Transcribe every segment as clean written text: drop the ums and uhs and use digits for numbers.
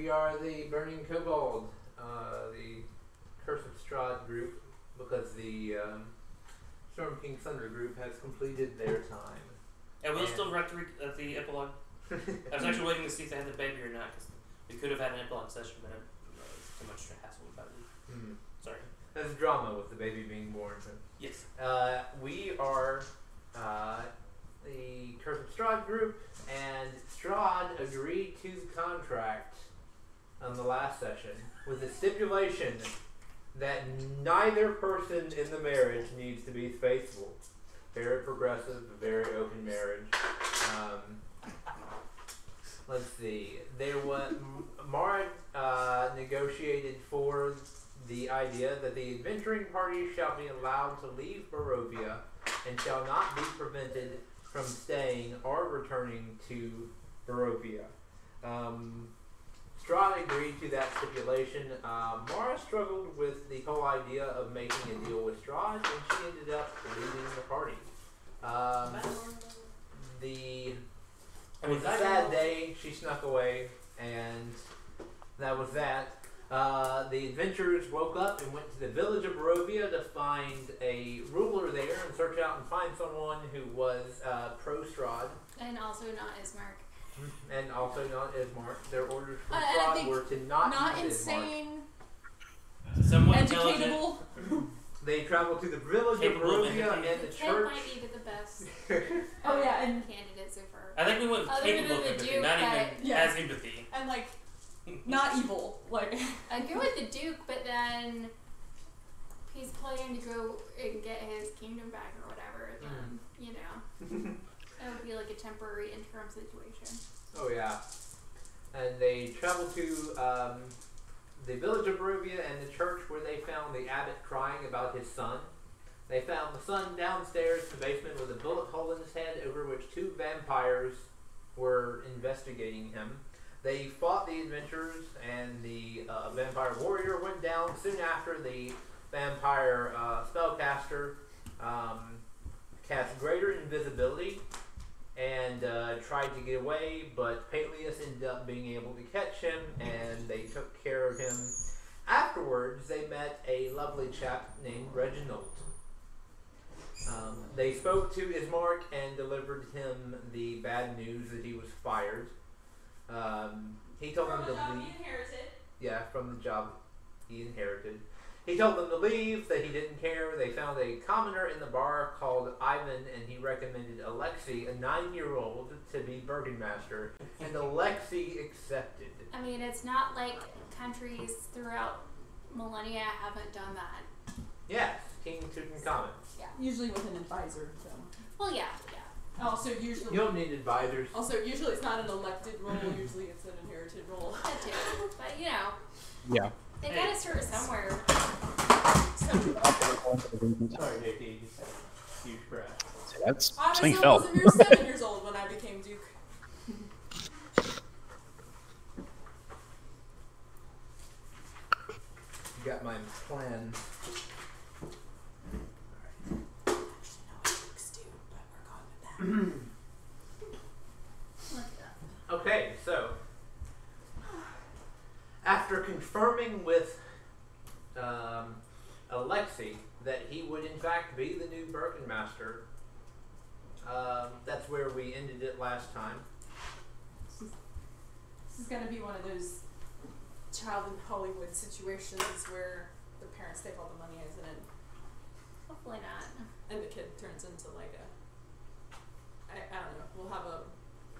we are the Burning Kobold, the Curse of Strahd group, because the Storm King Thunder group has completed their time. And we'll still write the epilogue. I was actually waiting to see if they had the baby or not, because we could have had an epilogue session, but it was too much hassle about it. Mm-hmm. Sorry. There's drama with the baby being born. So. Yes. We are the Curse of Strahd group, and Strahd agreed to the contract on the last session with the stipulation that neither person in the marriage needs to be faithful. Very progressive, very open marriage. Let's see. There was Mara negotiated for the idea that the adventuring party shall be allowed to leave Barovia and shall not be prevented from staying or returning to Barovia. Strahd agreed to that stipulation. Mara struggled with the whole idea of making a deal with Strahd, and she ended up leaving the party. It was a sad day. She snuck away, and that was that. The adventurers woke up and went to the village of Barovia to find a ruler there and search out and find someone who was pro-Strahd. And also not Ismark. And also not Ismark. Their orders from Strahd were to not use insane. Somewhat Educatable. They traveled to the village of Barovia and the church. might be the best oh yeah, and candidate so far. I think we went with capable of empathy, not even as empathy. And like, not evil. Like I'd go with the Duke, but then he's planning to go and get his kingdom back or whatever. Then you know, it would be like a temporary interim situation. Oh yeah, and they traveled to the village of Barovia and the church where they found the abbot crying about his son. They found the son downstairs in the basement with a bullet hole in his head over which two vampires were investigating him. They fought the adventurers, and the vampire warrior went down. Soon after, the vampire spellcaster cast greater invisibility and tried to get away, but Peleus ended up being able to catch him, and they took care of him. Afterwards, they met a lovely chap named Reginald. They spoke to Ismark and delivered him the bad news that he was fired. He told them to leave. Yeah, from the job he inherited. He told them to leave, that he didn't care. They found a commoner in the bar called Ivan, and he recommended Alexei, a 9-year-old, to be Burgomaster, and Alexei accepted. I mean, it's not like countries throughout millennia haven't done that. Yes, King Tutankhamun. Yeah. usually with an advisor. So. Well, yeah. Also, usually you don't need advisors. Also, usually it's not an elected role. Usually it's an inherited role. That too. But you know. Yeah. They gotta start somewhere. Sorry, JT. Just had a huge crash. That's Honestly, something I fell. was a mere 7 years old when I became Duke. You got my plan. Okay, so after confirming with Alexei that he would in fact be the new Burgomaster, that's where we ended it last time. This is gonna be one of those child in Hollywood situations where the parents take all the money, isn't it? Hopefully not. And the kid turns into like a I don't know. We'll have a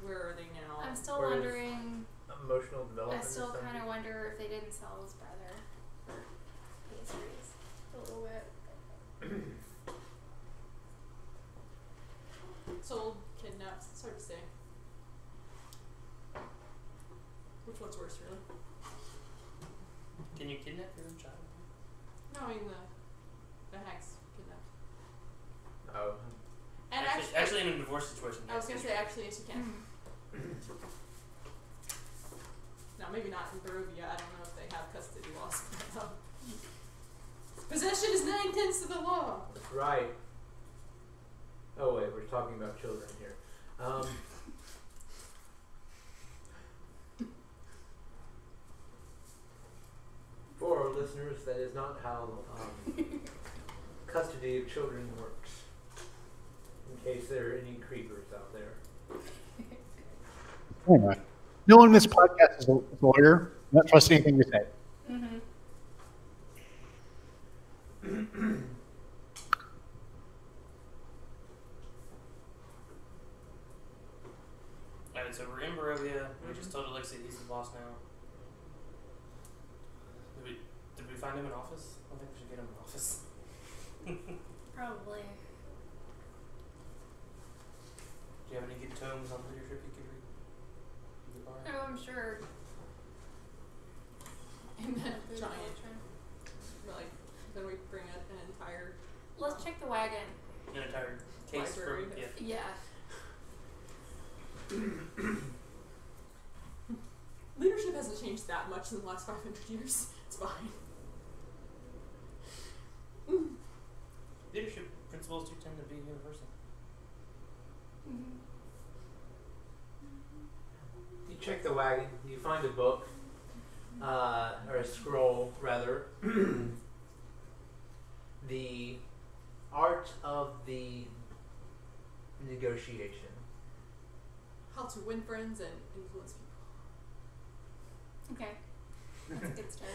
where are they now? I'm still Whereas wondering. Emotional development. I still kind of wonder if they didn't sell his brother for pastries a little bit. Sold, kidnapped. It's hard to say. Which one's worse, really? Can you kidnap your own child? No, I mean the hags kidnapped. Oh. And actually, in a divorce situation. I was gonna say actually, yes, you can. No, maybe not in Barovia. I don't know if they have custody laws. Possession is 9/10 of the law. That's right. Oh wait, we're talking about children here. listeners, that is not how custody of children works. In case there are any creepers out there. Anyway, no one in this podcast is a lawyer. I'm not trusting anything you say. Mm-hmm. Alright, so we're in Barovia. We just told Alexei he's the boss now. Did we find him an office? I think we should get him an office. Probably. Do you have any good tomes on leadership you could read? You could borrow? Oh, I'm sure. And then giant, like, then we bring an entire Let's check the wagon. An entire case library. for Yeah. Leadership hasn't changed that much in the last 500 years. It's fine. leadership principles do tend to be universal. Mm-hmm. You check the wagon, you find a book, or a scroll rather. The art of the negotiation. How to win friends and influence people. Okay. That's a good start.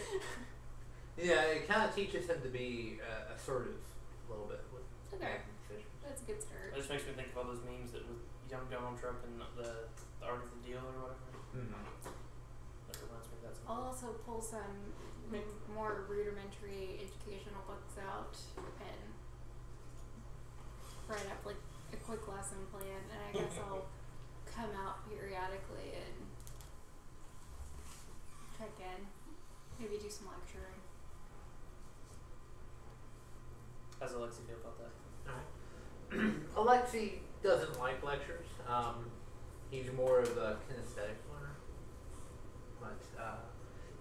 Yeah, it kind of teaches him to be assertive a little bit with Okay. making decisions. That's a good start. It just makes me think of all those memes that with young Donald Trump and the art of the deal or whatever. That reminds me of that. I'll also pull some more rudimentary educational books out and write up like a quick lesson plan, and I guess I'll come out periodically and check in, maybe do some lecturing. How's Alexei feel about that? Alexei doesn't like lectures. He's more of a kinesthetic learner, but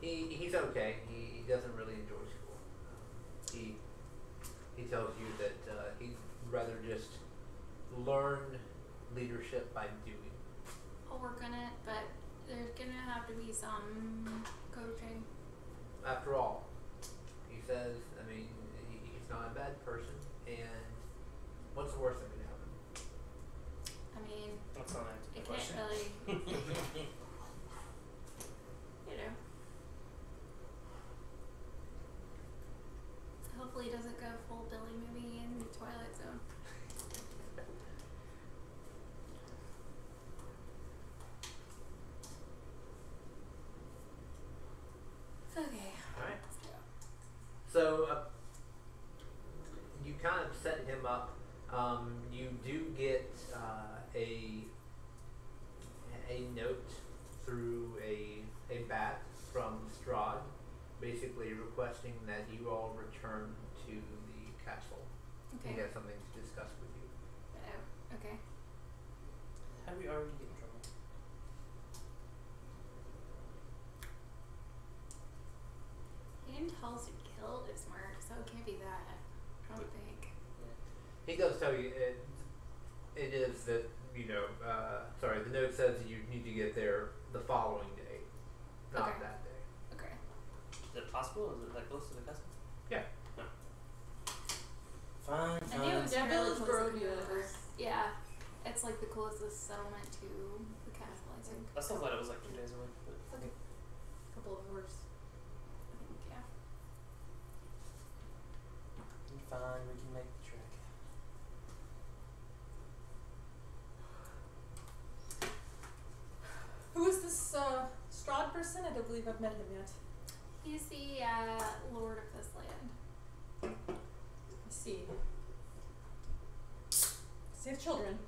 he's okay. He doesn't really enjoy school. He tells you that he'd rather just learn leadership by doing. I'll work on it, but there's gonna have to be some coaching. After all, he says, I mean, he's not a bad person, and what's the worst that could happen? I mean, That's not an answer to it the can't question. really, you know. Hopefully it doesn't go full Billy movie in the Twilight Zone. Okay. Alright. Let's go. So, you kind of set him up. You do get a note through a bat from Strahd, basically requesting that you all return to the castle. Okay. He has something to discuss with you. Oh, okay. How do we already get in trouble? He didn't tell us to kill Ismark, so it can't be that. I don't think. He does tell you it is that, sorry, the note says that you need to get there the following day, not Okay. that day. Okay. Is it possible? Is it that close to the castle? Yeah. No. Fine, I knew it was Yeah, fairly Village close to Barovia Hanover. is- Yeah. It's like the closest settlement to the castle, I think. I still thought it was like 2 days away. But It's like a couple of hours. I think, yeah. fine, we can make the trek. Who is this Strahd person? I don't believe I've met him yet. He's the lord of this land. I see. Does he have children?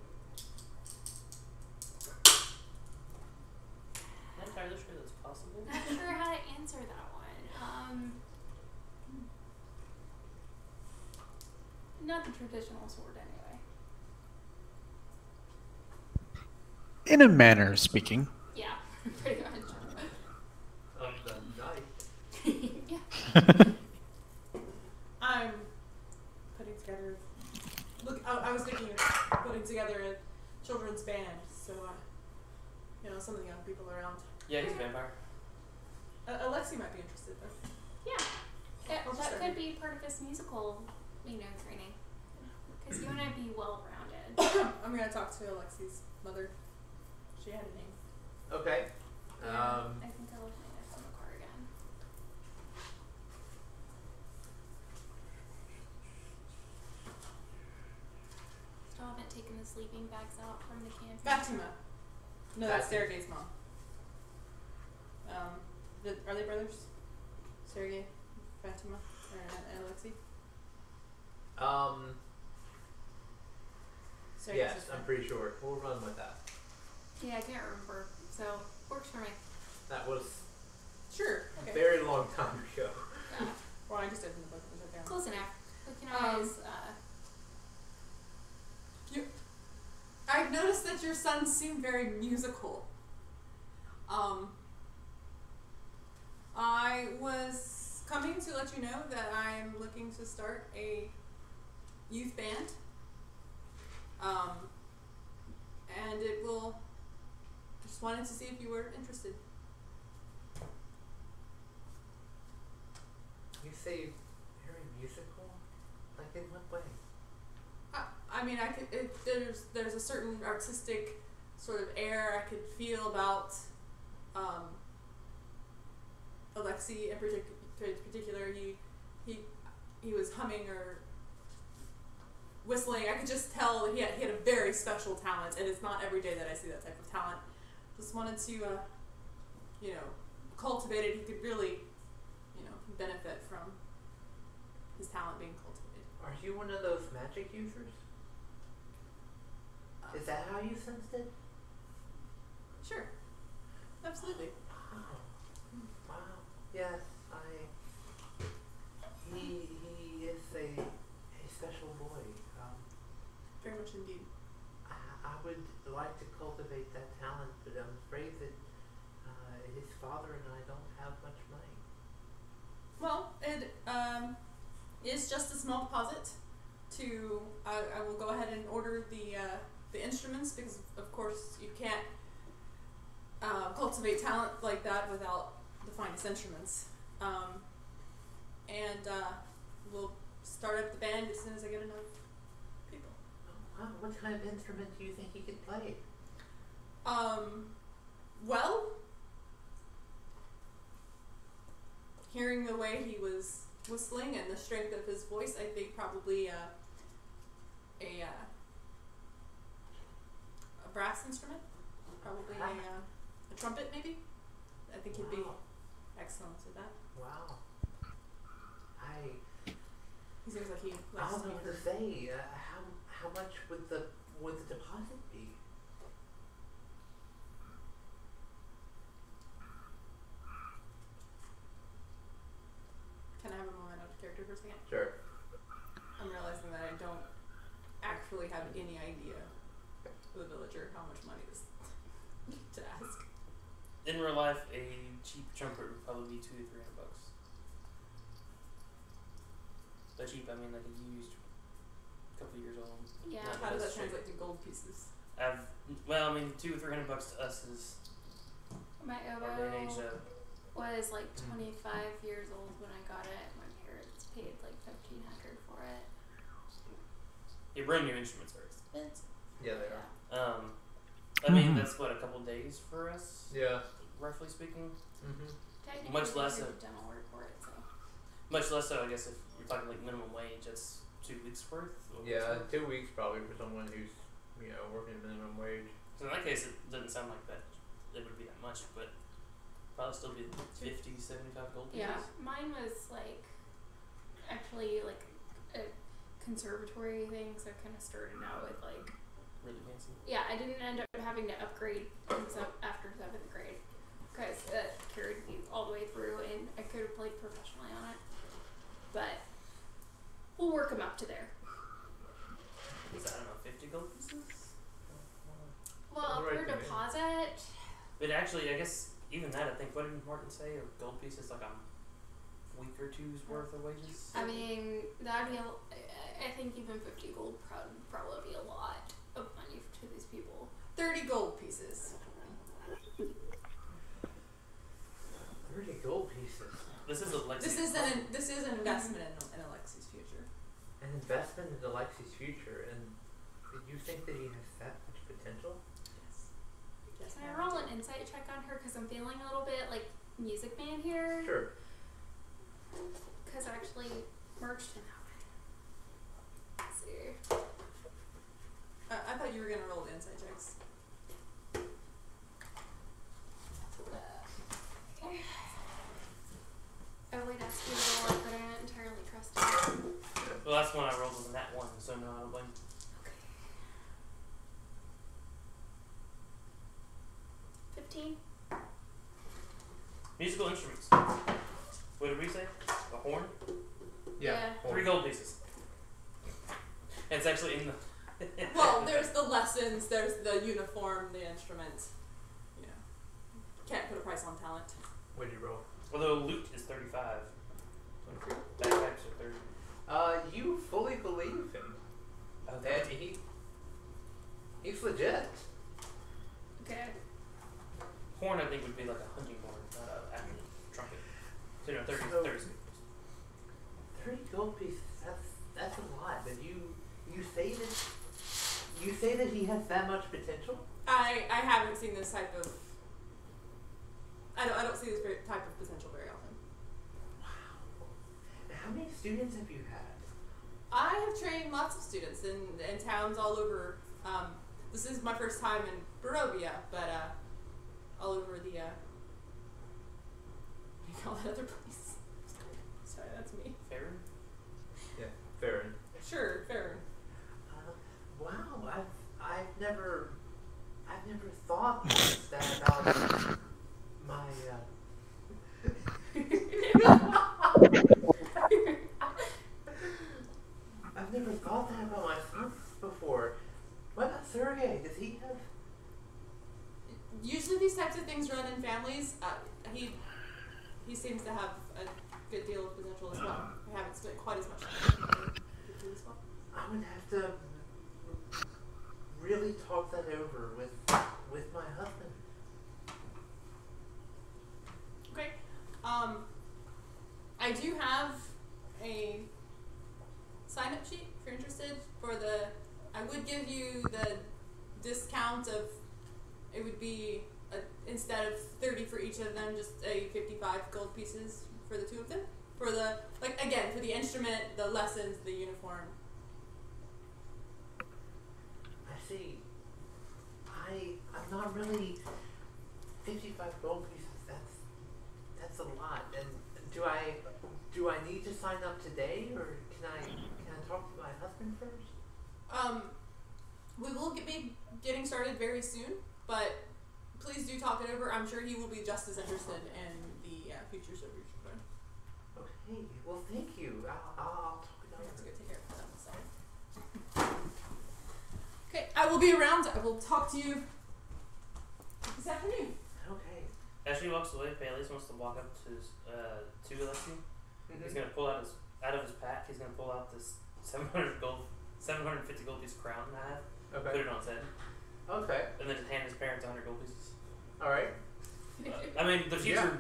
I'm not entirely sure that's possible. Not sure how to answer that one. Not the traditional sword, anyway. In a manner of speaking. Yeah, pretty much. Of the night. Yeah. I'm putting together. Look, I was thinking of putting together a children's band, so some of the young people around. Yeah, he's a vampire. Alexei might be interested though. Yeah. That Orchestra. could be part of his musical, training. Because you want to be well-rounded. I'm gonna talk to Alexi's mother. She had a name. Okay. Yeah, I think I left my notes on the car again. Still haven't taken the sleeping bags out from the canteen. Fatima. No, that's Fatima. Sergei's mom. Are they brothers? Sergei, Fatima, and Alexei? Sergei's Yes, sister. I'm pretty sure. We'll run with that. Yeah, I can't remember. So, works for me. That was Sure. a Okay. very long time ago. Yeah. Well, I just opened the book and put it down. Close enough. We can always, I've noticed that your sons seem very musical. I was coming to let you know that I'm looking to start a youth band. And it will. Just wanted to see if you were interested. You say very musical? Like in what way? I mean, I could. There's a certain artistic sort of air I could feel about Alexei in particular. He was humming or whistling. I could just tell that he had a very special talent, and it's not every day that I see that type of talent. Just wanted to, cultivate it. He could really, benefit from his talent being cultivated. Are you one of those magic users? Is that how you sensed it? Sure. Absolutely. Wow. Wow. Yes, he is a special boy. Very much indeed. I would like to cultivate that talent, but I'm afraid that his father and I don't have much money. Well, it is just a small deposit. I will go ahead and order the instruments because, of course, you can't cultivate talent like that without the finest instruments. And we'll start up the band as soon as I get enough people. Oh, wow. What kind of instrument do you think he could play? Well, hearing the way he was whistling and the strength of his voice, I think probably a brass instrument, probably a trumpet maybe. I think he'd be Wow. excellent at that. Wow. He seems like he I likes don't know what to music. say. How much would the deposit be? Can I have a moment out of character for a second? Sure. I'm realizing that I don't actually have any idea, the villager, how much money this to ask. In real life, a cheap trumpet would probably be $200 to $300. By cheap, I mean like a used, couple years old. yeah. Not How does that straight. translate to gold pieces? Well, I mean, $200 to $300 to us is My our day and age. oboe was like 25 years old when I got it. My parents paid like $1,500 for it. Yeah, brand new instruments are expensive. Yeah, they are. I mean, that's what, a couple days for us, Yeah. roughly speaking. Mm-hmm. Technically, Much less we so. did dental work for it, so. Much less so, I guess, if you're talking like minimum wage, that's 2 weeks worth. Or Yeah, something. 2 weeks probably for someone who's working minimum wage. So in that case, it doesn't sound like that. It would be that much, but probably still be 50, 75 gold pieces. Yeah, mine was like actually like a conservatory thing, so I kind of started out with like. Really fancy. Yeah, I didn't end up having to upgrade after 7th grade because it carried me all the way through, and I could have played professionally on it. But we'll work them up to there. Is that, I don't know, 50 gold pieces? Well, Right per there. deposit, But actually, I guess even that, I think, what did Martin say? A gold piece is like a week or two's worth of wages? I mean, that'd be I think even 50 gold would probably be a lot of money to these people. 30 gold pieces. 30 gold pieces. pieces. This is Alexi. This is an investment in Alexi's future. An investment in Alexi's future, and you think that he has that much potential? Yes. Can I roll an insight check on her? Because I'm feeling a little bit like Music Man here. Sure. Because I actually merged him out. Let's see. I thought you were gonna roll the insight checks. I would ask you to roll it, but I don't entirely trust you. Well, that's when I rolled was that one, so no, I don't blame. Okay. 15. Musical instruments. What did we say? A horn? Yeah. 3 gold pieces. And it's actually in the. Well, there's the lessons, there's the uniform, the instrument. You know, can't put a price on talent. What did you roll? Although loot is 35. Backpacks are 30. You fully believe him. And he's legit. Okay. Horn, I think, would be like a hunting horn, not an actual trumpet. So, 30. 30 gold pieces, that's a lot, but you say that he has that much potential? I haven't seen this type of. I don't see this type of potential very often. Wow. And how many students have you had? I have trained lots of students in towns all over. This is my first time in Barovia, but all over the. What do you call that other place? Sorry, that's me. Farron? Yeah, Farron. Sure, Farron. Wow, I've never thought that about my. I've never thought that about my son before. What about Sergey? Does he have? Usually these types of things run in families. He seems to have a good deal of potential as well. I haven't spent quite as much time as well. I would have to really talk that over with my husband. Okay. I do have a sign-up sheet if you're interested for the. I would give you the discount of. It would be instead of 30 for each of them, just a 55 gold pieces for the 2 of them. For the for the instrument, the lessons, the uniform. I see. I'm not really 55 gold pieces. That's a lot. And do I need to sign up today, or can I talk to my husband first? We will be getting started very soon, but please do talk it over. I'm sure he will be just as interested in the futures of your children. Okay. Well, thank you. I'll talk it over. Let's go take care of that. Okay, I will be around. I will talk to you this afternoon. Okay. As she walks away, Bailey wants to walk up to Alexi. Mm-hmm. He's gonna pull out of his pack. He's gonna pull out this 750 gold piece crown I have. Okay. Put it on his head, Okay. and then just hand his parents 100 gold pieces. All right. I mean, the future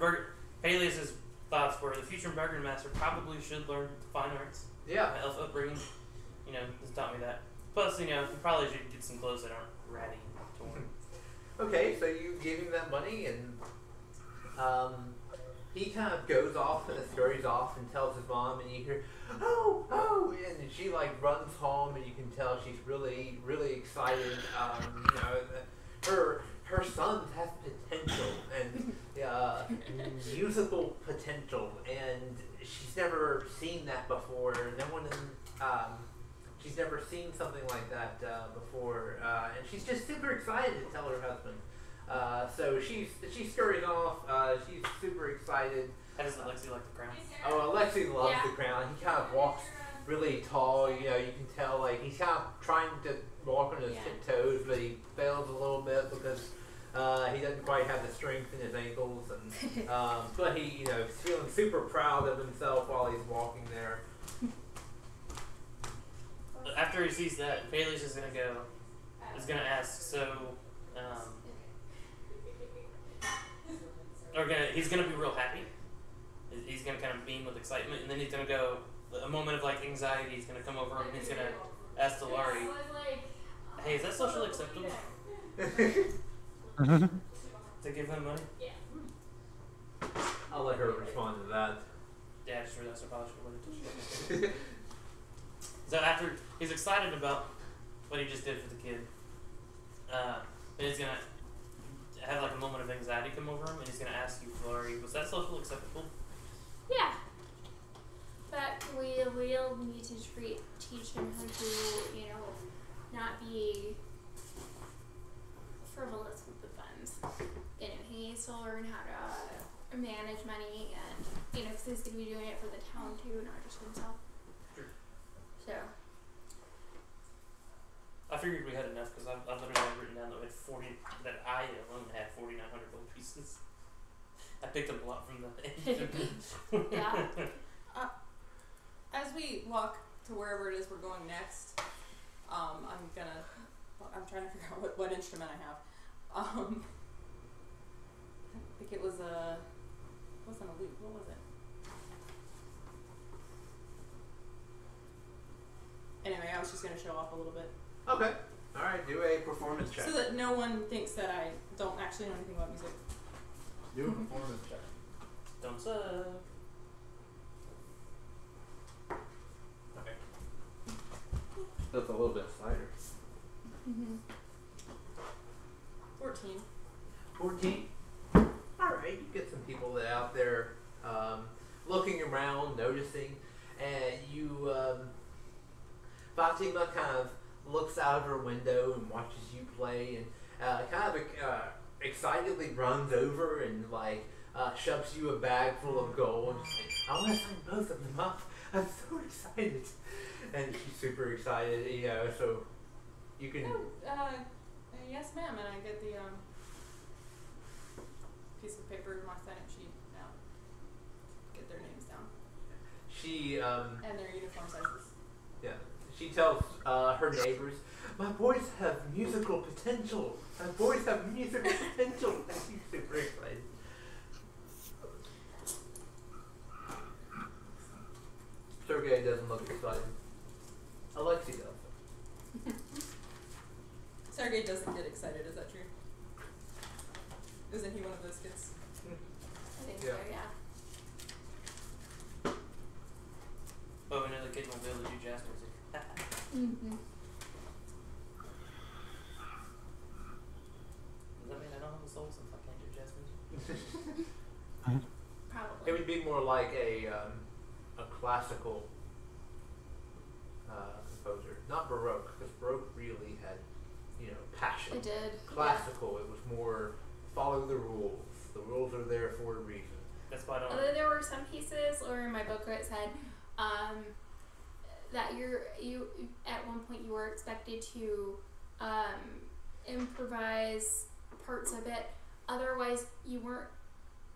Bailey's thoughts were the future Burger Master probably should learn fine arts. Yeah. My elf upbringing, has taught me that. Plus, you probably should get some clothes that aren't ratty and torn. Okay, so you give him that money, and he kind of goes off and scurries off and tells his mom, and you hear, oh, and she runs home, and you can tell she's really, really excited. Her son has potential and musical potential, and she's never seen that before. No one she's never seen something like that before, and she's just super excited to tell her husband. So she scurries off. She's super excited. How does Alexi like the crown? Oh, Alexi loves the crown. He kind of walks really tall. You can tell he's kind of trying to walk on his tiptoes, but he fails a little bit because he doesn't quite have the strength in his ankles. And but he's feeling super proud of himself while he's walking there. After he sees that, Bailey's just gonna ask, so, he's gonna be real happy. he's gonna kind of beam with excitement, and then he's gonna go. A moment of like anxiety is gonna come over him, and he's gonna ask Delari, "Hey, is that socially acceptable Mhm. to give them money?" I'll let her respond to that. Yeah, I just realized I probably should have waited till she. So after he's excited about what he just did for the kid, then he's gonna have like a moment of anxiety come over him, and he's gonna ask you, Delari, "Was that socially acceptable?" Yeah. But we will need to teach him how to, not be frivolous with the funds. He needs to learn how to manage money and, because he's going to be doing it for the town too, not just himself. Sure. So. I figured we had enough because I literally had written down that I alone had 4,900 gold pieces. I picked up a lot from the Yeah. As we walk to wherever it is we're going next, I'm trying to figure out what instrument I have. I think it was wasn't a lute. What was it? Anyway, I was just going to show off a little bit. Okay. Alright, do a performance check. So that no one thinks that I don't actually know anything about music. Do a performance check. Don't suck. Okay. That's a little bit slighter. 14. 14. Alright, you get some people that out there looking around, noticing, and you, Fatima kind of looks out of her window and watches you play, and kind of excitedly runs over and shoves you a bag full of gold. And she's like, "I want to sign both of them up. I'm so excited." And she's super excited, so you can... Yes, ma'am, and I get the piece of paper, my sign-up sheet now. Get their names down. She, and their uniform sizes. yeah. She tells her neighbors, "My boys have musical potential. My boys have musical potential." And she's super excited. Sergey doesn't look excited. Alexei does. Sergey doesn't get excited, is that true? Isn't he one of those kids? I think so, yeah. But another kid won't be able to do jazz music. Mm-hmm. Does that mean I don't have a soul since I can't do jazz music? Probably. It would be more like a classical composer, not Baroque, because Baroque really had, passion. It did. Classical, it was more follow the rules. The rules are there for a reason. That's why I don't. Although there were some pieces, or in my book where it said that you at one point you were expected to improvise parts of it. Otherwise, you weren't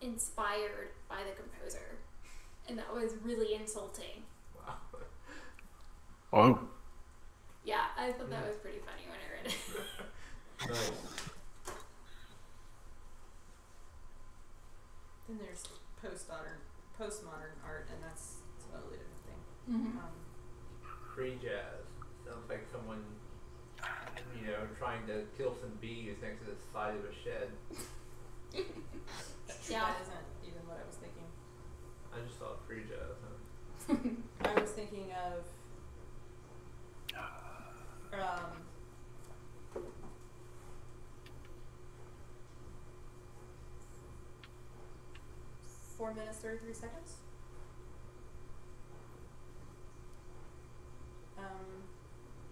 inspired by the composer, and that was really insulting. Wow. Oh. Yeah, I thought that was pretty funny when I read it. Nice. Then there's postmodern art, and that's a totally different thing. Mm-hmm. Free jazz. Sounds like someone, trying to kill some bees next to the side of a shed. Yeah. That isn't even what I was thinking. I just thought free jazz. Huh? I was thinking of 4 minutes 33 seconds.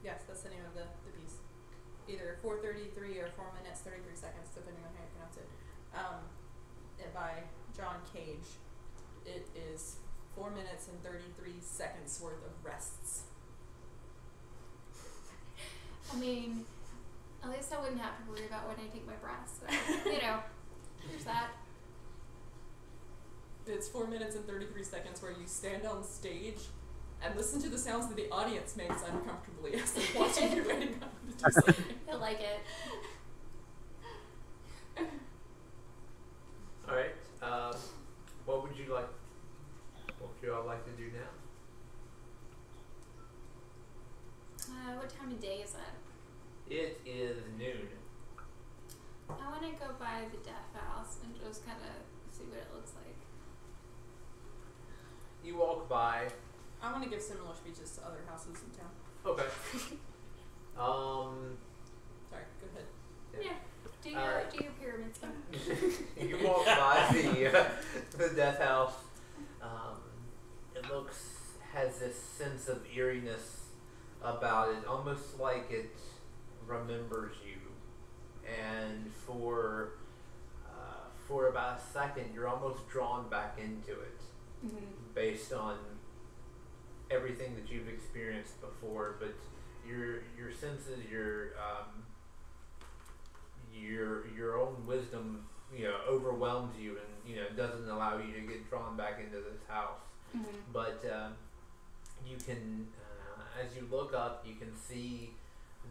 Yes, that's the name of the piece. Either 4:33 or 4 minutes 33 seconds, depending on how you pronounce it. By John Cage. It is 4 minutes and 33 seconds worth of rests. I mean, at least I wouldn't have to worry about when I take my breath. So, there's that. It's 4 minutes and 33 seconds where you stand on stage and listen to the sounds that the audience makes uncomfortably as they're watching you waiting up to do something. I like it. Alright. What would you like What would you all like to do now? What time of day is it? It is noon. I want to go by the death house and just kind of see what it looks like. You walk by. I want to give similar speeches to other houses in town. Okay. Sorry, go ahead. Yeah. Do your pyramid scheme. You walk by the death house. It has this sense of eeriness about it, almost like it remembers you. And for about a second, you're almost drawn back into it, based on everything that you've experienced before. But your senses, your own wisdom, overwhelms you, and doesn't allow you to get drawn back into this house. But you can, as you look up, you can see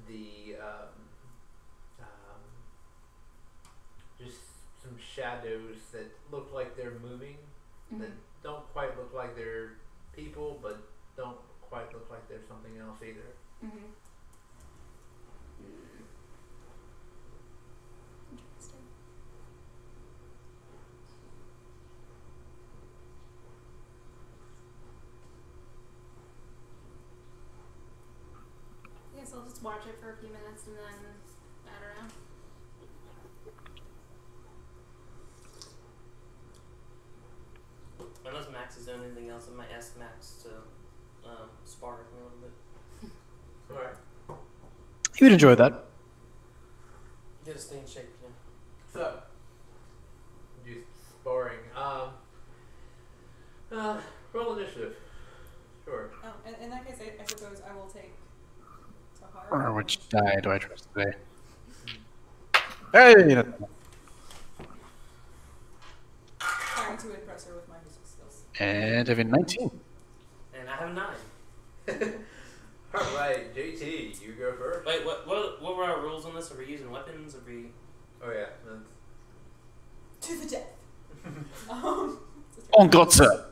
the just some shadows that look like they're moving, that don't quite look like they're people, but don't quite look like they're something else either. Interesting. I guess I'll just watch it for a few minutes and then, I don't know. Unless Max is doing anything else, I might ask Max to spar with me a little bit. Alright. You would enjoy that. You gotta stay in shape, yeah. So, do sparring. Roll initiative. Sure. In that case, I suppose I will take Tahara. Or which die do I trust today? Hey! Trying to impress her with my music skills. And I have a 19. And I have a 9. Alright, JT, you go first. Wait, what were our rules on this? Are we using weapons? Are we... Oh yeah, To the death. On God, sir!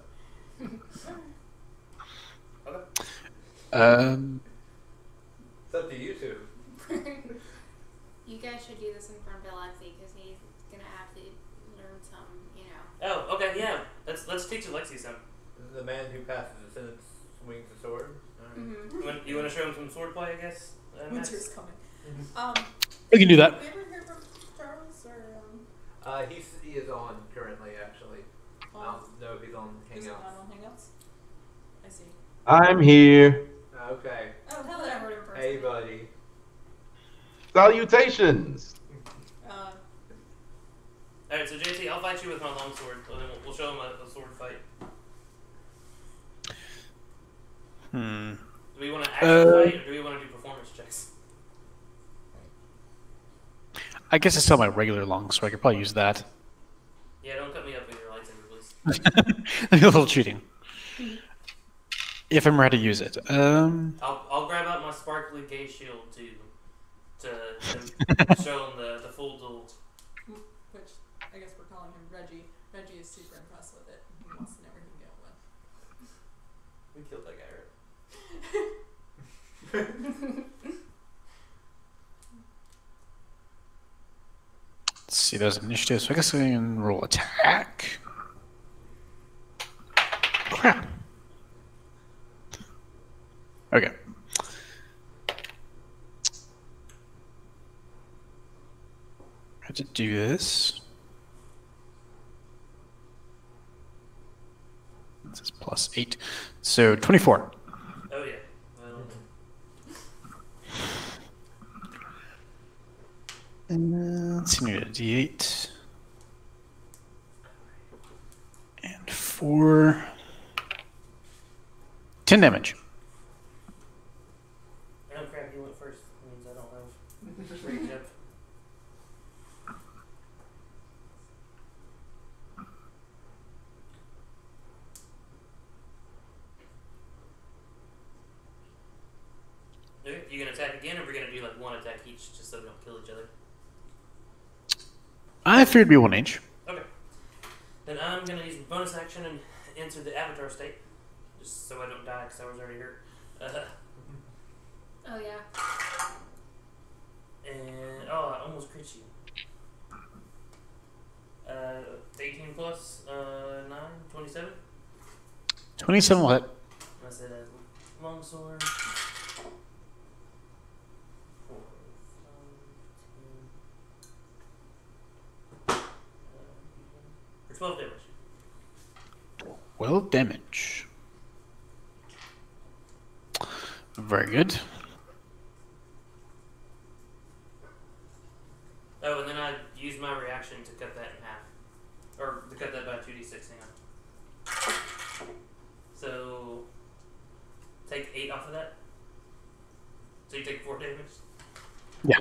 Okay. it's up to you two. You guys should do this in front of Alexi because he's gonna have to learn some, Oh, okay, yeah. Let's teach Alexi some. The man who passes the sentence swings the sword. Alright. You want to show him some swordplay, I guess? Max? Winter's coming. We can do that. Have you ever heard from Charles or He is on currently, actually. I don't know if he's on is it not Hangouts. on Hangouts? I see. I'm here. Okay. Oh, I heard him first. Hey, buddy. Salutations. Alright, so JT, I'll fight you with my longsword. And then we'll show him a sword fight. Do we want to actually fight, or do we want to do performance checks? I guess it's still my regular long, so I could probably use that. Yeah, don't cut me up with your lightsaber, please. That'd be a little cheating. If I'm ready to use it. I'll grab out my sparkly gay shield to show him the full duel. Which I guess we're calling him Reggie. Reggie is super impressed with it. He wants to know where he can get one. We killed that guy, right? Let's see, there's initiative, so I guess I can roll attack. Crap. Okay. I have to do this. This is +8. So 24. Oh, yeah. Let's see, we need a D8. And 4. 10 damage. Oh, crap, you went first. That means I don't have rage up. Okay, you gonna attack again, or we're gonna do like one attack each just so we don't kill each other? I figured it'd be 1 each. Okay. Then I'm gonna use bonus action and enter the avatar state, just so I don't die because I was already hurt. Oh yeah. And I almost crit you. 18 plus 9, 27. 27 will hit. I said longsword. 4, 5, 10. For 12 damage. 12 damage. Very good. Oh, and then I use my reaction to cut that in half. Or to cut that by 2d6, hang on. So, take 8 off of that. So you take 4 damage. Yeah.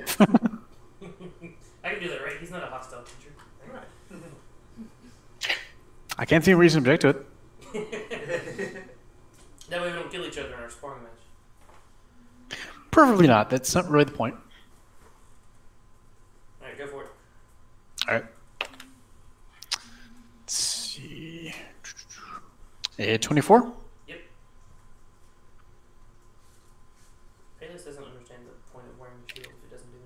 I can do that, right? He's not a hostile creature. Alright. I can't see a reason to object to it. That way we don't kill each other in our sparring match. Preferably not. That's not really the point. Alright, go for it. Alright. Let's see. 24? Yep. Payless doesn't understand the point of wearing a shield if it doesn't do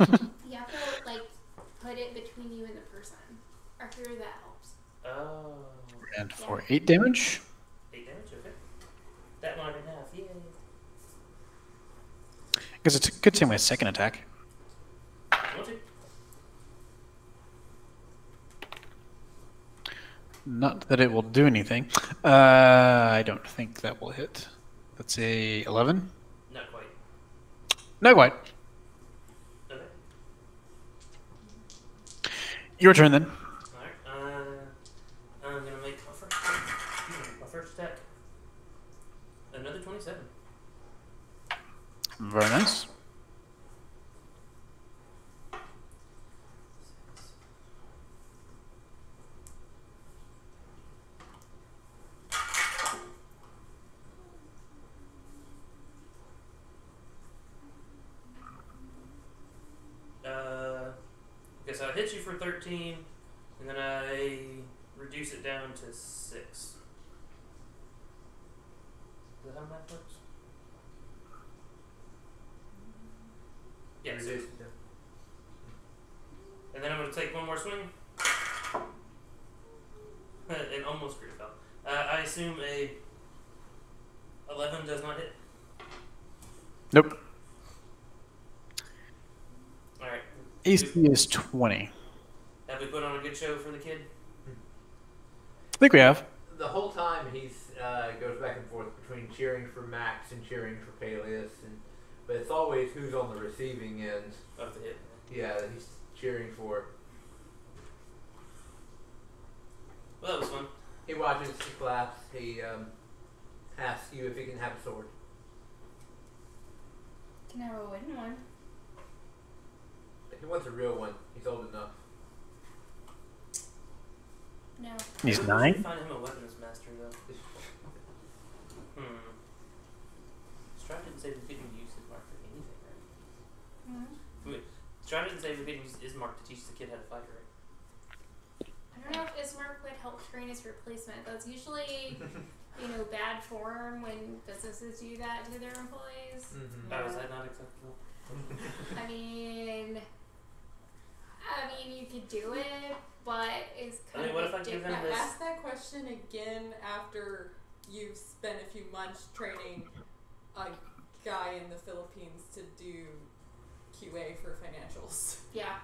anything. You have to like put it between you and the person. I hear that helps. Oh. And for 8 damage. 8 damage, okay. That one I can have, yay. Because it's a good thing my second attack. Want to? Not that it will do anything. I don't think that will hit. That's a 11. Not quite. No, quite. Okay. Your turn then. Alright, I'm gonna make my first attack. Another 27. Very nice. Okay, so I hit you for 13, and then I reduce it down to 6. Is that how math works? Yeah, so, Reduce it down. and then I'm going to take one more swing. And almost crit fell. I assume a 11 does not hit. Nope. Alright. AC is 20. Have we put on a good show for the kid? I think we have. The whole time he's goes back and forth between cheering for Max and cheering for Peleus, but it's always who's on the receiving end. Of the hit. Yeah, that he's cheering for. Well, that was fun. He watches, he claps, he asks you if he can have a sword. Can I have a wooden one? He wants a real one. He's old enough. No. He's We should 9. find him a weapons master, though. Strive didn't say we couldn't use his mark for anything, right? Hmm? Strive didn't say we couldn't use his mark to teach the kid how to fight, right? I don't know if Ismark would help train his replacement. That's usually, bad form when businesses do that to their employees. Mm-hmm. Oh, is that not acceptable? I mean, you could do it, but it's kind what if I of give different. him this? Ask that question again after you've spent a few months training a guy in the Philippines to do QA for financials. Yeah.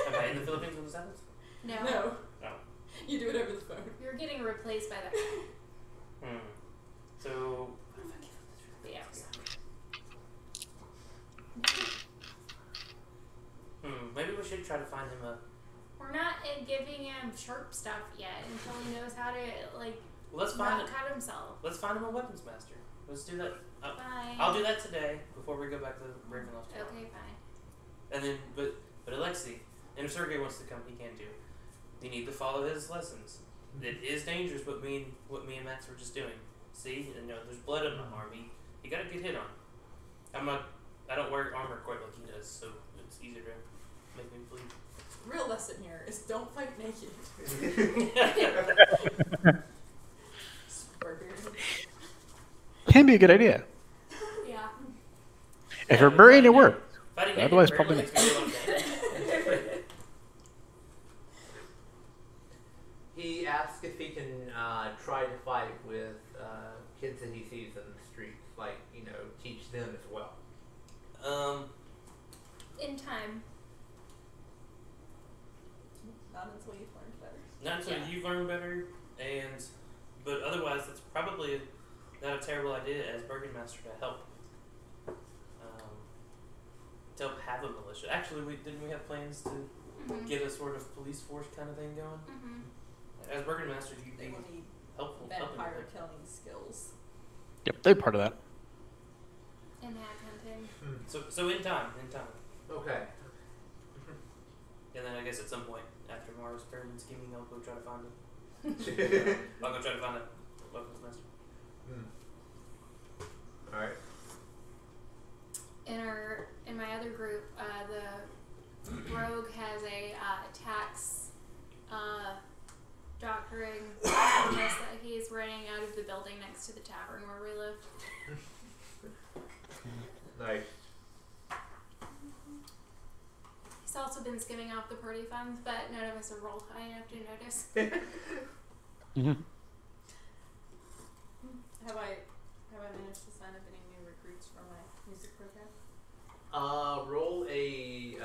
Am I in the Philippines when this happens? No. No. Oh. You do it over the phone. You're getting replaced by that guy. So, what if I give him this? Yeah. Maybe we should try to find him a. We're not giving him sharp stuff yet until he knows how to Let's find not cut himself. Let's find him a weapons master. Let's do that. Fine. I'll do that today before we go back to Ravenloft. Okay, fine. And then, but Alexei, and if Sergey wants to come, he can too. You need to follow his lessons. It is dangerous what me and Max were just doing. See, there's blood on my arm. He got a good hit on. I don't wear armor quite like he does, so it's easier to make me bleed. Real lesson here is don't fight naked. can be a good idea. Yeah. If you're burying it works. Fighting Otherwise, naked probably apparently makes me feel okay. He asks if he can try to fight with kids that he sees in the streets, like, teach them as well. In time. Not until you've learned better. Not until you've learned better, but otherwise, it's probably not a terrible idea as Bergen Master to help. To help have a militia. Actually, didn't we have plans to get a sort of police force kind of thing going? As Bergen Master, you'd They be will need helpful. vampire killing skills. Yep, they're part of that. And hag hunting. So in time. Okay. And then I guess at some point after Mara's turn and scheming, I'll go try to find it. I'll go try to find a weapons master. Alright. In my other group, the rogue has a tax doctoring business that he's running out of the building next to the tavern where we live. Nice. He's also been skimming off the party funds, but none of us are rolled high enough to notice. Have I managed to sign up any new recruits for my music program? Roll a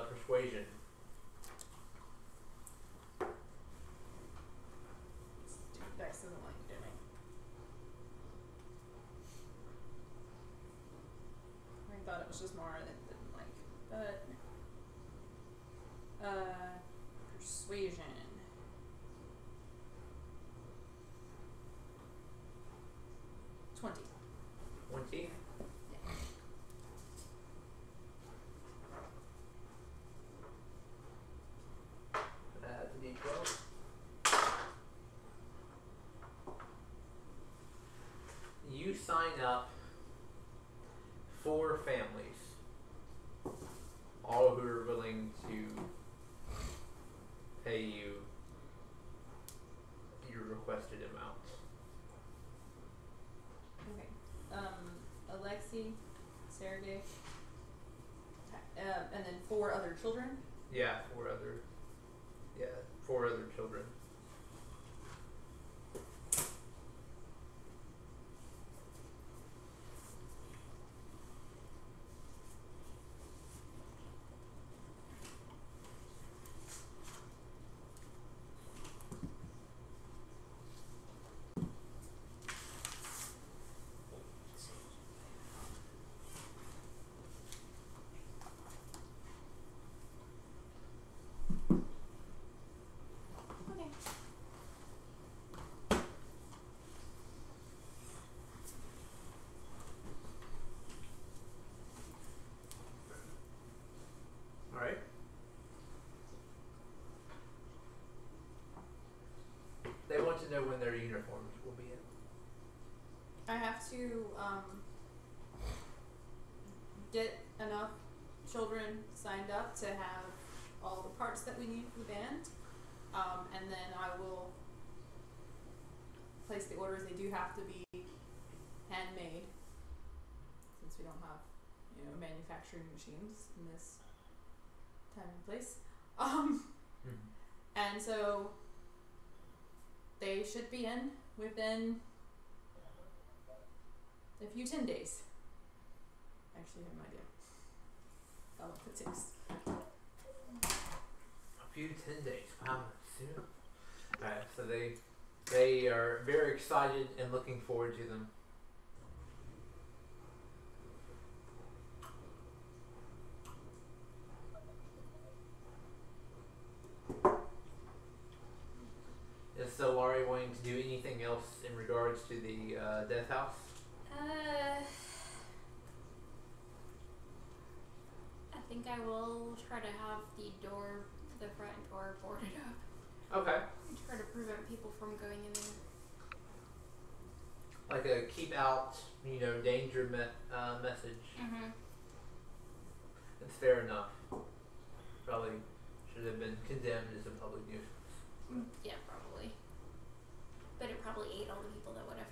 persuasion. Stupid dice doesn't like doing. I thought it was just Mara that it didn't like, but persuasion. 20. 20. D12. You sign up 4 families, all who are willing to pay you your requested amount. Okay. Alexei, Sergey, and then 4 other children. Yeah, 4 other children. Alright. They want to know when their uniforms will be in. I have to get enough children signed up to have all the parts that we need for the band, and then I will place the orders. They do have to be handmade, since we don't have, manufacturing machines in this time and place. And so they should be in within a few 10 days. Actually, I have no idea how long it takes. A few 10 days. Wow, soon. Alright, so they are very excited and looking forward to them. Is Solari wanting to do anything else in regards to the death house? I think I will try to have the front door boarded up. Okay. And try to prevent people from going in there. Like a keep out, danger message. It's fair enough. Probably should have been condemned as a public nuisance. Yeah, probably. But it probably ate all the people that would have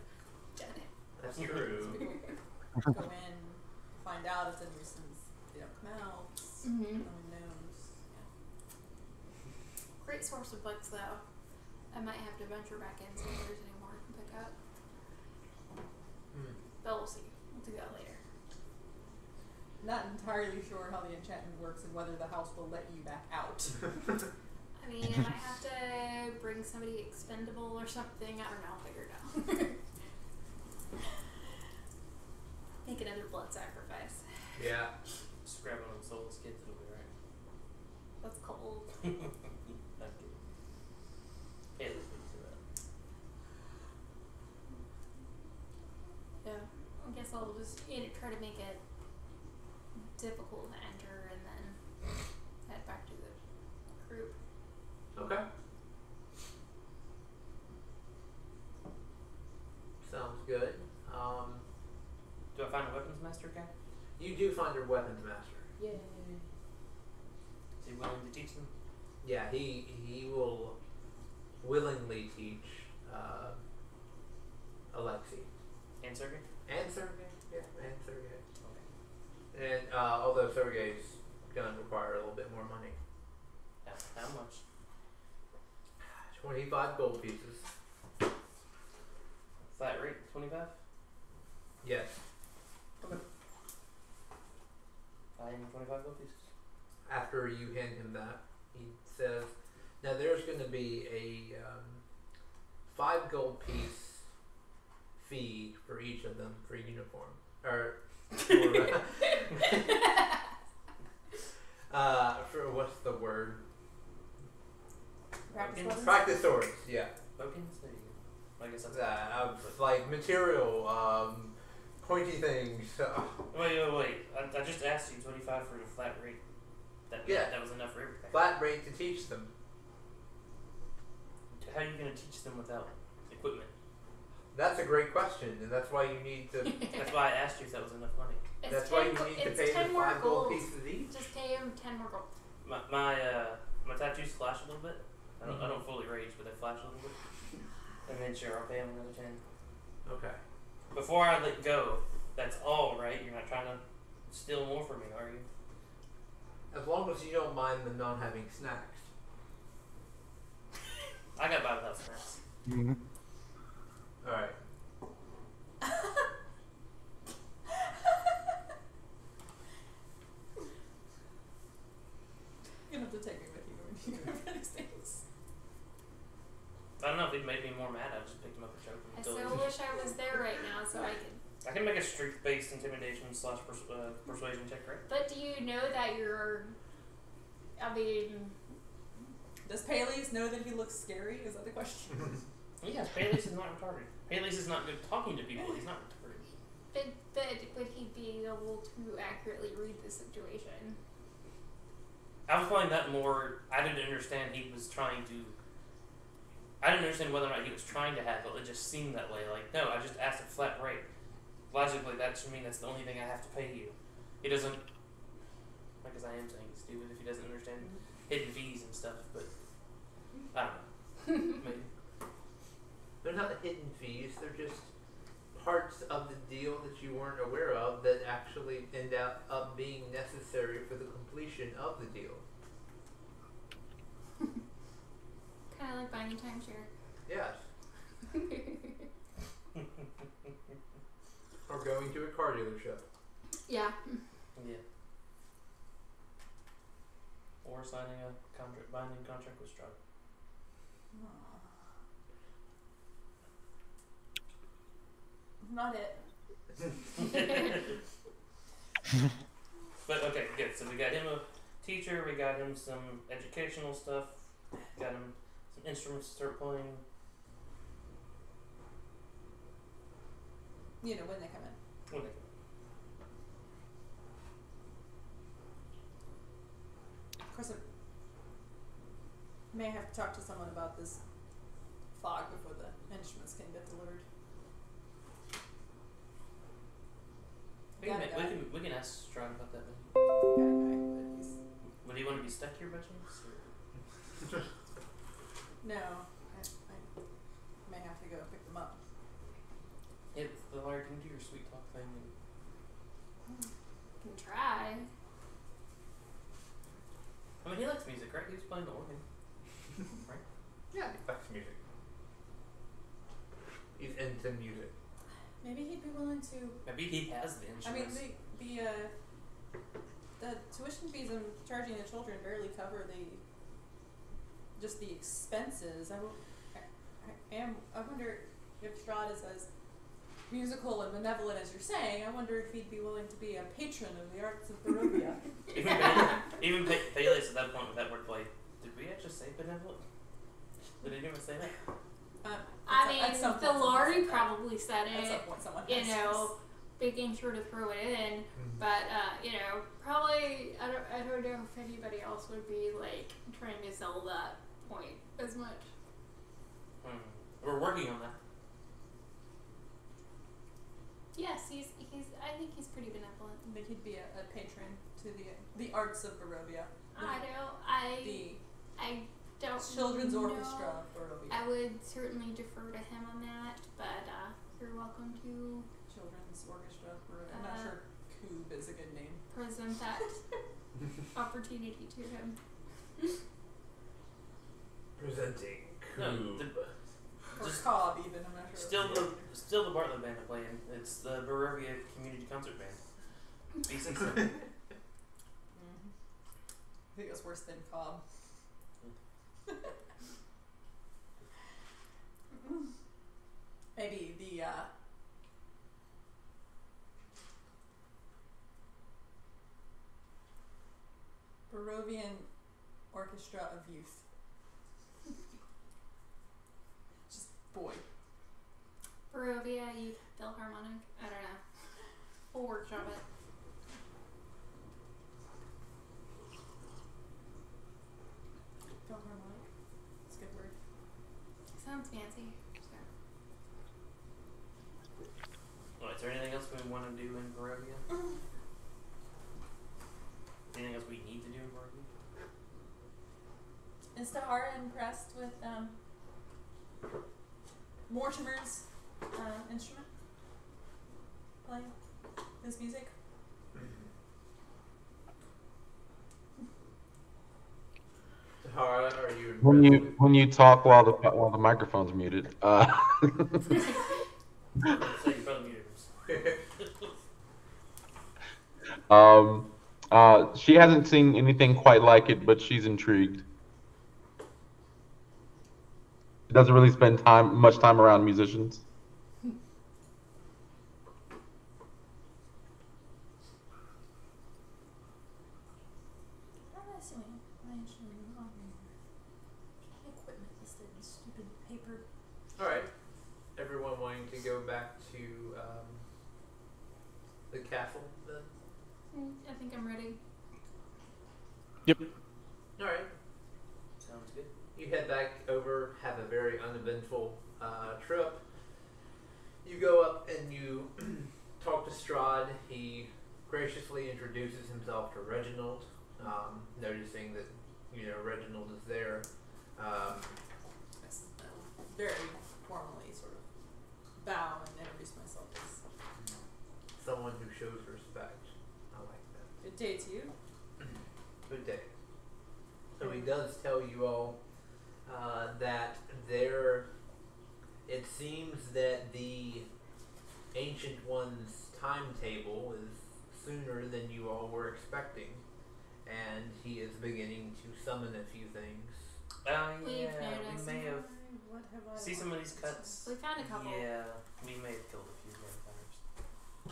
done it. That's true. People go in, find out it's a nuisance. They don't come out. Mm-hmm. No one knows. Great source of books, though. I might have to venture back in see if there's any more I can pick up. But we'll see. We'll do that later. Not entirely sure how the enchantment works and whether the house will let you back out. I mean, I might have to bring somebody expendable or something. I don't know. I'll figure it out. Make another blood sacrifice. Yeah. Just grab one of them soulless kids, it'll be right. That's cold. Not good. Yeah, let's do that. Yeah. I guess I'll just try to make it difficult to enter and then head back to the group. Okay. Sounds good. Do I find a weapons master guy? You do find your weapons master. Yay. Is he willing to teach them? Yeah, he will willingly teach Alexei. And Sergey? And Sergey. Yeah, and Sergey. Okay. And although Sergey's gonna require a little bit more money. How much? 25 gold pieces. Flat rate, 25? Yes. Okay. I am 25 gold pieces. After you hand him that, he says, now there's going to be a 5 gold piece fee for each of them for uniform. Or for what's the word? Practice Weapons? Practice swords, yeah. Tokens? There you go. I guess that's That, like material, pointy things. Wait. I just asked you 25 for the flat rate. That was enough for everything. Flat rate to teach them. How are you going to teach them without equipment? That's a great question, and that's why you need to. That's why I asked you if that was enough money. It's That's 10 why you go- need to it's pay 10 the more 5 gold gold. pieces each. Just pay him 10 more gold. My tattoos flash a little bit. I don't fully rage, but they flash a little bit. And then sure, I'll pay him another 10. Okay. Before I let go, that's all, right? You're not trying to steal more from me, are you? As long as you don't mind them not having snacks. I got by without snacks. Mm-hmm. Alright. You're gonna have to take me with you when you go to these things. I don't know if it made me more mad. I just picked him up and choked him. I until so wish I was there right now so I could. I can make a strength-based intimidation / persuasion check, right? But do you know that you're? I mean, Does Peleus know that he looks scary? Is that the question? Yes, Peleus is not retarded. Peleus is not good talking to people. He's not retarded. but would he be able to accurately read the situation? I was playing that more. I didn't understand he was trying to. I didn't understand whether or not he was trying to heckle. It just seemed that way. Like, no, I just asked a flat rate. Logically, that should mean that's the only thing I have to pay you. He doesn't. I guess I am saying it's stupid if he doesn't understand hidden fees and stuff, but I don't know. Maybe. They're not hidden fees, they're just parts of the deal that you weren't aware of that actually end up being necessary for the completion of the deal. Kind of like buying a timeshare. Yes. Or going to a car dealership. Yeah. Yeah. Or signing a binding contract with Stripe. Not it. But okay, good. So we got him a teacher. We got him some educational stuff. Got him some instruments to start playing. You know, when they come in. When they Of course, I may have to talk to someone about this fog before the instruments can get delivered. We can ask Strahd about that. Got a guy, but he's Would he want to be stuck here by chance? Or? no. I may have to go pick them up. Yeah, the lawyer can do music, right? He was playing the organ. Right? Yeah, he likes music. He's into music. Maybe he'd be willing to. Maybe he has the I mean, instruments. the tuition fees I'm charging the children barely cover just the expenses. I wonder if Strahd is as musical and benevolent as you're saying. I wonder if he'd be willing to be a patron of the arts of Barovia. Even Peleus at that point with that wordplay. Did we actually say benevolent? Did anyone say that? I mean, at some point someone Filari said that. probably said At some it, point someone you has. know, making sure to throw it in. But, you know, probably, I don't know if anybody else would be, like, trying to sell that point as much. We're working on that. Yes, I think he's pretty benevolent. I think he'd be a patron to the arts of Barovia. I don't Children's know. orchestra of Barovia. I would certainly defer to him on that, but you're welcome to Children's orchestra of Barovia. I'm not sure Coob is a good name. present that opportunity to him. Presenting No, Coob. Or Just Cobb even, I'm not sure. still the Bartlett band to play in. It's the Barovia Community Concert Band. Basic stuff. I think it's worse than Cobb. Maybe the Barovian Orchestra of Youth. Just boy. Barovia Youth Philharmonic. I don't know. We'll workshop it. Philharmonic. That's a good word. Sounds fancy. Well, is there anything else we want to do in Barovia? Anything else we need to do in Barovia? Is Tahara impressed with Mortimer's instrument? Playing his music? Tahara, are you When you talk while the microphone's muted, So you brother muted him. she hasn't seen anything quite like it, but she's intrigued. She doesn't really spend much time around musicians. How am I assuming my instrument on equipment listed in stupid paper? Alright. Everyone wanting to go back to the castle then? I think I'm ready. Yep. Alright. Sounds good. You head back over, have a very uneventful trip. You go up and you talk to Strahd. He graciously introduces himself to Reginald, noticing that, Reginald is there. Yes, very formally sort of bow and introduce myself as Someone who shows respect. I like that. good day to you. Good day. So he does tell you all that it seems that the Ancient One's timetable is sooner than you all were expecting, and he is beginning to summon a few things. We've Yeah, noticed. we may have. What have I See some of these cuts? We found a couple. Yeah, we may have killed a few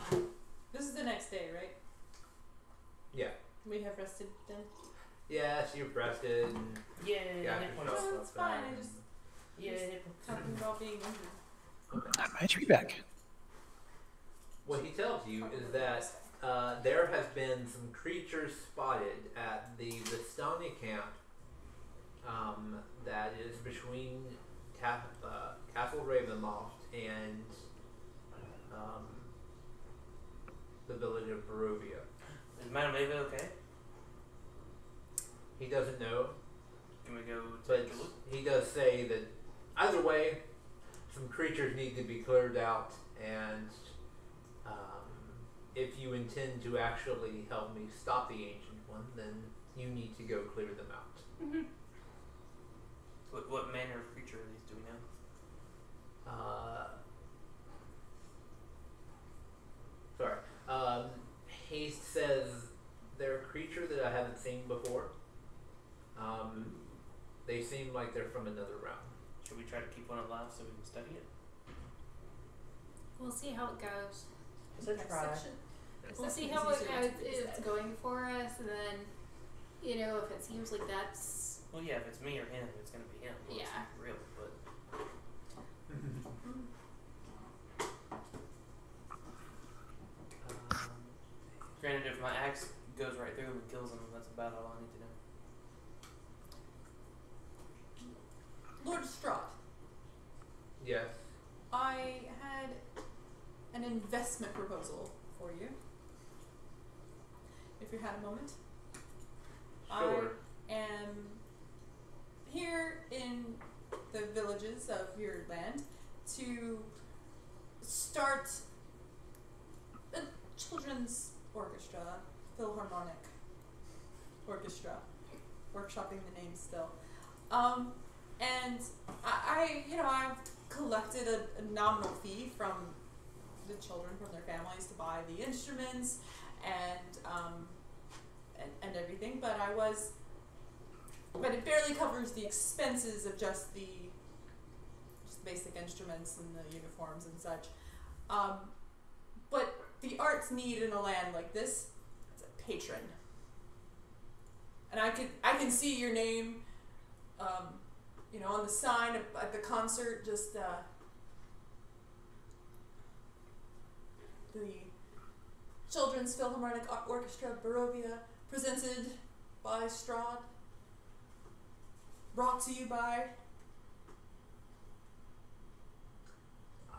vampires. This is the next day, right? Yeah. We have rested then? Yes, you've rested and Yeah, got hit points. yourself Oh, it's up fine. and- I just Yeah, hit points. talking about being injured. I might be back. What he tells you is that there has been some creatures spotted at the Vistani camp that is between Castle Ravenloft and the village of Barovia. Is Madame Ava okay? He doesn't know, Can we go but take a look? he does say that either way, some creatures need to be cleared out, and if you intend to actually help me stop the Ancient One, then you need to go clear them out. What manner of creature are these? Do we know? Sorry. Haste says they're a creature that I haven't seen before. They seem like they're from another realm. Should we try to keep one alive so we can study it? We'll see how it goes. It's a Next try. section. We'll see Next how section it is easier to is decide. going for us, and then, if it seems like that's Well, yeah, if it's me or him, it's gonna be him. Well, Yeah. It's real, but granted, if my axe goes right through him and kills him, that's about all I need to know. Lord Strahd, Yes. I had an investment proposal for you. If you had a moment. Sure. I am here in the villages of your land to start a children's orchestra, philharmonic orchestra, workshopping the name still. And I've collected a nominal fee from the children, from their families, to buy the instruments and everything, but it barely covers the expenses of just the basic instruments and the uniforms and such. But the arts need in a land like this is a patron. And I can see your name, on the sign at the concert, just the Children's Philharmonic Orchestra Barovia, presented by Strahd, brought to you by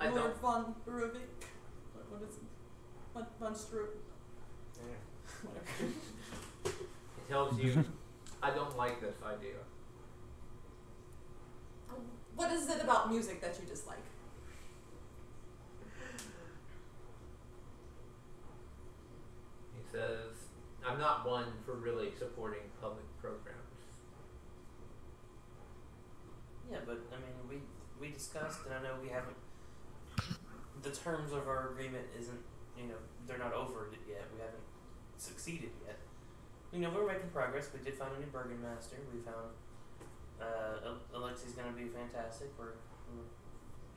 I Lord don't. von Barovik. What is it? Von Stro... Whatever. It tells you I don't like this idea. What is it about music that you dislike? He says, I'm not one for really supporting public programs. Yeah, but I mean, we discussed, and I know we haven't. The terms of our agreement isn't, they're not over it yet. We haven't succeeded yet. We're making progress. We did find a new Bergen Master. We found Alexi's going to be fantastic. We're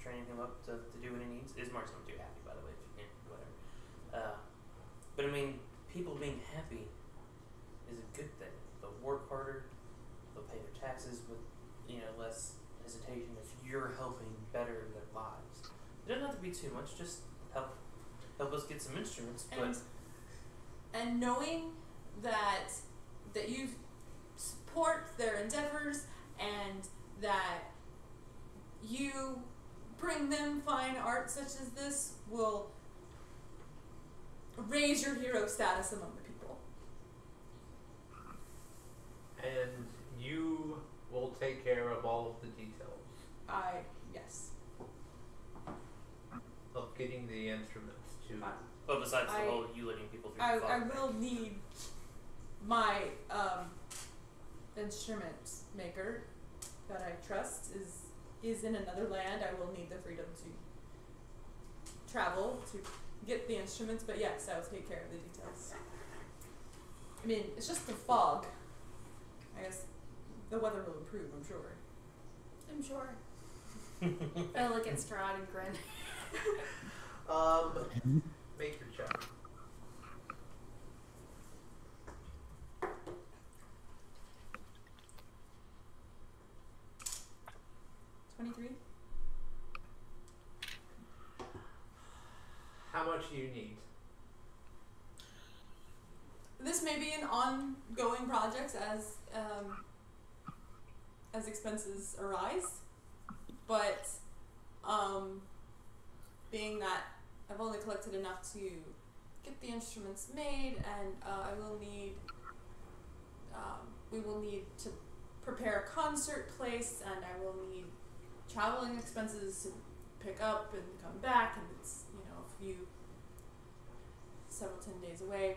training him up to do what he needs. Ismark's not too happy, by the way. Whatever. But I mean, people being happy is a good thing. They'll work harder. They'll pay their taxes with less hesitation if you're helping better their lives. It doesn't have to be too much. Just help us get some instruments. And knowing that you support their endeavors and that you bring them fine art such as this will raise your hero status among the people. And you will take care of all of the details Yes. of getting the instruments to. But besides the I- whole you letting people through I the fog will thing. need my instrument maker that I trust is in another land. I will need the freedom to travel to get the instruments, but yes, I will take care of the details. I mean, it's just the fog. I guess the weather will improve, I'm sure. I'm sure. I look at Strahd and grin. Make your check. How much do you need? This may be an ongoing project as expenses arise, but being that I've only collected enough to get the instruments made, and we will need to prepare a concert place, and I will need traveling expenses to pick up and come back, and it's several 10 days away.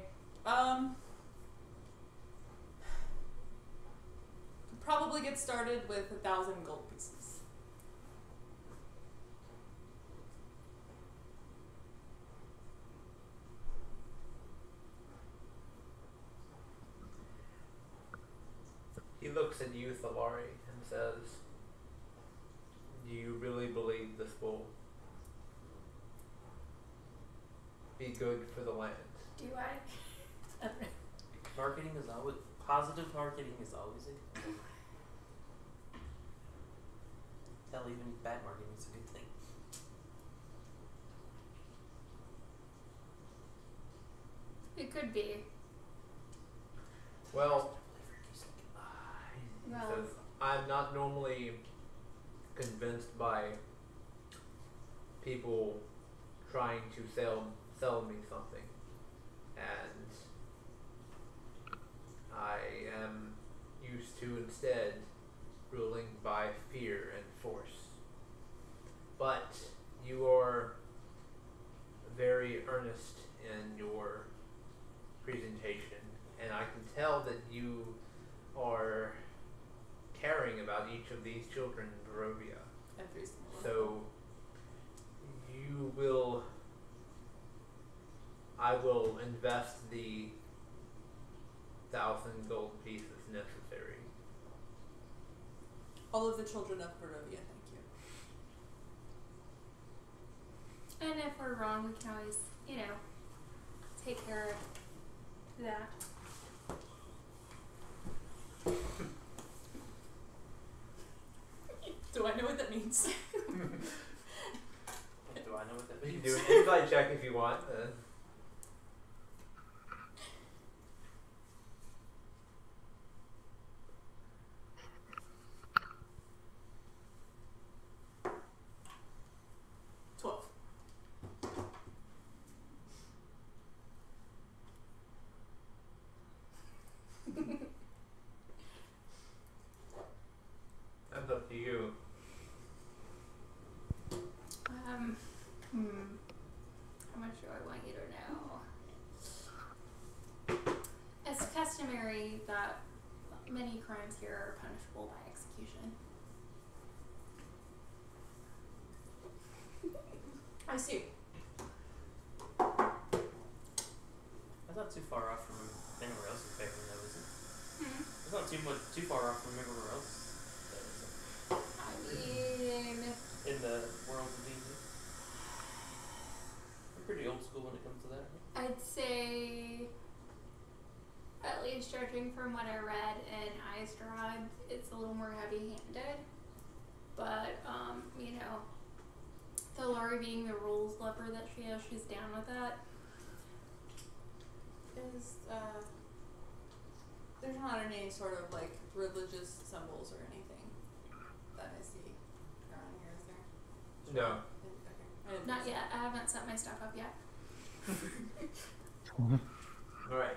probably get started with 1,000 gold pieces. He looks at you, Thalari, and says, "Do you really believe this will be good for the land?" Do I? Marketing is always positive. Marketing is always a good thing. Hell, even bad marketing is a good thing. It could be. Well, he Well. says, "I'm not normally convinced by people trying to sell me something, and I am used to instead ruling by fear and force. But you are very earnest in your presentation, and I can tell that you are caring about each of these children in Barovia. Every single one. So I will invest the 1,000 gold pieces necessary." All of the children of Barovia, thank you. And if we're wrong, we can always, take care of that. Do I know what that means? Do I know what that You can means? do an insight check if you want. 12. That's up to you. How much do I want you to know? It's customary that many crimes here are punishable by execution. I see. That's not too far off from anywhere else in Fairhaven, though, is it? Hmm. It's not too far off from everywhere else. I mean, In the world of D&D. I'm pretty old school when it comes to that. I'd say, at least judging from what I read in Eistrad, it's a little more heavy-handed. But, Thalari being the rules lover that she is, she's down with that. Is, there's not any sort of, religious symbols or anything that I see around here, is there? No. Okay. I didn't Not think yet. I haven't set my stuff up yet. Alright.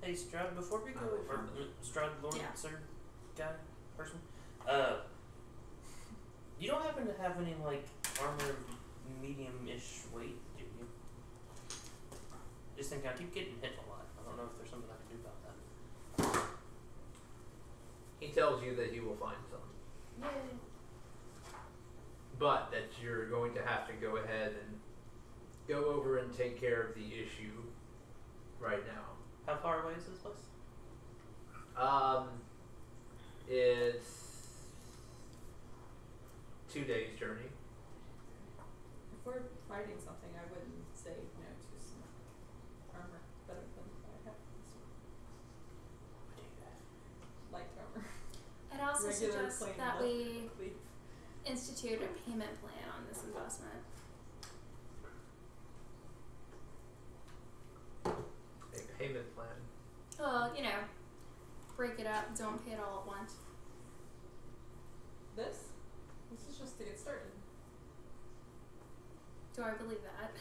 Hey, Stroud, before we go, or Stroud, Lord, Yeah. sir, guy, person, you don't happen to have any, armor of medium-ish weight, do you? Just think I keep getting hit a lot. I don't know if there's something I can do about that. He tells you that he will find some. Yay. But that you're going to have to go ahead and go over and take care of the issue right now. How far away is this place? It's 2 days journey. If we're fighting something, I wouldn't say no to some armor better than what I have. Light armor. I'd also Regular suggest plain that leather we cleave. institute a payment plan on this investment. A payment plan. Well, break it up, don't pay it all at once. This is just to get started. Do I believe that?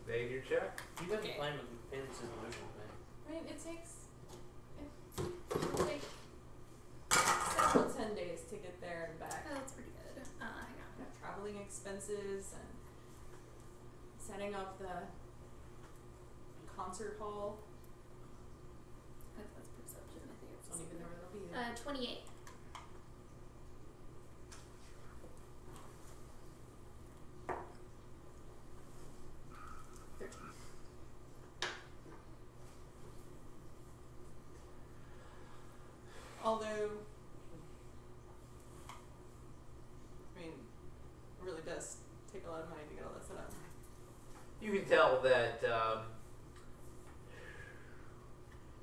Made your check. You guys Okay. are playing with Bailey's resolution, man. I mean, it'll take several 10 days to get there and back. Oh, that's pretty good. Hang on. You know, traveling expenses and setting up the concert hall. That's 28. Although, I mean, it really does take a lot of money to get all that set up. You can tell that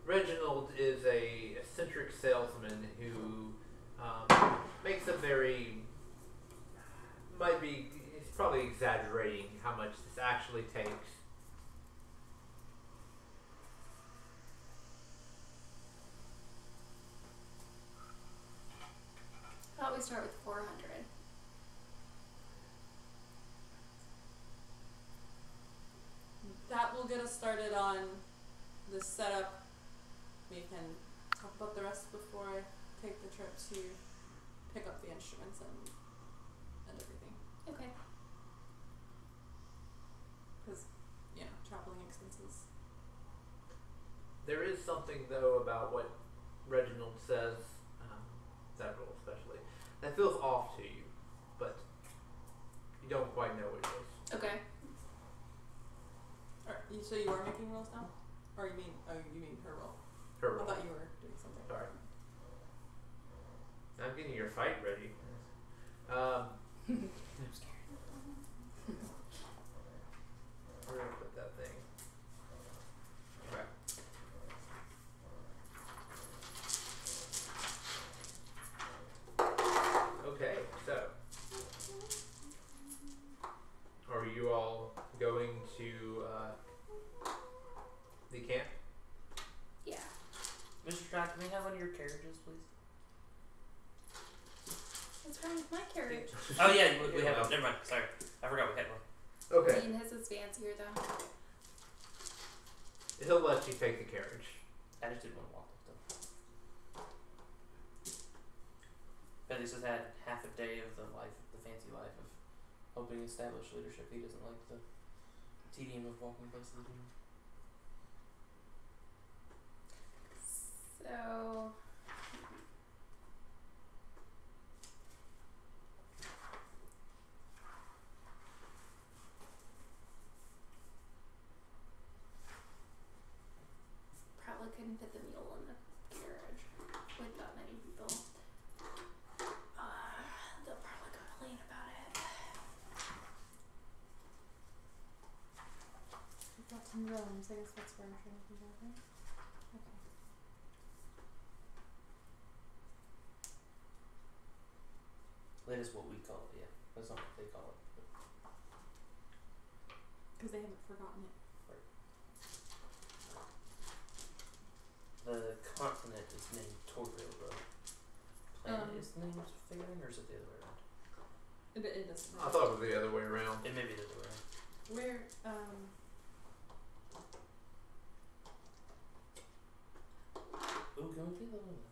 Reginald is a eccentric salesman who makes a very, he's probably exaggerating how much this actually takes. How about we start with 400? That will get us started on the setup. We can talk about the rest before I take the trip to pick up the instruments and everything. Okay. Because, traveling expenses. There is something though about what Reginald says, several especially, that feels off to you, but you don't quite know what it is. Okay. So you are making rolls now? Or you mean her roll? Her I role. thought you were doing something. Sorry. I'm getting your fight ready. I'm scared. Where did I put that thing? Okay. Okay, so are you all going to the camp? Yeah. Mr. Strike, can we have one of your carriages, please? What's wrong with my carriage? Oh yeah, we have one. Never mind. Sorry, I forgot we had one. Okay. Dean has his fancier though. He'll let you take the carriage. I just didn't want to walk with them. But this has had half a day of the fancy life of helping establish leadership. He doesn't like the tedium of walking places. So probably couldn't fit the mule in the carriage with that many people. They'll probably complain about it. We've got some rooms. I guess that's furniture. Okay. That is what we call it, yeah. That's not what they call it. Because they haven't forgotten it. The continent is named Toril, though. Planet is named Faerun, or is it the other way around? It doesn't I thought it was the other way around. It may be the other way around. Where, Ooh, can we be level 11?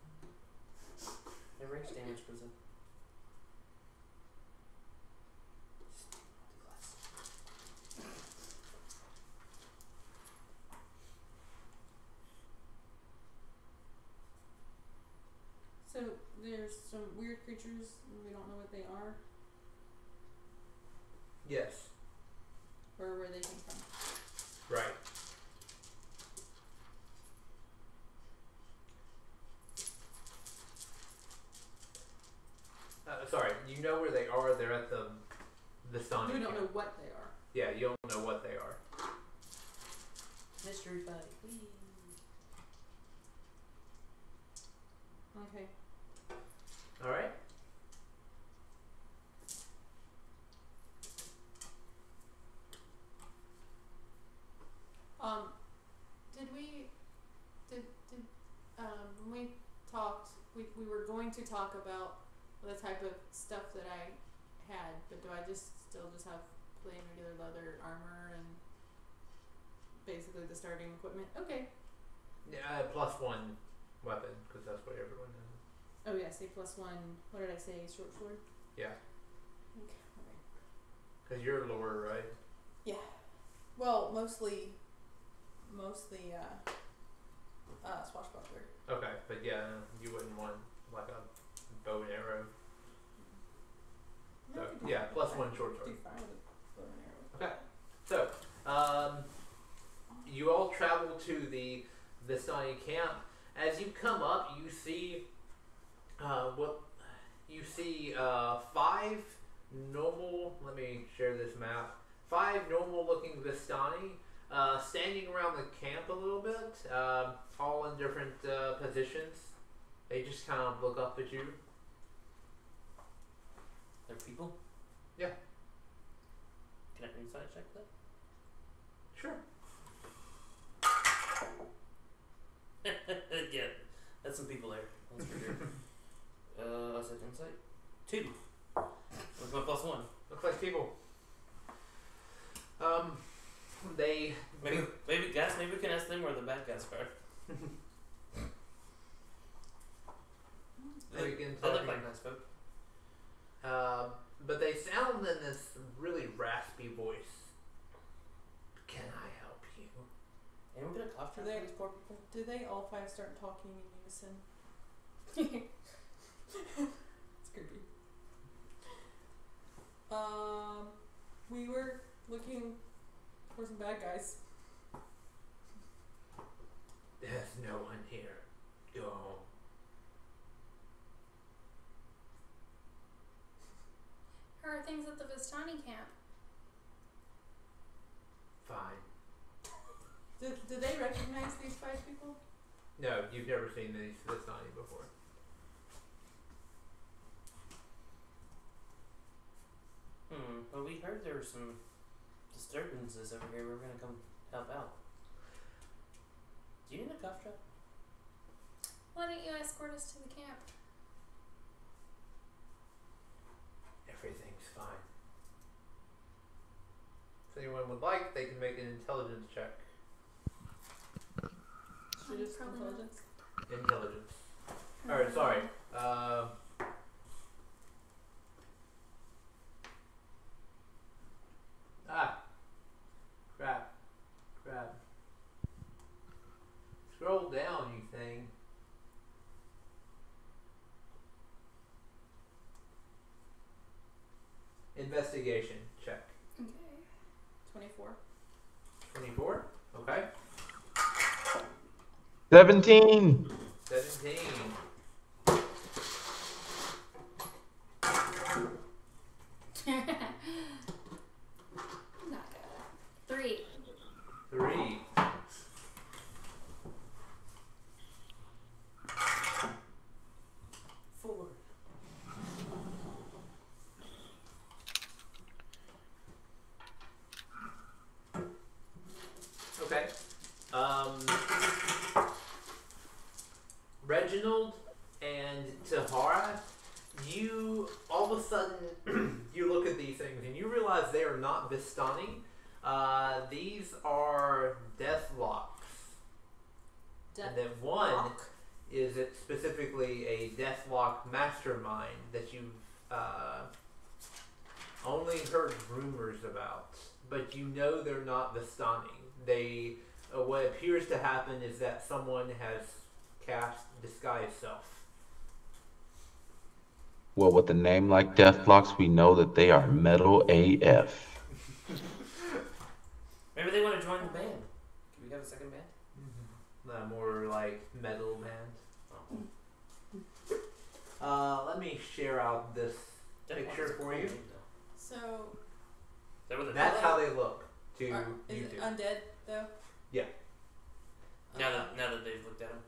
The range damage goes up. so there's some weird creatures, and we don't know what they are, Yes. or where they came from. Right. Sorry, you know where they are. They're at the Vistani We don't camp. know what they are. Yeah, you don't know what they are. Mystery fight. Whee! Okay. All right. When we talked, we were going to talk about the type of stuff that I had, but do I still just have plain regular leather armor and basically the starting equipment? Okay. Yeah, +1 weapon because that's what everyone has. Oh yeah, say +1. What did I say? Short sword. Yeah, Okay. Alright. because you're lower, right? Yeah. Well, mostly Swashbuckler. Okay, but yeah, you wouldn't want like a bow and arrow. So, I could do yeah, fine. plus I one could short sword. do fine with a bow and arrow. Okay. So, you all travel to the Vistani camp. As you come up, you see five normal. Let me share this map. 5 normal-looking Vistani standing around the camp a little bit, all in different positions. They just kind of look up at you. They're people? Yeah. Can I insight check that? Sure. Yeah, that's some people there. That's for sure. I said insight. 2. What's my plus 1? Looks like people. They Maybe guys. Maybe we can ask them where the bad guys are. They begin They look talking. like nice folk. But they sound in this really raspy voice. Can I help you? Anyone get a cough drop for these poor people? Do they all 5 start talking in unison? It's creepy. We were looking for some bad guys. There's no one here. Go home. How are things at the Vistani camp? Fine. Do they recognize these 5 people? No, you've never seen these Vistani before. Well, we heard there were some disturbances over here. We're gonna come help out. Do you need a cough drop? Why don't you escort us to the camp? Everything's fine. If anyone would like, they can make an intelligence check. Should just Probably not. intelligence. Intelligence. Or sorry. Crap. Scroll down, you thing. Investigation check. Okay. 24. 24. Okay. 17. 17. Not good. 3. 3. Four. Okay. Reginald and Tahara, you all of a sudden you look at these things and you realize they are not Vistani. These are death locks. And then one is it specifically a Deathlock mastermind that you've only heard rumors about, but you know they're not Vistani. They what appears to happen is that someone has cast disguise self. Well, with a name like Deathlocks, we know that they are metal AF. Maybe they want to join the band. Can we have a second band? More like metal band. Oh. Let me share out this picture for you. So, That's how they look to is you it two. undead though? Yeah. Now that they've looked at them.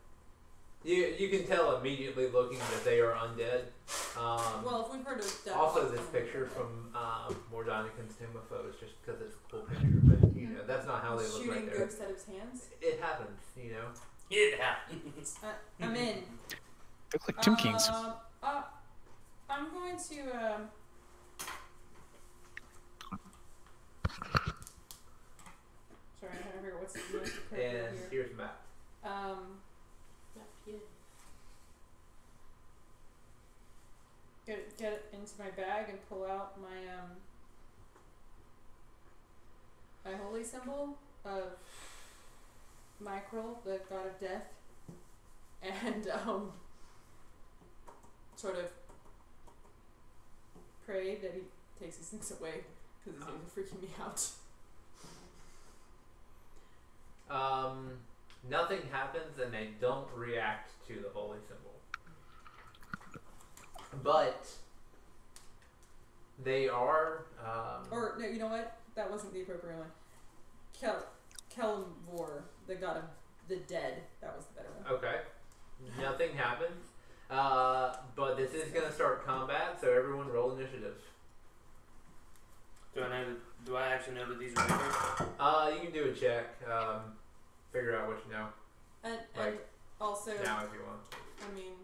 You can tell immediately looking that they are undead. Well, if we've heard of death Also, locks, this then we've picture heard of from Mordonicus Timopho is just because it's a cool picture, but you know that's not how they look shooting right there. ghosts out of his hands. It happens, you know. It happens. I'm in. Look like Tim Kings. I'm going to sorry, I'm trying to figure out what's the most appropriate And here. here's Matt. Get it into my bag and pull out my holy symbol of Micrel, the god of death, and sort of pray that he takes these things away because these things are freaking me out. Nothing happens and they don't react to the holy symbol. But they are. Or no, you know what? That wasn't the appropriate one. Kelvor, the god of the dead. That was the better one. Okay. Nothing happens. But this is gonna start combat, so everyone roll initiative. Do I actually know that these are different? You can do a check. Figure out what you know. And Like, also, now if you want. I mean,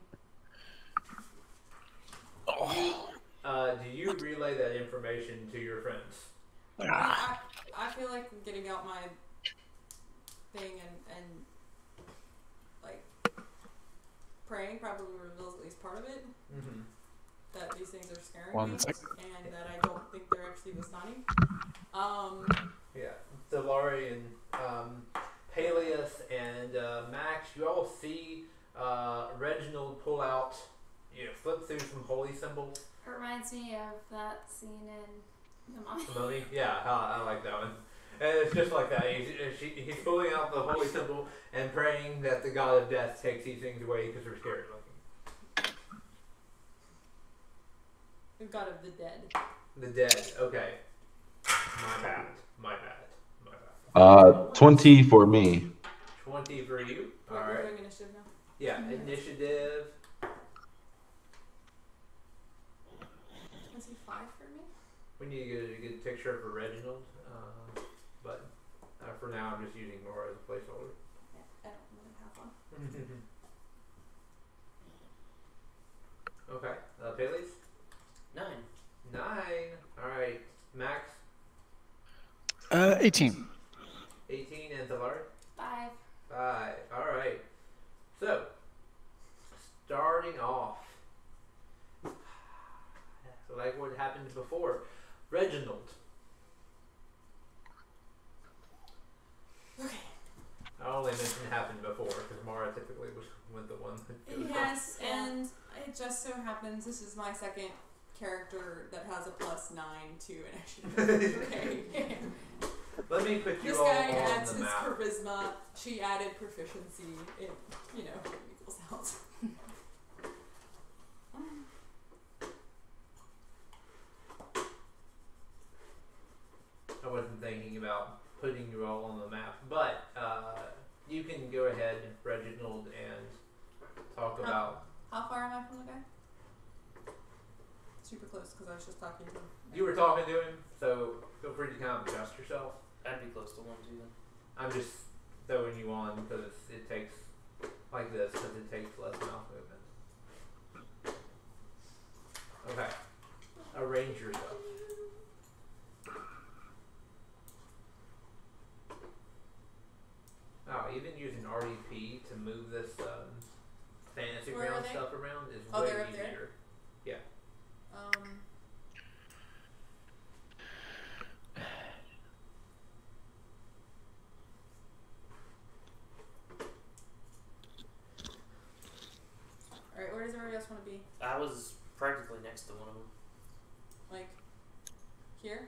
Do you relay that information to your friends? I feel like getting out my thing and like praying probably reveals at least part of it. Mm-hmm. That these things are scaring One me, second. and that I don't think they're actually Vistani. Yeah. So Laurie and Peleus and Max, you all see Reginald pull out, flip through some holy symbols. It reminds me of that scene in The Mummy. The Mummy? Yeah, I like that one. And it's just like that. He's pulling out the holy symbol and praying that the god of death takes these things away because they're scary looking. The god of the dead. The dead. Okay. My bad. 20 for me. 20 for you. We're Alright. doing initiative now. Yeah, initiative. Was he 5 for me? We need to get a good picture for Reginald. But for now, I'm just using Nora as a placeholder. Yeah, I don't really have one. Okay. Peleus? 9. 9. Alright. Max? 18. 18. And Talari? 5. 5. Alright. So, starting off, like what happened before, Reginald. Okay. I only mentioned happened before because Mara typically was the one that goes Yes, and it just so happens this is my second character that has a +9 to initiative. Okay. Let me put you This all guy on adds the his map. charisma. She added proficiency. It, equals out. I wasn't thinking about putting you all on the map, but you can go ahead, Reginald, and talk about. How far am I from the guy? Super close because I was just talking to him. You were talking to him, so feel free to kind of adjust yourself. I'd be close to 1 too then. I'm just throwing you on because it takes like this because it takes less mouth movement. Okay, arrange yourself. Oh, even using RDP to move this fantasy Where are ground they? stuff around is Oh, way they're up there? easier. Yeah. Alright, where does everybody else want to be? I was practically next to one of them. Like, here?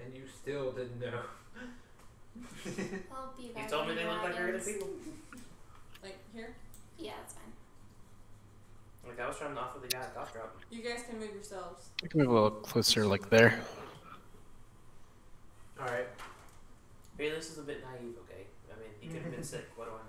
And you still didn't know. I'll be You back told me when they you look like regular wagons. people. Like, here? Yeah, that's fine. Like, I was trying to offer the guy a cough drop. You guys can move yourselves. We can move a little closer, like there. Alright. Hey, this is a bit naive, okay? I mean, he could have been sick. What do I know?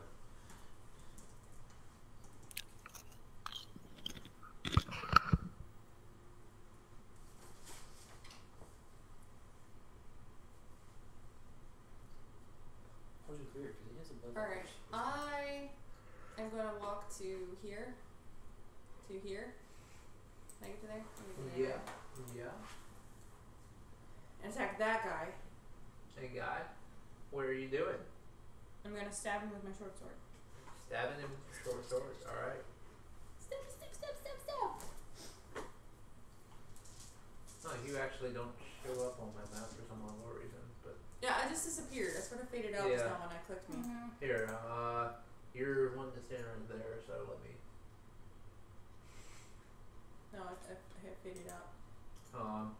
Which is weird because he has a bug. Alright, I am going to walk to here. To here. Can I get to there? Let me get there. Yeah. And attack that guy. Hey guy, what are you doing? I'm going to stab him with my short sword. Stabbing him with your short sword. Alright. Step, step, step, step, step. No, you actually don't show up on my map for some unknown reason, but Yeah, I just disappeared. I sort of faded out just Yeah. now when I clicked me. Mm-hmm. here, You're one to stand right there, so let me. No, I figured out. Um,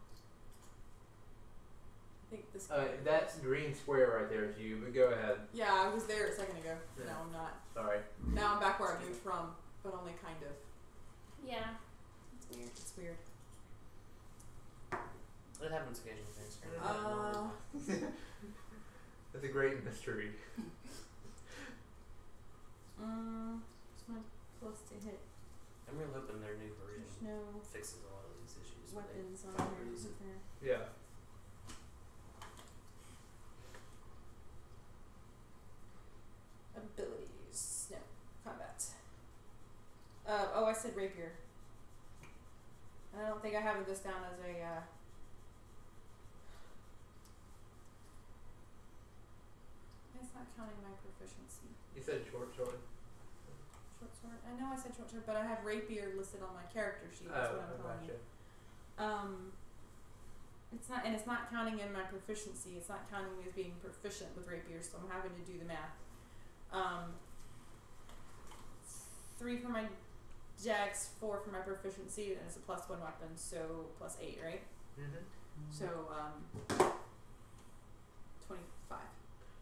I think this. that green square right there is you, but go ahead. Yeah, I was there a second ago. Yeah. No, I'm not. Sorry. Now I'm back where I moved from, but only kind of. Yeah. It's weird. It's weird. It happens occasionally. That's a great mystery. What's my plus to hit? I'm really hoping their new version There's no fixes a lot of these issues. where they weapons on find here, reason. isn't there? Yeah. Abilities. No. Combat. I said rapier. I don't think I have this down as a, It's not counting my proficiency. You said short sword. Short sword? I know I said short sword, but I have rapier listed on my character sheet. That's what I'm calling it. It's not counting in my proficiency. It's not counting me as being proficient with rapier, so I'm having to do the math. 3 for my dex, 4 for my proficiency, and it's a +1 weapon, so +8, right? Mm-hmm. So 25.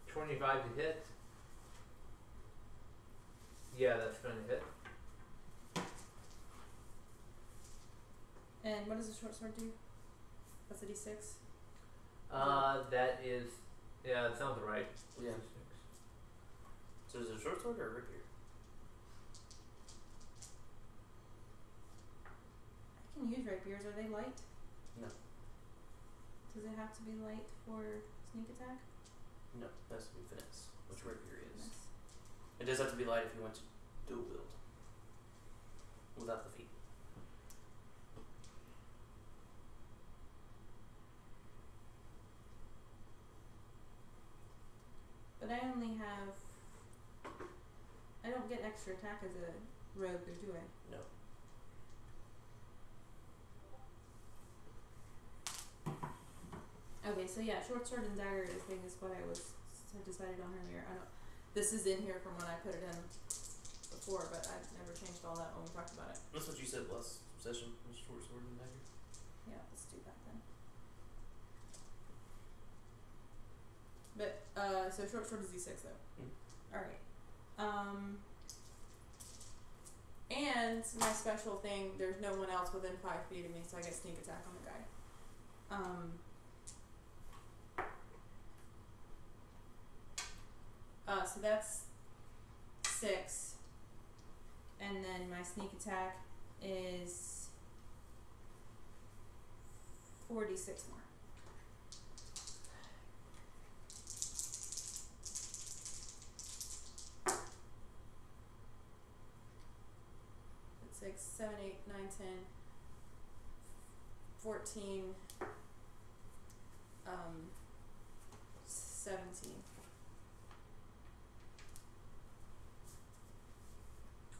25 to hit. Yeah, that's going to hit. And what does the short sword do? That's a d6. That is. Yeah, that sounds right. Yeah. So is it a short sword or a rapier? I can use rapiers. Are they light? No. Does it have to be light for sneak attack? No, it has to be finesse, which rapier is. Yes. It does have to be light if you want to dual wield. Without the feet. But I only have. I don't get extra attack as a rogue, or do I? No. Okay, so yeah, short sword and dagger I think is what I decided on earlier. I don't. This is in here from when I put it in before, but I've never changed all that when we talked about it. That's what you said last session, was short sword and dagger. Yeah, let's do that then. But so short sword is d6 though. All right. And my special thing, there's no one else within 5 feet of me, so I get sneak attack on the guy. So that's 6, and then my sneak attack is 46 more. It's 6, 7, 8, 9, 10, 14, 17.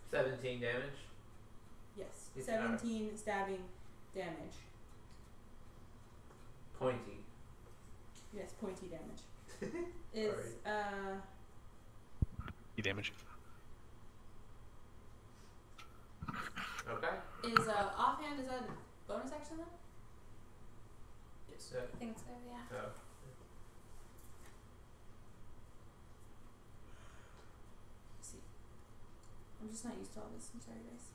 17 damage. Yes, It's 17 stabbing damage. Pointy. Yes, pointy damage. Is damage. Okay. Is offhand, is that a bonus action then? Yes. I think so, yeah. Oh. See. I'm just not used to all this. I'm sorry, guys.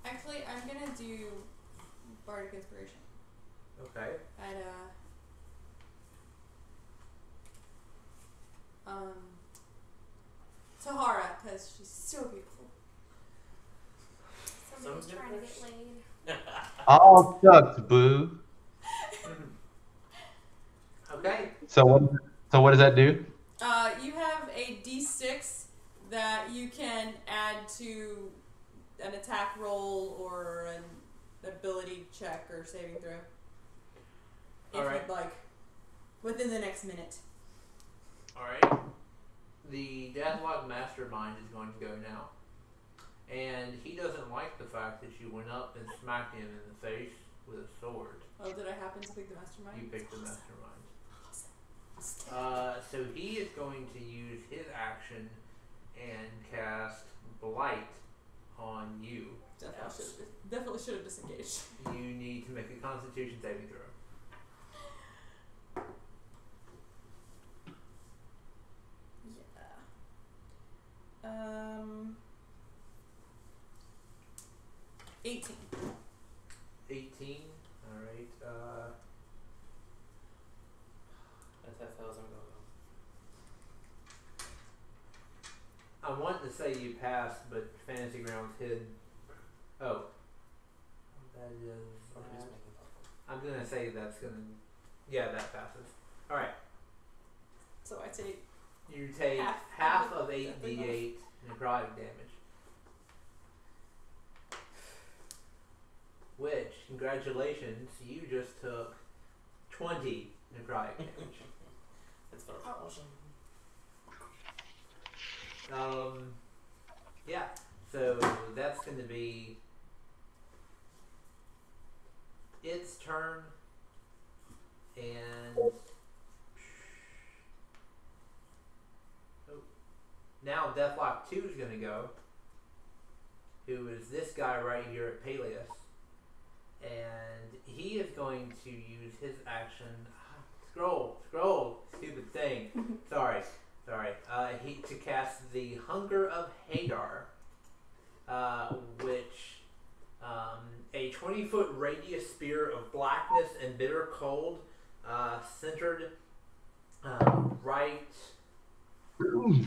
Actually, I'm gonna do Bardic Inspiration. Okay. At Tahara, because she's so beautiful. Somebody's Someone's gonna trying to push. get laid. All shucks, boo. Okay. So what does that do? You have a d6 that you can add to an attack roll or an ability check or saving throw. If Alright. you'd like. Within the next minute. Alright. The Deathlock Mastermind is going to go now. And he doesn't like the fact that you went up and smacked him in the face with a sword. Oh, did I happen to pick the mastermind? You picked the mastermind. So he is going to use his action and cast Blight on you. Definitely should have disengaged. You need to make a Constitution saving throw. Yeah. 18. 18. Alright. If that fails, I'm going home. I wanted to say you passed, but Fantasy Grounds hid. Oh. That is. Or just making fun. I'm gonna say that's gonna. Yeah, that passes. Alright. So I take. You take half of 8d8 necrotic damage. Which, congratulations, you just took 20 necrotic damage. That's fun. Yeah, so that's going to be its turn, and now Deathlock 2 is going to go, who is this guy right here at Peleus, and he is going to use his action. Scroll, stupid thing. Sorry. To cast the Hunger of Hadar, which a 20-foot radius spear of blackness and bitter cold, centered right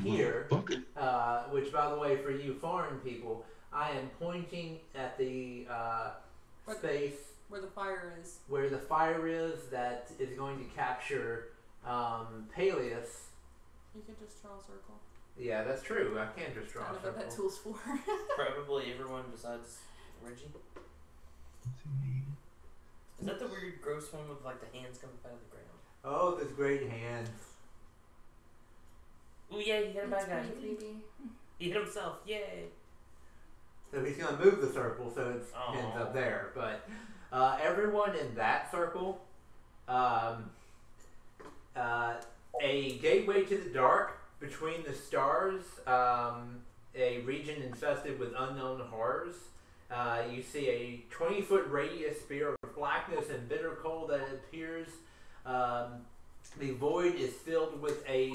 here. Which, by the way, for you foreign people, I am pointing at the space Where the fire is. Where the fire is that is going to capture Peleus. You can just draw a circle. Yeah, that's true. I can just draw I a don't know what that circle. tool's for. Probably everyone besides Reggie. Is that the weird, gross one with like the hands coming out of the ground? Oh, those great hands. Oh yeah, he hit a bad guy. Pretty creepy. He hit himself. Yay! So he's going to move the circle so it's hands Aw. up there. But everyone in that circle, a gateway to the dark between the stars, a region infested with unknown horrors. You see a 20-foot radius spear of blackness and bitter cold that appears. The void is filled with a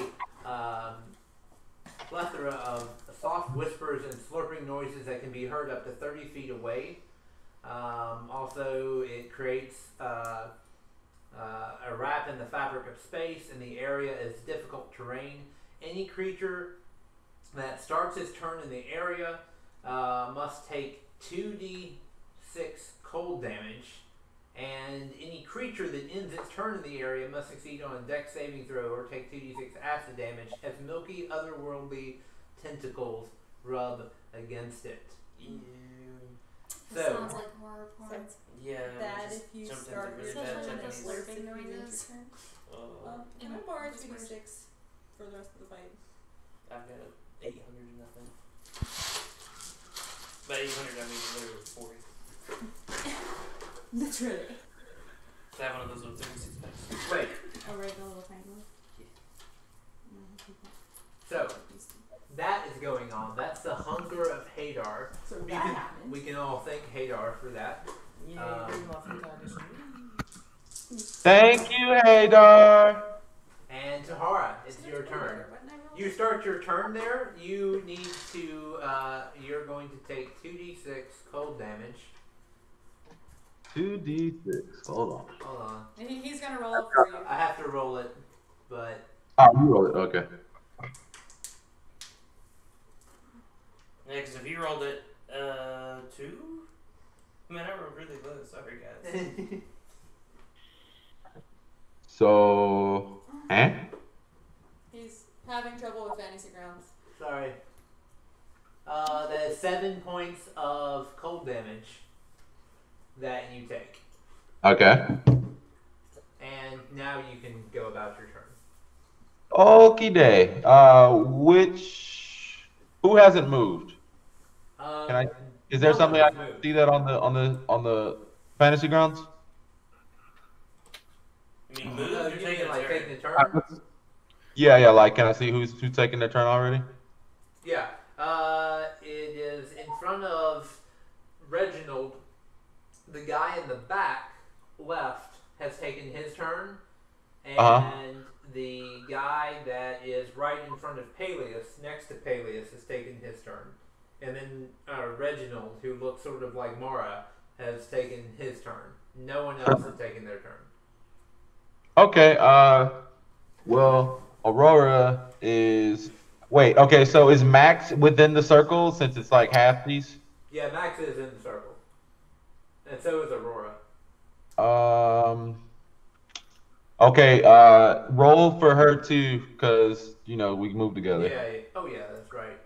plethora of soft whispers and slurping noises that can be heard up to 30 feet away. Also, it creates a wrap in the fabric of space, and the area is difficult terrain. Any creature that starts its turn in the area must take 2d6 cold damage, and any creature that ends its turn in the area must succeed on a dex saving throw or take 2d6 acid damage as milky, otherworldly tentacles rub against it. Ew. That So, sounds like horror porn. Yeah. Bad just if you jumped into start really with bad Especially with Japanese. the slurping noises. Oh, Can I borrow 2d6 for the rest of the fight? I've got 800 and nothing. By 800, I mean literally 40. Literally. So I have one of those little 36 packs. wait. Oh, right, the little triangle. So, that is going on. That's the Hunger of Hadar. So We that can, happened. we can all thank Hadar for that. Yay, Um, bring off the condition. Thank you, Hadar. And Tahara, it's your turn. You start your turn there. You need to, you're going to take 2d6 cold damage. 2d6. Hold on. Hold on. He's gonna roll up for you. I have to roll it, but Oh, you roll it. Okay. Yeah, because if you rolled it, 2? Man, I rolled really low. Sorry, guys. So, He's having trouble with fantasy grounds. sorry. That is 7 points of cold damage that you take. Okay. And now you can go about your turn. Okie day. Who hasn't moved? Can I? Is there No something one I has can moved. see that on the Fantasy Grounds? I mean, move. No, You're you taking mean a like turn. taking a turn? Yeah. Like, can I see who's taking their turn already? Yeah. It is in front of Reginald. The guy in the back left has taken his turn, and Uh-huh. the guy that is right in front of Peleus, next to Peleus, has taken his turn. And then Reginald, who looks sort of like Mara, has taken his turn. No one else has taken their turn. Okay. Well, Aurora is. Wait. Okay. So is Max within the circle since it's like half piece? Yeah, Max is in the circle, and so is Aurora. Um. Okay. Roll for her too, because we move together. Yeah. Oh yeah, that's right.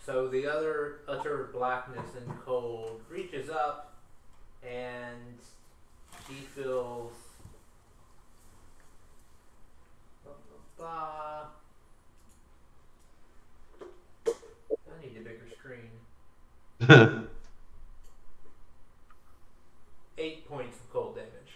So the other utter blackness and cold reaches up, and he feels. Blah, blah, blah. I need a bigger screen. 8 points of cold damage.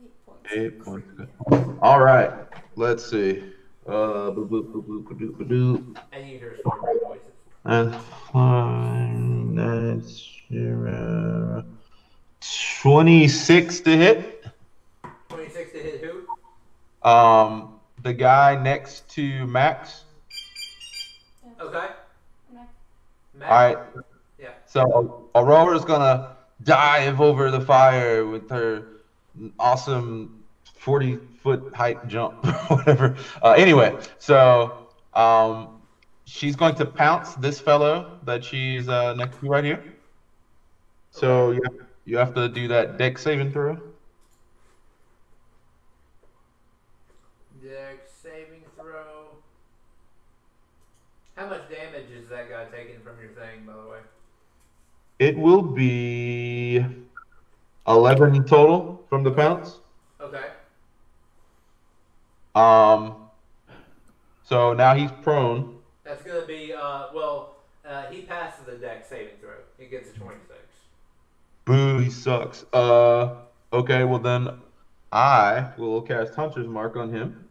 8 points. 8 points. All right. Let's see. Boop, boop, boop, boop, boop, boop, boop. And you hear snorting voices. And fine. That's 26 to hit. 26 to hit who? The guy next to Max. Okay. Okay. All right. Yeah. So Aurora's gonna dive over the fire with her awesome 40-foot height jump, whatever. Anyway, so she's going to pounce this fellow that she's next to right here. So you have to do that dex saving throw. Dex saving throw. How much damage is that guy taking from your thing, by the way? It will be 11 total from the pounce. Okay. So now he's prone. That's gonna be he passes the dex saving throw. He gets a 26. Boo, he sucks. Okay, well then I will cast Hunter's Mark on him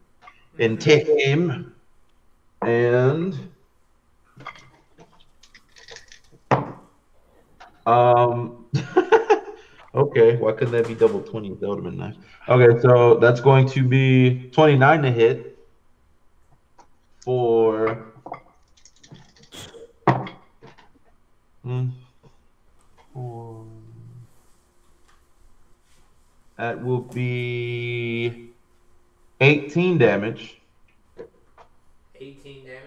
and take him and okay, why couldn't that be double 20? That would have been nice. Okay, so that's going to be 29 to hit for that will be 18 damage. 18 damage.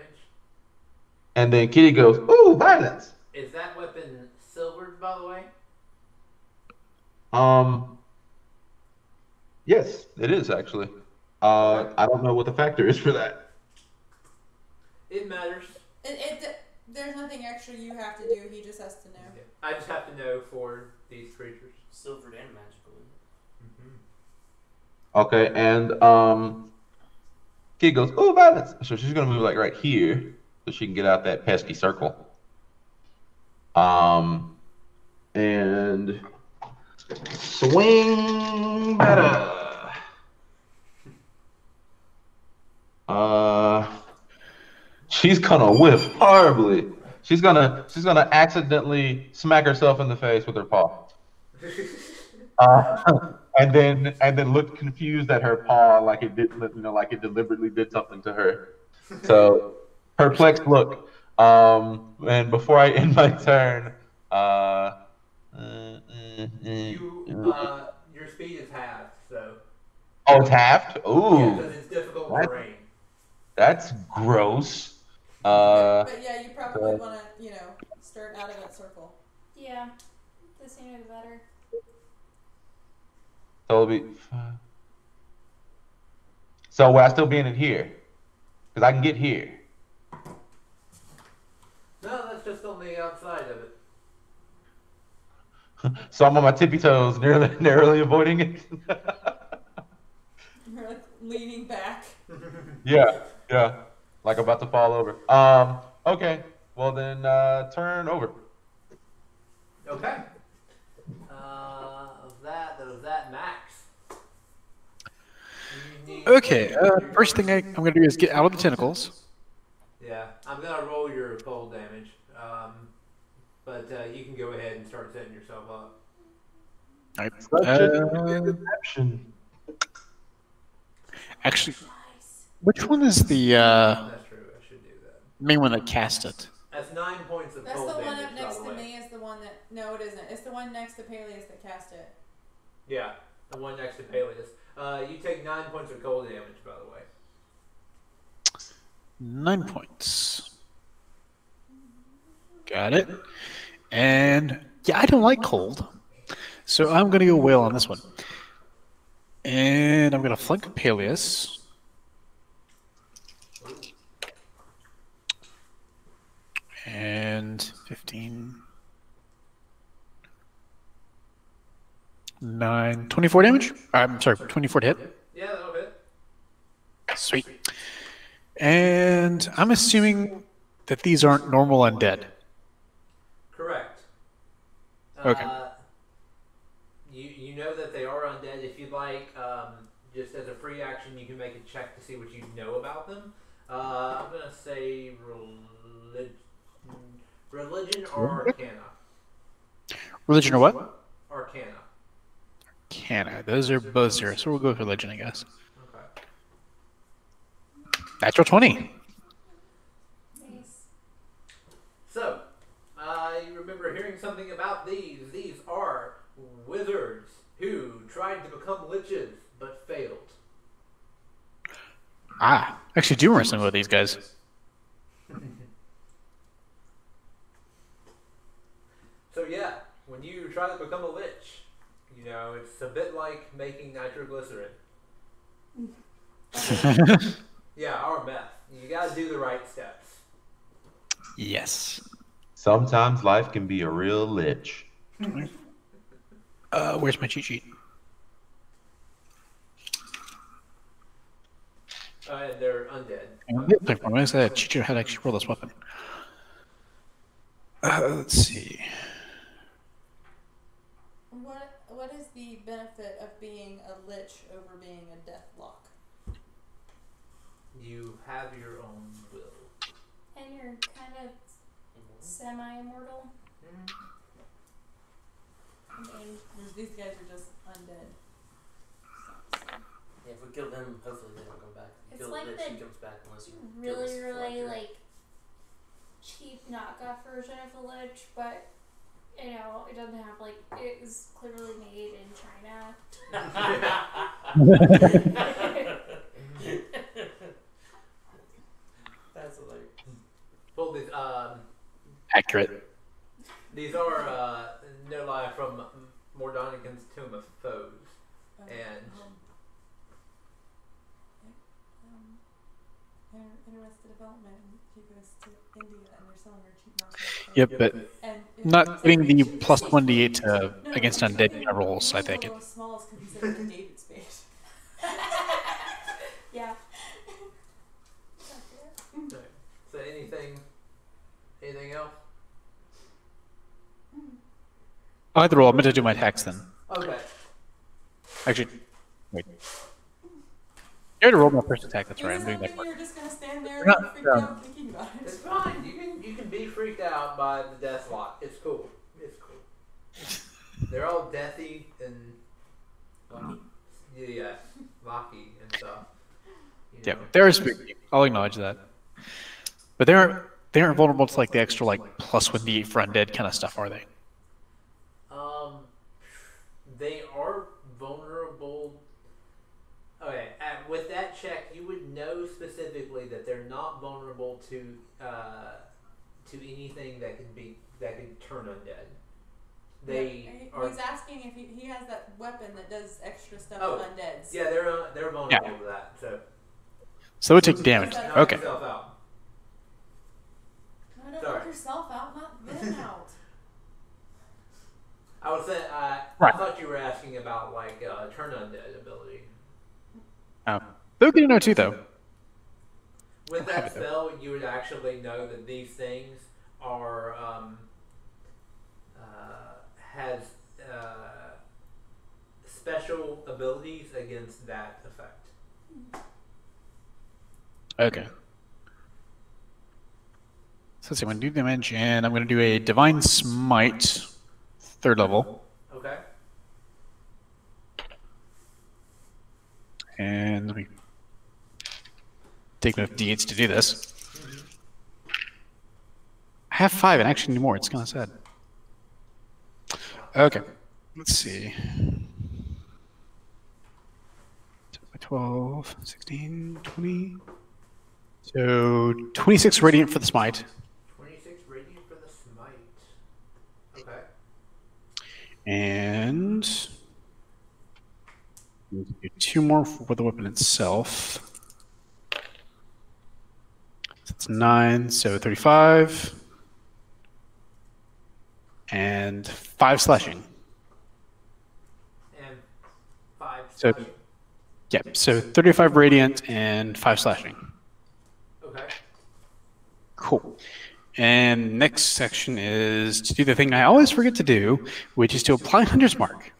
And then Kitty goes, "Ooh, violence." Is that weapon silvered, by the way? Yes, it is actually. I don't know what the factor is for that. It matters. There's nothing extra you have to do. He just has to know. Yeah. I just have to know for these creatures. Silvered and magical. Okay, and Kitty goes, "Ooh, violence." So she's gonna move like right here, so she can get out that pesky circle. And swing better. She's gonna whiff horribly. She's gonna accidentally smack herself in the face with her paw. And then look confused at her paw like it did, like it deliberately did something to her. So perplexed look. And before I end my turn, Your speed is halved, so. oh, it's halved. Ooh, Yeah, because it's difficult terrain. That's gross. But yeah, you probably want to, start out of that circle. Yeah. The sooner the better. So it'll be. So will I still be in it here? Because I can get here. No, that's just on the outside of it. So I'm on my tippy toes, narrowly avoiding it. You're like leaning back. Yeah, like about to fall over. Okay. Well then, turn over. Okay. That was that max. You need Okay, your first thing I'm going to do is get out of the tentacles. Yeah, I'm gonna roll your cold damage. But you can go ahead and start setting yourself up. All right. Such a deception. Actually, Nice. which one is the That's true. I should do that. main one that cast it? That's 9 points of That's cold the one damage. up next by the to way. me is the one that. No, it isn't. It's the one next to Peleus that cast it. Yeah, the one next to Peleus. You take 9 points of cold damage, by the way. 9 points. Got it. And yeah, I don't like cold, so I'm going to go whale on this one. And I'm going to flank Peleus. And 15. 9. 24 damage? I'm sorry, 24 to hit. Yeah, that'll hit. Sweet. And I'm assuming that these aren't normal undead. Correct. Okay. You know that they are undead. If you'd like, just as a free action, you can make a check to see what you know about them. I'm gonna say religion or arcana. Religion or what? Arcana. Arcana. Those are both 0, so we'll go with religion, I guess. Okay. Natural 20. Nice. So, you remember hearing something about these. These are wizards who tried to become liches but failed. Ah, actually do remember something about these guys. So yeah, when you try to become a lich, you know, it's a bit like making nitroglycerin. Yeah, or meth. You gotta do the right steps. Yes. Sometimes life can be a real lich. Where's my cheat sheet? And they're undead. I said cheat sheet had actually roll this weapon. Let's see. What is the benefit of being a lich over being a deathlock? You have your own will. And you're kind of semi-immortal. I mean, These guys are just undead. Yeah, if we kill them, hopefully they don't come back. If you It's kill like the the bitch, she comes back unless you kill really, this really collector. like cheap knockoff version of a lich, but you know, it doesn't have like it was clearly made in China. That's hilarious. Well, these Accurate. these are no lie from Mordonican's Tomb of Foes, and Interested development. She goes to India and they're selling her cheap knockoff. Yep, but And not getting the plus 1d8 to against undead rolls, I think. Little small is considered a David spade. Yeah. so anything else? I had to roll. I meant to do my attacks then. Okay. Actually, wait. I already rolled my first attack. That's right. I'm doing that. You're just gonna stand there Not, and freak out thinking about it. It's fine. You can be freaked out by the death lot. It's cool. It's cool. They're all deathy and yeah, locky and stuff. You Yeah, know. they're spooky. I'll acknowledge that. But they aren't vulnerable to like the extra like plus 1d8 for undead kind of stuff, are they? They are vulnerable. Okay, with that check, you would know specifically that they're not vulnerable to anything that could turn undead. They are. He's asking if he has that weapon that does extra stuff Oh, to undeads. Yeah, they're vulnerable to that. So it would take damage. Knock Okay. yourself out. No, don't Sorry. knock yourself out, not them out. I was saying, I Right. thought you were asking about like turn undead ability. Oh. They're good to know too, though. With that spell, you would actually know that these things are has special abilities against that effect. Okay. So let's see, I'm going to do damage, and I'm going to do a Divine Smite, 3rd level. Okay. And let me take enough d8s to do this. I have 5 and actually need more. It's kind of sad. Okay. Let's see. 12, 16, 20. So 26 radiant for the smite. 26 radiant for the smite. Okay. And do 2 more for the weapon itself. It's 9, so 35. And 5 slashing. And 5 So- slashing. Yep, so 35 radiant and 5 slashing. Okay. Cool. And next section is to do the thing I always forget to do, which is to apply Hunter's Mark.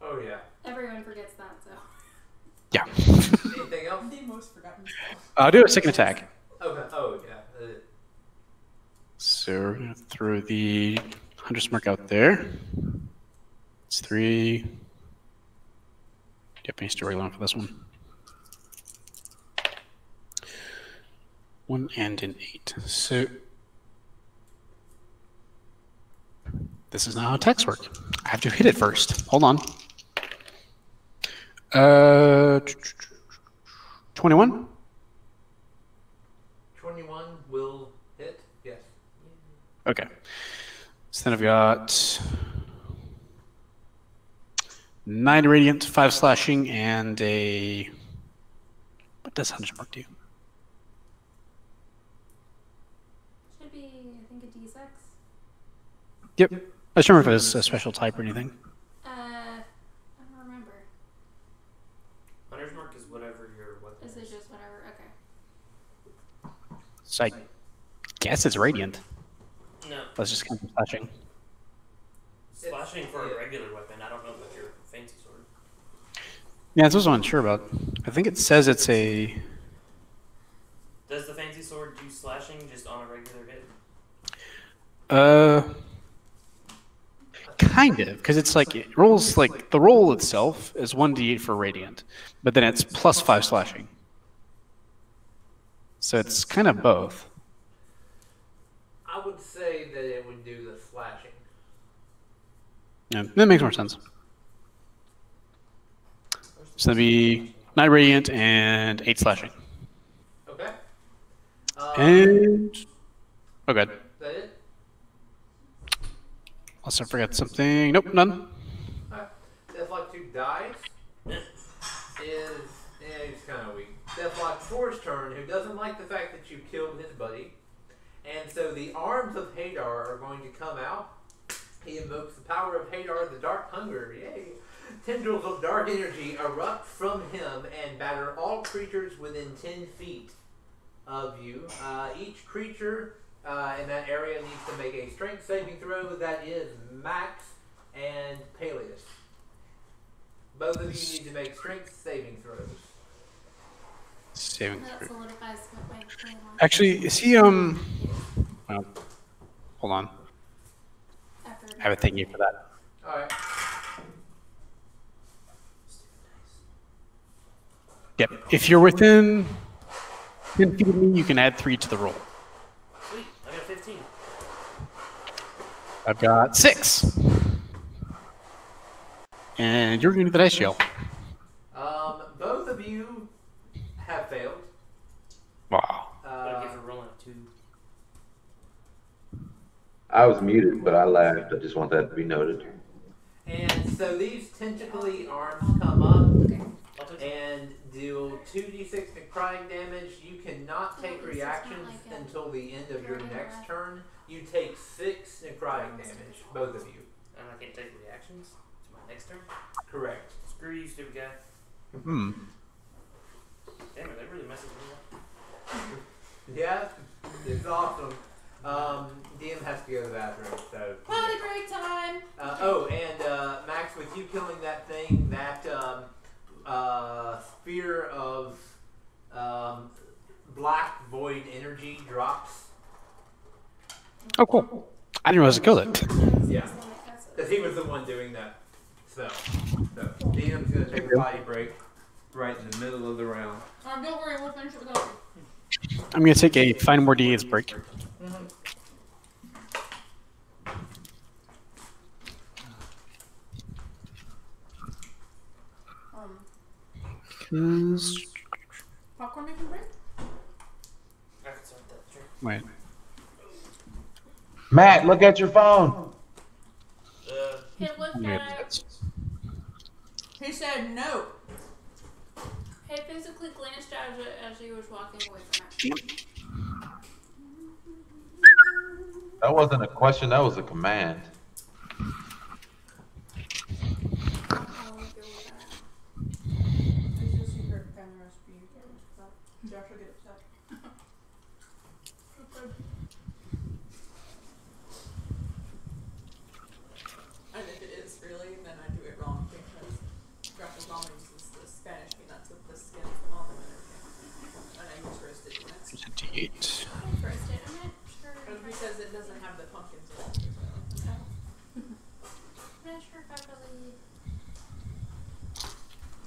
Oh yeah. Everyone forgets that, so. Yeah. Anything else? The most forgotten spell. I'll do a second attack. Okay. Oh yeah. So we're going to throw the Hunter's Mark out there. It's 3. Yep, I used to regular one for this one. 1 and an 8. So this is not how attacks work. I have to hit it first. Hold on. 21? 21 will hit. Yes. Okay. So then I've got 9 radiant, 5 slashing, and a. What does Hunter's Mark do? Should be, I think, a D6. Yep. I just remember if it was a special type or anything. I don't remember. Hunter's Mark is whatever your weapon Is it just whatever? Okay. So I guess it's radiant. No. Let's just count the slashing. Slashing for a regular weapon. I don't know about your fancy sword. Yeah, that's what I'm unsure about. I think it says it's a. Does the fancy sword do slashing just on a regular hit? Kind of, because it's like it rolls like the roll itself is 1d8 for radiant, but then it's plus 5 slashing. So it's kind of both. I would say that it would do the slashing. Yeah, that makes more sense. So that'd be 9 radiant and 8 slashing. Okay. And oh, good. Is that it? Unless I forgot something. Nope, none. Alright. Deathlock 2 dies. He's kind of weak. Deathlock 4's turn, who doesn't like the fact that you killed his buddy. And so the arms of Hadar are going to come out. He invokes the power of Hadar, the Dark Hunger. Yay! Tendrils of dark energy erupt from him and batter all creatures within 10 feet of you. Each creature in that area needs to make a strength saving throw. That is Max and Peleus. Both of you need to make strength saving throws. Saving That throw. solidifies what my plan was. Actually, is he well, hold on. After I have a thank you for that. Alright. Yep. If you're within 10 feet of me, you can add 3 to the roll. Sweet. I got 15. I've got 6. And you're going to do the dice jail. Both of you have failed. Wow. Gotta give her rolling a 2. I was muted, but I laughed. I just want that to be noted. And so these tentacly arms come up I'll take and deal 2d6 necrotic damage. You cannot Oh, take it's not reactions like it. until the end of your You're next right. turn. You take 6 necrotic damage, both of you. and I can't take reactions to my next turn. Correct. Screw you, stupid guy. Hmm. Damn it, that really messes me up. Yeah, if is awesome. DM has to go to the bathroom, so. Potty break time. Max, with you killing that thing, that sphere of black void energy drops. Oh, cool. I didn't realize I killed it. Yeah, because he was the one doing that spell. So DM's gonna take a potty break right in the middle of the round. Don't worry, we'll finish it with Obi. I'm going to take a Find More D8s break. Popcorn making break? I can start that. Sure. Wait. Matt, look at your phone. He looked Yeah, at it. He said no. He physically glanced at it as he was walking away from it. That wasn't a question. That was a command. How would you feel with that? It's just secret family recipe. Josh will get upset. And if it is really, then I do it wrong because Josh's mom uses the Spanish peanuts with the skin on them and everything. And I use roasted peanuts. It's a D8. Roasted. I'm not sure. Because it doesn't have the pumpkins in it. I'm not sure if I really.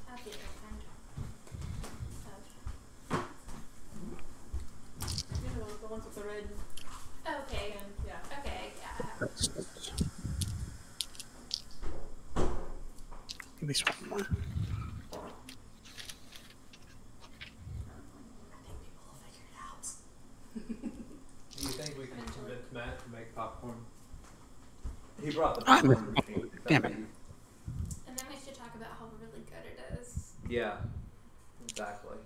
That'd be different. You know, the ones with the red Okay. and yeah. Okay. Yeah. At least one more. I think people will figure it out. Do you think we can convince Matt to make popcorn? He brought the I'm- popcorn machine. damn it. And then we should talk about how really good it is. Yeah, exactly.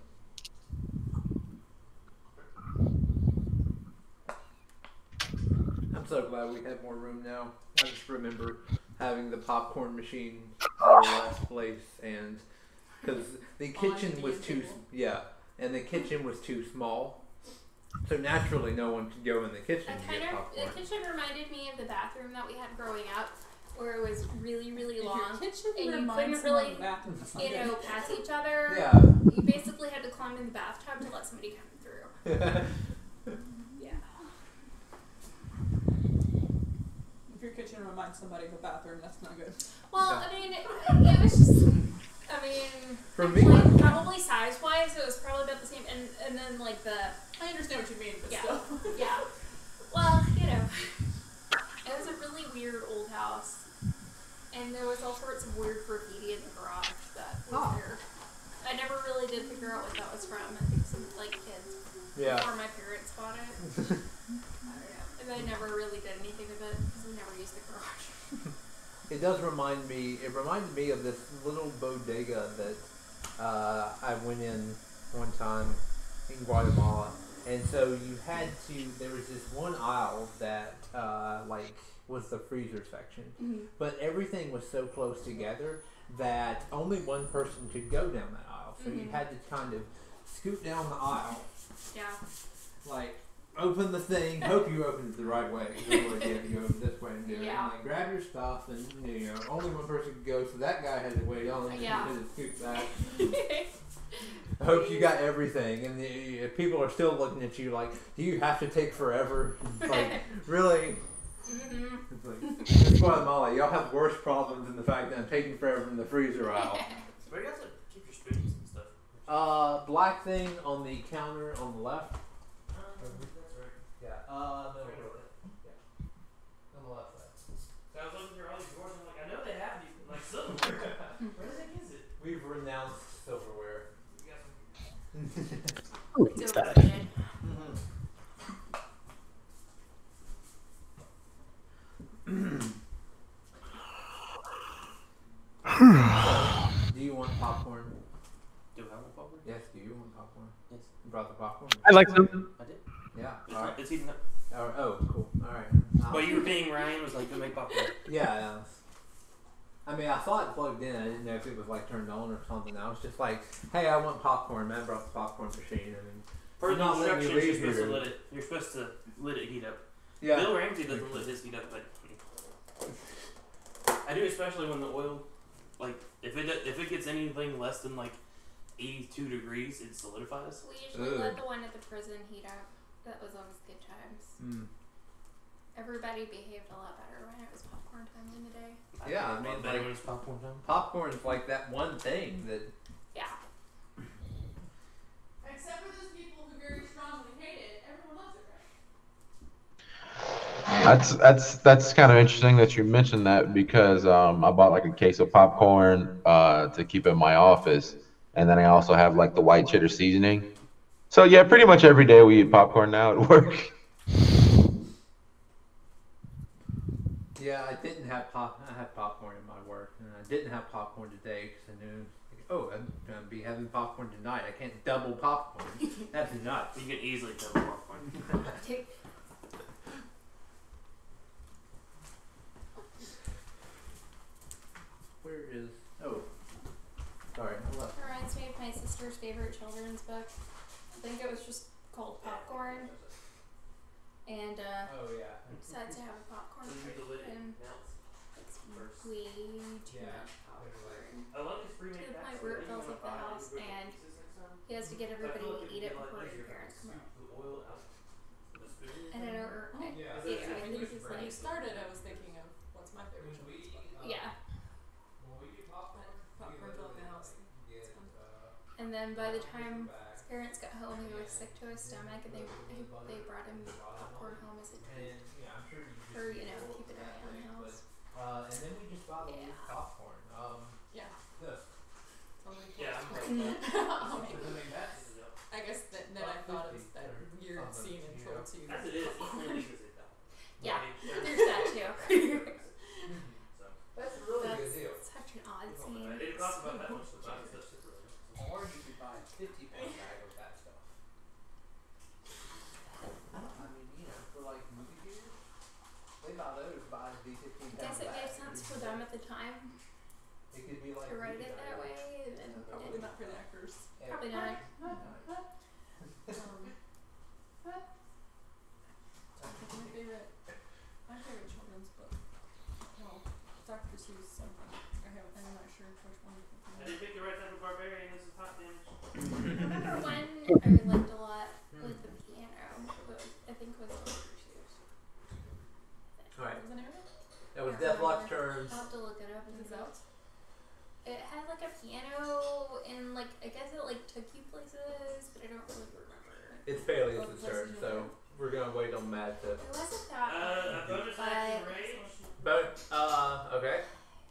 I'm so glad we have more room now. I just remember having the popcorn machine at our last place, and because the kitchen the was too, table. and the kitchen was too small, so naturally no one could go in the kitchen to get The popcorn. kitchen reminded me of the bathroom that we had growing up, where it was really, really long. If your kitchen and you reminds couldn't me really, of the bathroom, that's not you good. know, pass each other. Yeah. You basically had to climb in the bathtub to let somebody come through. Yeah. If your kitchen reminds somebody of a bathroom, that's not good. Well, Yeah. I mean, it was just. I mean, For me- like, probably size-wise, it was probably about the same. And then like the I understand what you mean, but Yeah. still. yeah. Well, you know, it was a really weird old house, and there was all sorts of weird graffiti in the garage that was there. I never really did figure out what that was from. I think some like kids Yeah. before my parents bought it. I don't know. And I never really did anything with it because we never used the garage. It does remind me. It reminded me of this little bodega that I went in one time in Guatemala, and so you had to. There was this one aisle that like was the freezer section, but everything was so close together that only one person could go down that aisle. So you had to kind of scoot down the aisle, Yeah. like. Open the thing. Hope you opened it the right way. Otherwise, you have to go this way and do it. Yeah. And like grab your stuff, and you know only one person could go. So that guy had to wait on, and Yeah. he had to scoot back. I hope you got everything, and people are still looking at you like, do you have to take forever? It's like, really? It's like, it's Guatemala. Y'all have worse problems than the fact that I'm taking forever in the freezer aisle. Where do you guys like keep your spoons and stuff? Black thing on the counter on the left. That's right. Yeah. No. Yeah. On the left side. So I was looking through all these drawers and I'm like, I know they have these, like silverware. Where the heck is it? We've renounced silverware. You got some. Ooh, it's that. Do you want popcorn? Do I want popcorn? Yes. Do you want popcorn? Yes. You brought the popcorn. I like them. I did. Yeah. It's, All right. it's heating up. Oh, cool. All right. But you were being Ryan was like, go make popcorn. Yeah. I mean, I saw it plugged in. I didn't know if it was like turned on or something. I was just like, "Hey, I want popcorn." Man brought the popcorn machine, and Per I'm the not letting you instructions, leave here. you're supposed to let it heat up. Yeah. Bill Ramsey doesn't let his heat up, but I do, especially when the oil, like if it gets anything less than like 82 degrees, it solidifies. We usually let the one at the prison heat up. That was always good times. Mm. Everybody behaved a lot better when it was popcorn time in the day. Yeah, I mean, Better like, when it's popcorn time. popcorn's like that one thing that. Yeah. Except for those people who very strongly hate it, everyone loves it, right? That's kind of interesting that you mentioned that because I bought like a case of popcorn to keep in my office, and then I also have like the white cheddar seasoning. So yeah, pretty much every day we eat popcorn now at work. Yeah, I didn't have I had popcorn in my work, and I didn't have popcorn today because I knew, like, oh, I'm gonna be having popcorn tonight. I can't double popcorn. That's nuts. You can easily double popcorn. Where is? Oh, sorry, I left. Reminds me of my sister's favorite children's book. I think it was just called Popcorn. And Oh yeah. decided to have a popcorn break, and it's way too much popcorn. I love these To remake the point where it fills up the house, and he has to get everybody to eat it before your parents come out. And I don't. Yeah. I think it's When you like, started, I was thinking of what's my favorite children's book. yeah. Popcorn filled up the house. And then by the time his parents got home, he was sick to his stomach, and they brought him popcorn home as a treat. Or, you know, keep it around the house. And then we just bought a Yeah. loose popcorn. Yeah. This. Totally Yeah, I'm cool. I mean, that's. I guess then I thought of that weird scene in Troll 2. As it is, equally easy as it does. Yeah, there's that too. That's a really good deal. That's such an odd scene. It costs about that much to buy. It's just Or you could buy a 50-pound bag of that stuff. I mean, you know, for like movie theaters, they buy those by the 15 I guess it made sense for them at the time It could be like to write it that way, and Probably not for the actors. probably not. My favorite children's book. Well, Dr. Seuss something. I'm not sure which one. I didn't pick the right type of barbarian. This is hot damage. I remember one I liked a lot with the piano. I think it was Dr. Seuss. Alright, What's the name of it? that was Deathlock Terms. I'll have to look it up. Is it Zelda? It had like a piano, and like I guess it like took you places, but I don't really remember. It's Peleus' turn, so we're gonna wait on Matt to. It wasn't that A bad, bonus but action rage. But, okay.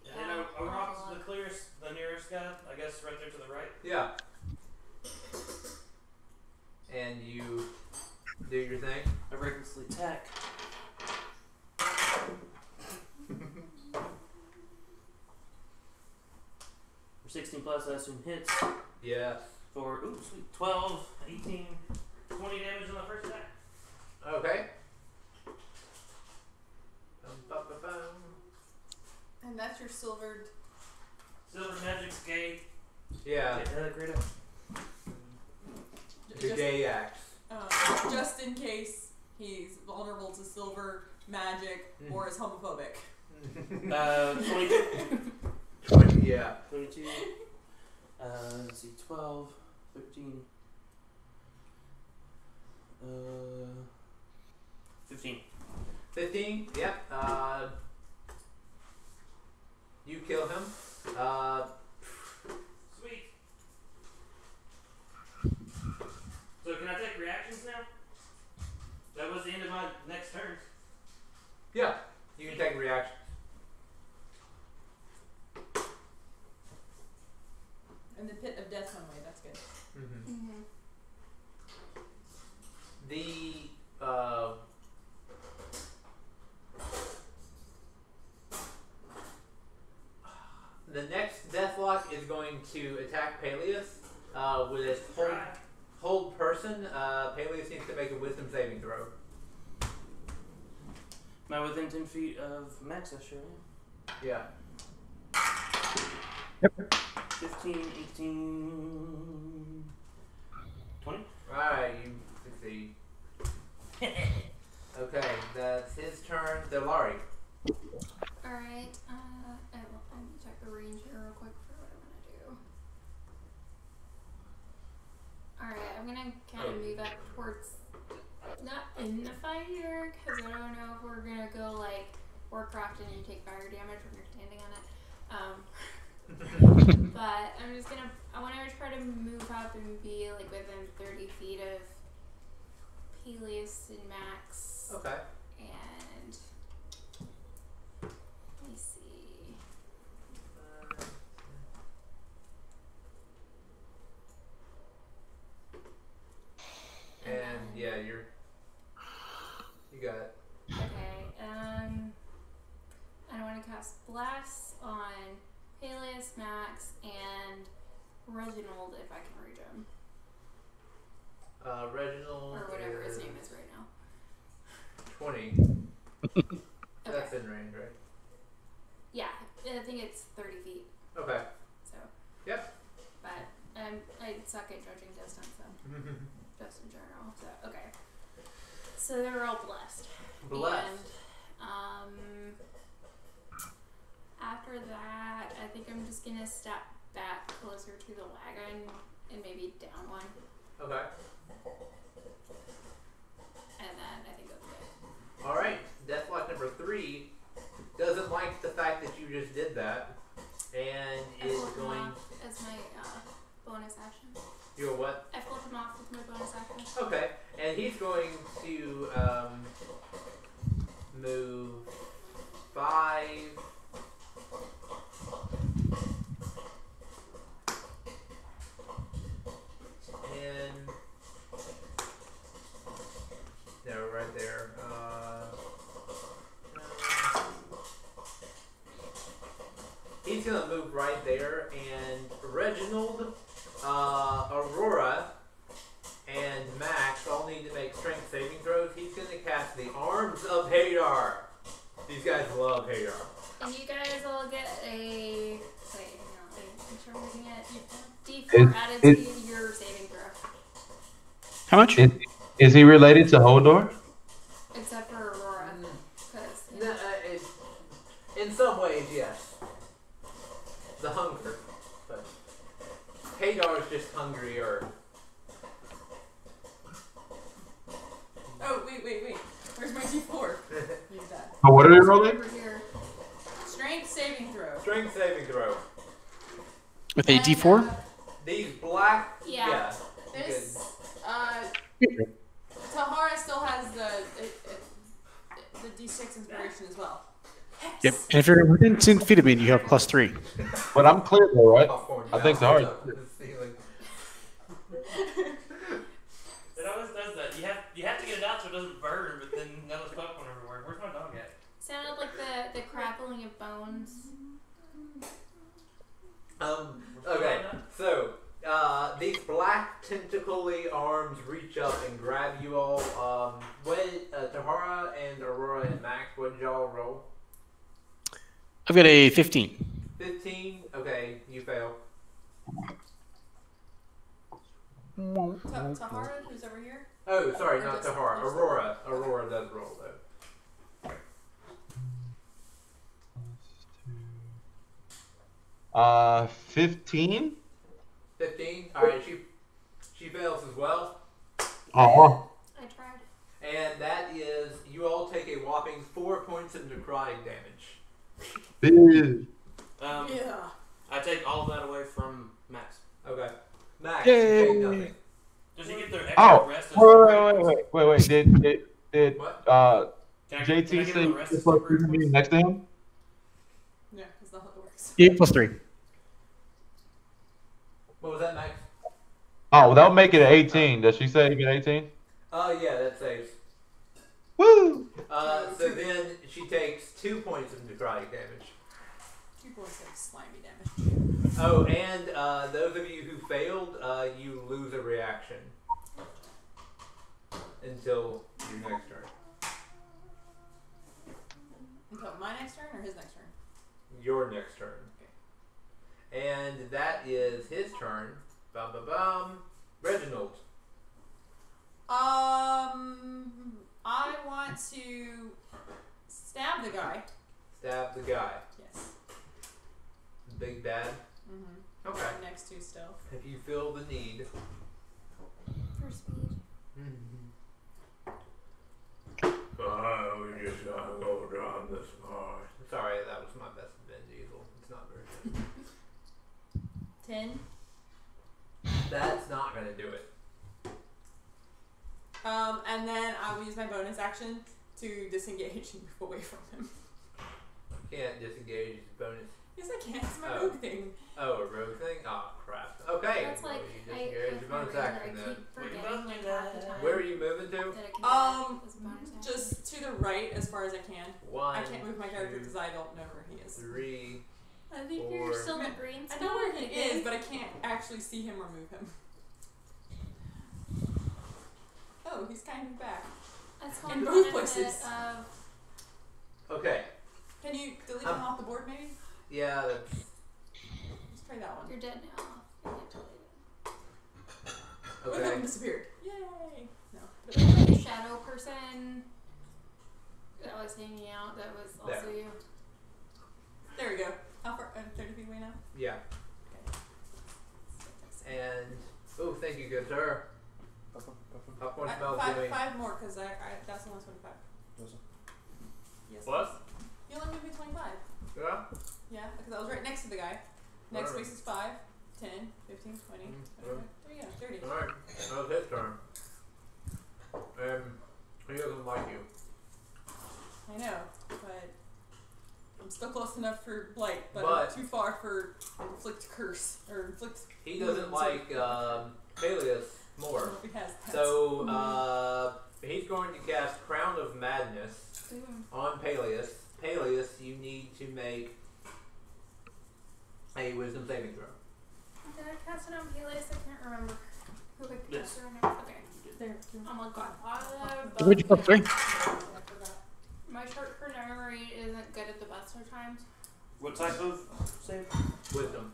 And then a rock's the clearest, the nearest guy. I guess right there to the right. Yeah. And you do your thing. I recklessly attack. For 16 plus, I assume hits. Yes. For, ooh, sweet. 12, 18, 20 damage on the first attack. Okay. Bum. And that's your silvered. Silver Magic's gay. Yeah, Great up. the gay axe. Just in case he's vulnerable to silver magic or is homophobic. 22. 20, yeah. 22. Let's see, 12, 13. 15. 15, yep. You kill him. Sweet. So can I take reactions now? That was the end of my next turn. Yeah, you can take reactions. And the pit of death one way, that's good. Mm-hmm. The next Deathlock is going to attack Peleus with its hold person. Peleus needs to make a wisdom saving throw. Am I within 10 feet of Max? I sure am. Yeah. 15, 18, 20. Alright, you gonna kind of move up towards, not in the fire, because I don't know if we're gonna go like Warcraft and you take fire damage when you're standing on it. But I'm just gonna, I want to try to move up and be like within 30 feet of Peleus and Max. Okay. And let me see. And yeah, you got it. Okay, I want to cast Blast on Peleus, Max, and Reginald if I can reach him. Reginald. Or whatever his name is right now. 20. That's in range, right? Yeah, I think it's 30 feet. Okay. So. Yep. But I suck at judging distance, so. Just in general. So, okay. So they're all blessed. Blessed. And, after that, I think I'm just gonna step back closer to the wagon and maybe down one. Okay. And then I think that's good. Alright. Deathlock number 3 doesn't like the fact that you just did that. And I is flip him going. off as my bonus action. You're what? I flip him off with my bonus action. Okay. And he's going to move 5. And no, right there. He's gonna move right there, and Reginald, Aurora, and Max all need to make strength saving throws. He's gonna cast the Arms of Hadar. These guys love Hadar. And you guys all get a. Wait, no, I'm sure we're gonna get D4 added to your saving throw. How much? Is he related to Hodor? Except for Aurora. Because. No, in some ways, yes. The hunger, but Hadar is just hungrier. Oh, wait. Where's my D4? Use that. Oh, what are we rolling? Over here. Strength saving throw. Strength saving throw. With a And, D4? These black. Yeah. This, Good. Tahara still has the D6 inspiration as well. Yep. And if you're within 10 feet of me, you have +3. But I'm clear though, right? Popcorn I think bouncing so. up to the ceiling. It always does that. You have to get it out so it doesn't burn, but then now there's popcorn everywhere. Where's my dog at? Sounded like the crackling of bones. Okay, so these black tentacly arms reach up and grab you all. Tahara and Aurora and Max, what did y'all roll? I've got a 15. 15. Okay, you fail. Tahara, who's over here? Oh, sorry, Or not just- Tahara. just- Aurora. Aurora does roll though. 15. 15. All right, she fails as well. Oh. I tried. And that is, you all take a whopping 4 points of necrotic damage. Yeah. I take all of that away from Max. Okay. Max, Yay. you take nothing. Does he get their extra Oh. rest? Wait. Did What? Can I JT give say him the rest you're of supposed super to be points? next to him? Yeah, that's not how it works. Yeah, +3. What was that, Max? Oh, well, that'll make it an 18. Does she say you get 18? Oh, yeah, that saves. Woo! So then she takes 2 points of necrotic damage. 2 points of slimy damage. Oh, and those of you who failed, you lose a reaction until your next turn. Until my next turn or his next turn? Your next turn. And that is his turn. Bum bum bum. Reginald. I want to stab the guy. Stab the guy. Yes. Big bad. Mm-hmm. Okay. Right next to still. If you feel the need. 10. That's not gonna do it. And then I will use my bonus action to disengage and move away from him. Can't disengage his bonus. Yes, I can. It's my Oh. rogue thing. Oh, a rogue thing? Oh, crap. Okay. That's like well, you I disengage your bonus action then. keep forgetting like half the time. Where are you moving to? that it can do as a bonus action. Just to the right as far as I can. One. I can't move my character two, because I don't know where he is. 3. I think Four. you're still in the green I spot. know where he I think. is, but I can't actually see him or move him. Oh, he's kind of back. That's In one both benefit places. of Okay. Can you delete him off the board, maybe? Yeah, that's. Let's try that one. you're dead now. You can't delete it. Both of Okay. them disappeared. Yay! No. Like a shadow person that was hanging out that was also There. you. There we go. How far? 30 feet away now? Yeah. And. Oh, thank you, good sir. Popcorn smells doing. Five more, because that's only 25. Yes. What? You only moved me 25. Yeah? Yeah, because I was right next to the guy. Next Alright. space is 5, 10, 15, 20, 25, 30. Alright. That was his turn. He doesn't like you. I know, but I'm still close enough for blight, but But- I'm too far for inflict curse or inflict. He doesn't like Peleus more. If he has that. So he's going to cast Crown of Madness on Peleus. Peleus, you need to make a Wisdom saving throw. Did I cast it on Peleus? I can't remember. Who I Yes. cast it on? Okay. there. Oh my god. What'd you put, sorry? I forgot. My short-term memory isn't good at the best of times. What type of save? Wisdom.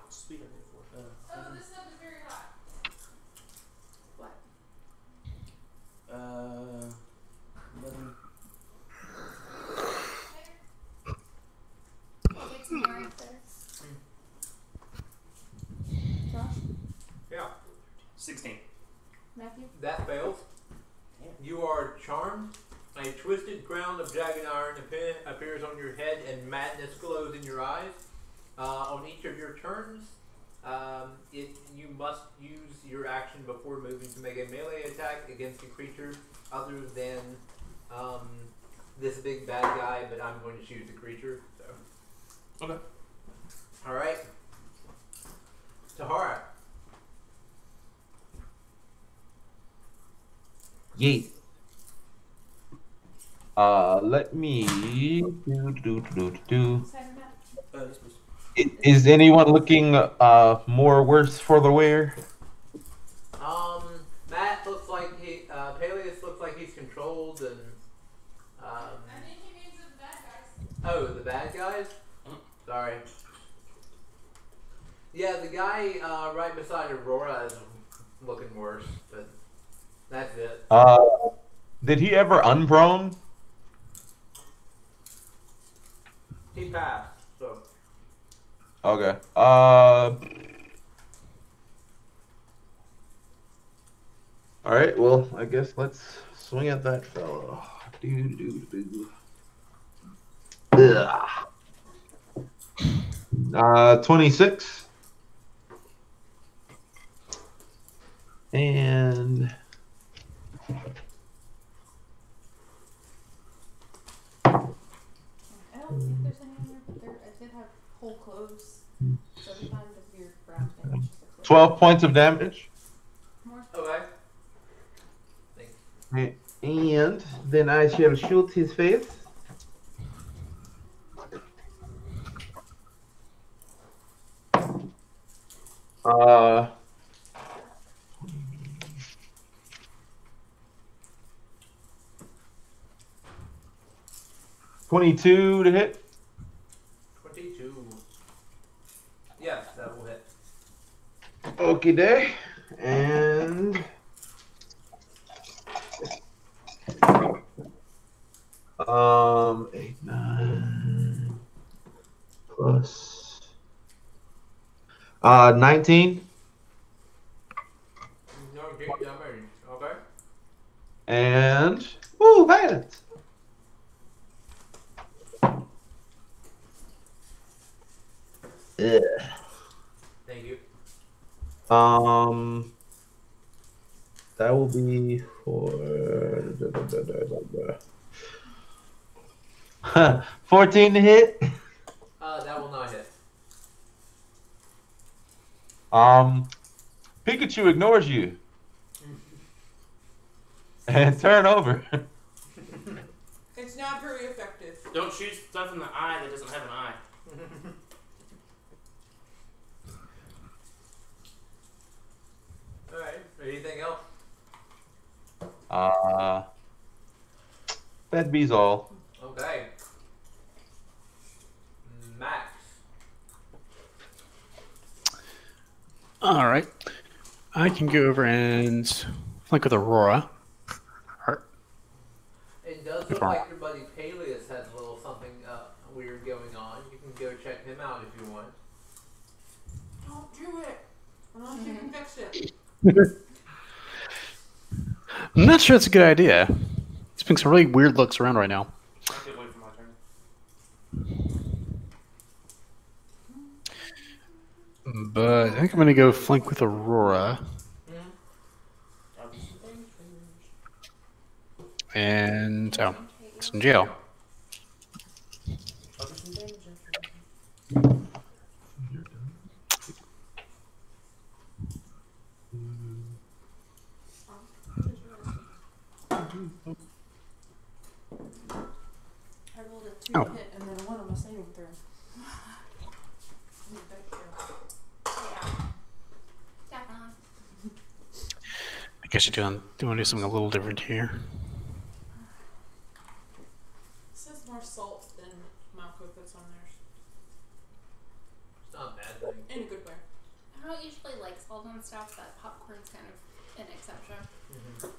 Speed up here for it. Oh, this stuff is very hot. What? 11. I'll get some more right there. Josh? Yeah. 16. Matthew? That fails. Damn. You are charmed. A twisted crown of jagged iron appears on your head, and madness glows in your eyes. On each of your turns, you must use your action before moving to make a melee attack against a creature other than this big bad guy. But I'm going to choose the creature. So. Okay. All right. Tahara. Yeet. Let me do. Simon, Matt? Yes, please. Is anyone looking more worse for the wear? Matt looks like Peleus looks like he's controlled, and I think he means the bad guys. oh, the bad guys. Sorry. Yeah, the guy right beside Aurora is looking worse, but that's it. Did he ever unprone? He passed, so Okay. All right. Well, I guess let's swing at that fellow. Ugh. 26. And I don't think there's any in there, but I did have whole clothes. So every time the beard grabs damage. 12 points of damage. More. okay. Thanks. And then I shall shoot his face. Uh, 22 to hit. 22. Yes, that will hit. Okay, day. And 8, 9 plus 19. No, take damage. Okay. And ooh, violence. Ugh. Thank you. That will be for 14 to hit. That will not hit. Pikachu ignores you and turn over. It's not very effective. Don't shoot stuff in the eye that doesn't have an eye. Alright, anything else? That'd be all. Okay. Max. All right. I can go over and flank with Aurora. It does look like your buddy Peleus has a little something weird going on. You can go check him out if you want. Don't do it. Unless you can fix it. I'm not sure it's a good idea. He's making some really weird looks around right now. I'll get away from my turn. But I think I'm going to go flank with Aurora. And oh, it's in jail. I rolled a 2 Oh. hit and then a 1 on my saving throw. Yeah. Definitely. I guess you want to do something a little different here. It says more salt than Malco puts on theirs. It's not a bad thing. In a good way. I don't usually like salt and stuff, but popcorn's kind of an exception. Mm-hmm.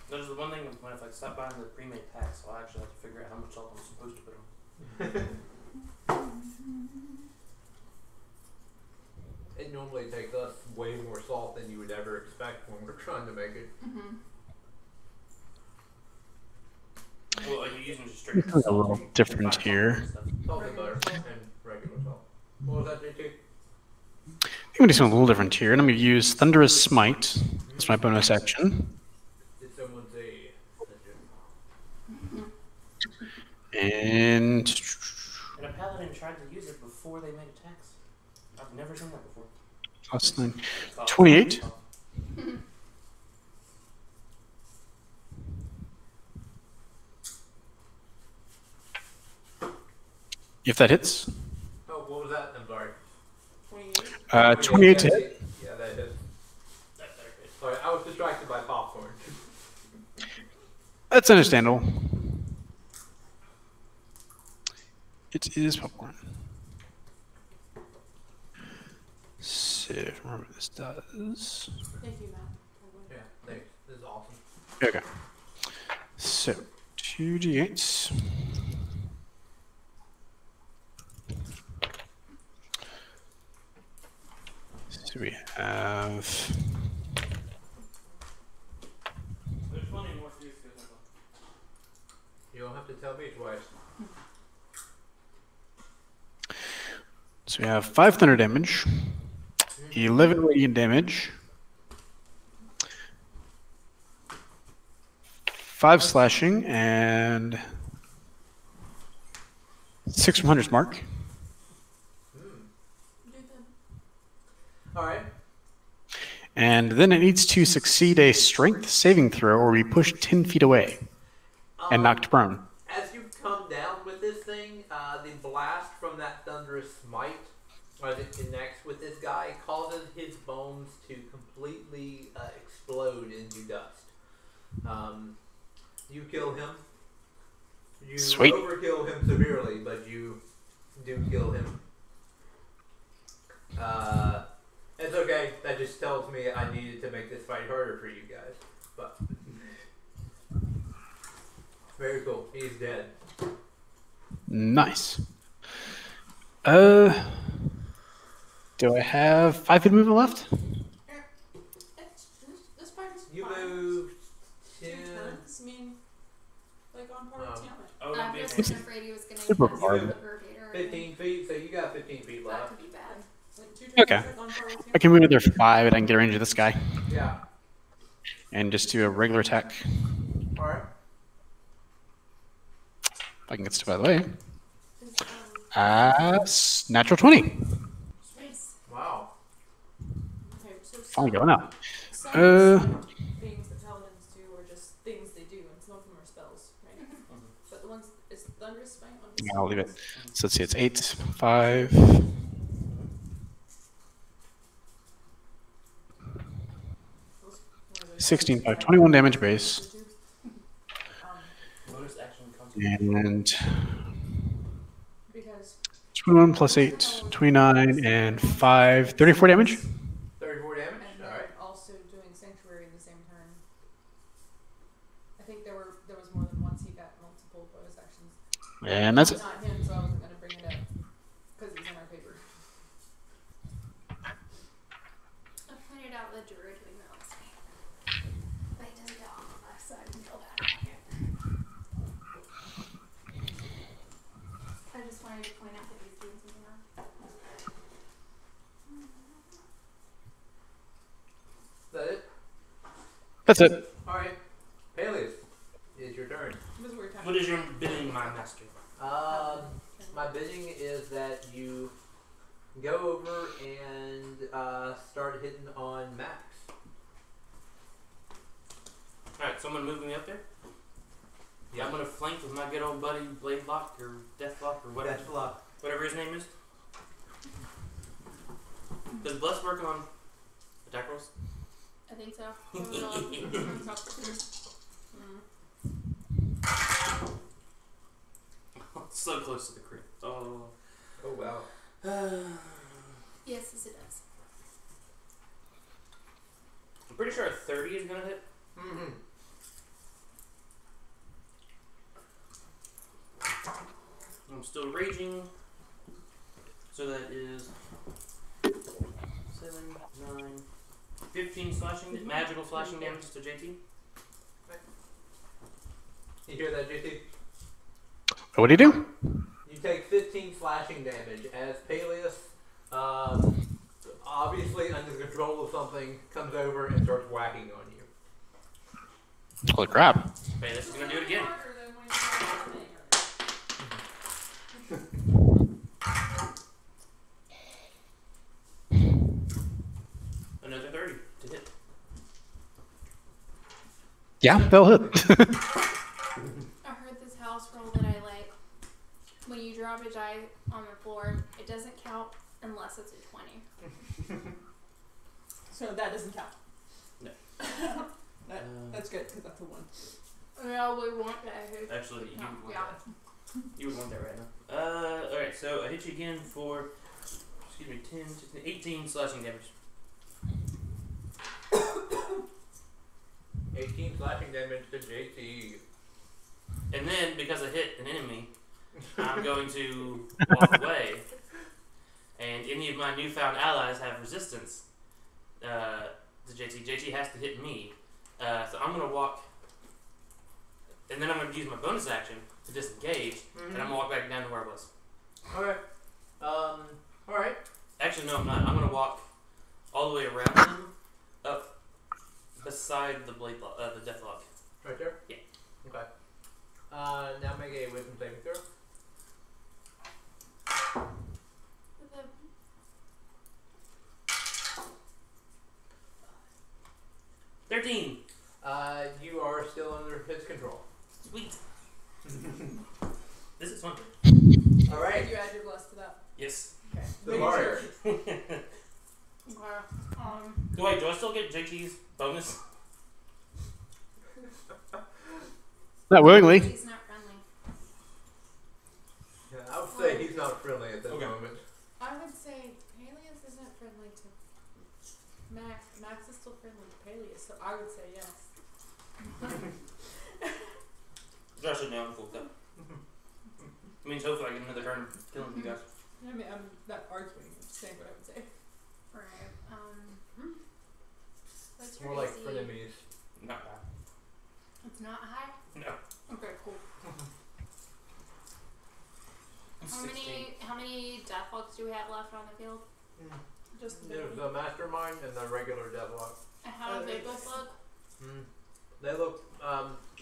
There's the one thing when if I stop buying the pre-made packs, I'll actually have to figure out how much salt I'm supposed to put them. It normally takes us way more salt than you would ever expect when we're trying to make it. Mm-hmm. Well, are you using just straight A little salt? Or you different combine here. salt and stuff? Salt and butter and regular salt. What was that, JT? I'm going to do something a little different here, and I'm going to use Thunderous Smite. That's my bonus action. Did someone say? And And a paladin tried to use it before they made attacks. I've never seen that before. plus 9. It's awesome. 28. If that hits. Oh, what was that? I'm sorry. 28. 28 to hit. Yeah, that hit. That better hit. Sorry, I was distracted by popcorn. That's understandable. It is popcorn. So, remember what this does. Thank you, Matt. Yeah, thanks. This is awesome. Okay. So, 2d8s. So we have There's plenty more for you to do. You don't have to tell me twice. So we have 5 thunder damage, 11 radiant damage, 5 slashing, and 6 from Hunter's Mark. Alright. And then it needs to succeed a strength saving throw or be pushed 10 feet away and knocked prone. As you come down with this thing, the blast from that thunderous smite, as it connects with this guy, causes his bones to completely explode into dust. You kill him. You Sweet. overkill him severely, but you do kill him. It's okay. That just tells me I needed to make this fight harder for you guys. But very cool. He's dead. Nice. Do I have 5 feet of movement left? This part is You fine. moved 10, on par with Tiamat. Oh, I that'd be was amazing. afraid he was going to Super cast hard. the Vervator. 15 feet, so you got 15 feet That left. could be bad. Like 2 turns Okay. like on par with I Tiamat. can move it there 5 and I can get a range of this guy. Yeah. And just do a regular attack. Alright. If I can get stuff out of the way. Is, Natural 20. Nice. Wow. Okay, so Finally going up. some Uh, things that paladins do are just things they do, and some of them are spells, right? But the ones is thunderous smite on this. Yeah, I'll leave it. So let's see, it's 8, 5. 16, 5, 21 damage base. Bonus action concentration. And Because 21 plus 8, 29, and 5, 34 damage. 34 damage? and then Alright. also doing sanctuary in the same turn. I think there was more than once he got multiple bonus actions. And that's it. Not him, so I wasn't gonna bring it up because it's in our paper. I pointed out the druid who knows me. But he doesn't get all of us, so I can feel bad about it. I just wanted to point out that he's doing something wrong. Is that it? That's it. Alright. Peleus, it's your turn. This is weird time. What is your bidding, my master? My bidding is that you go over and start hitting on Max. Alright, someone moving me up there? Yeah. I'm gonna flank with my good old buddy Bladelock or Deathlock or whatever, That's luck. whatever his name is. Does Bless work on attack rolls? I think so. So close to the crit. Oh. Oh wow. Yes, it does. I'm pretty sure a 30 is gonna hit. Mm-hmm. I'm still raging. So that is 7, 9, 15 slashing, magical slashing damage to JT. You hear that, JT? What do you do? You take 15 slashing damage as Peleus, obviously under the control of something, comes over and starts whacking on you. Holy crap. Okay, this is gonna do it again. Harder than when you Another 30 to hit. Yeah, they'll hit. I heard this house rule that I like. When you drop a die on the floor, it doesn't count unless it's a 20. So that doesn't count. No. That's good because that's a 1. No, we want that. Actually, you would want Yeah. that. You would want that right now. Alright, so I hit you again for, 10, 16, 18 slashing damage. 18 slashing damage to JT. And then, because I hit an enemy, I'm going to walk away. And any of my newfound allies have resistance to JT. JT has to hit me. So I'm going to walk, and then I'm going to use my bonus action to disengage, and I'm going to walk back down to where I was. Okay. Alright. Actually, no, I'm not. I'm going to walk all the way around him, up beside the blade, the deathlock. Right there? Yeah. Okay. Now make a wisdom saving throw. The 13. You are still under his control. Sweet. This is fun. Alright. Did you add your bless to that? Yes. Okay. So Making Mark. sure. okay. Wait, do I still get JT's bonus? Not willingly. He's not friendly. Yeah, I would say he's not friendly at this Okay. moment. I would say Peleus isn't friendly to Max. Max is still friendly to Peleus, so I would say yes. Josh it down, cool. It means hopefully I get another turn of killing you guys. I mean, I'm not arguing. I'm just saying what I would say. Right. What's your More like AC? frenemies. Not bad. It's not high? No. Okay, cool. deathlogs do we have left on the field? Just the There's the mastermind and the regular deadlock. And how do they both look? They look.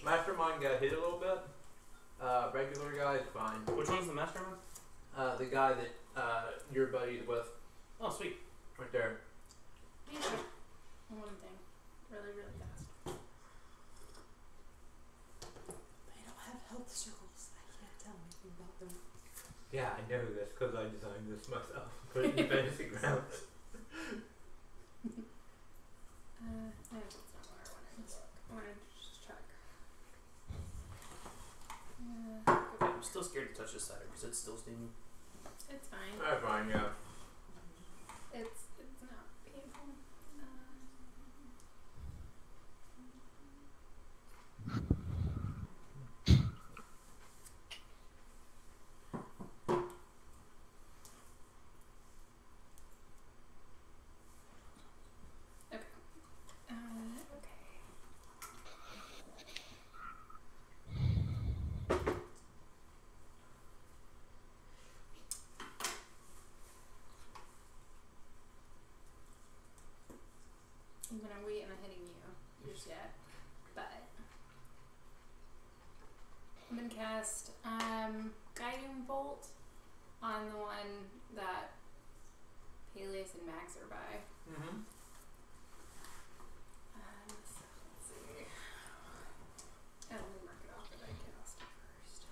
Mastermind got hit a little bit. Regular guy's fine. Which one's the mastermind? The guy that your buddy's with, Oh, sweet. right there. Maybe one thing, really, really fast. They don't have health circles. I can't tell anything about them. Yeah, I know this because I designed this myself. Put it in fantasy grounds. No, that's not what I wanted to look. I wanted to just check. I'm still scared to touch this cider because it's still steaming. It's fine. That's fine, yeah. It's not painful. Okay. Okay. I'm gonna wait on hitting you just yet, but I'm gonna cast Guiding Bolt on the one that Peleus and Max are by. Mm-hmm. So let's see. Let me mark it off that I cast first.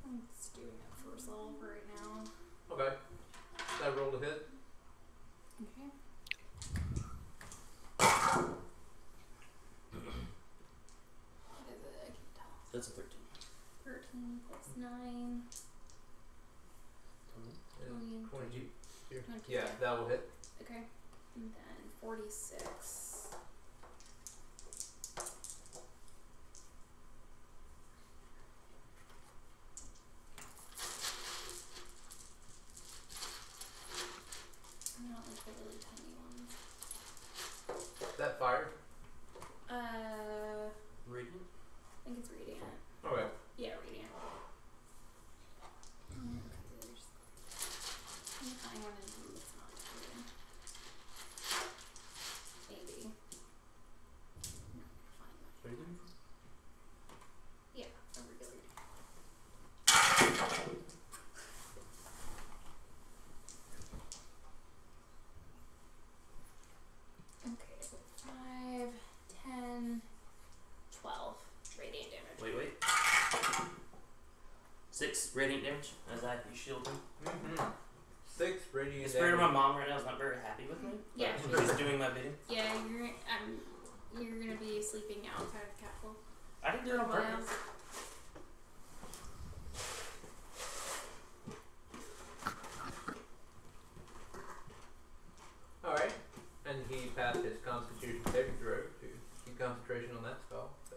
I'm just doing it first level right now. Okay. That roll to hit. Okay. What is it? I can tell. That's a 13. 13 plus 9. 22. Here. 22. Yeah, that will hit. Okay. And then 46. Not like the really tiny ones. That fire. Radiant? I think it's Radiant. Okay. Yeah, Radiant. Okay, there's. Let me find one that's not Radiant. Maybe. No, find that. Radiant? Yeah, a regular. Okay, so 5, 10, 12 radiant damage. Wait. 6 radiant damage as I shield him. Mm-hmm. 6 radiant The spirit of my damage. mom right now is not very happy with me. Yeah, but she's doing my bidding. Yeah, you're gonna be sleeping outside the castle. I didn't do it on for a purpose. Alright. And he passed his constitution saving throw to keep concentration on that spell. So.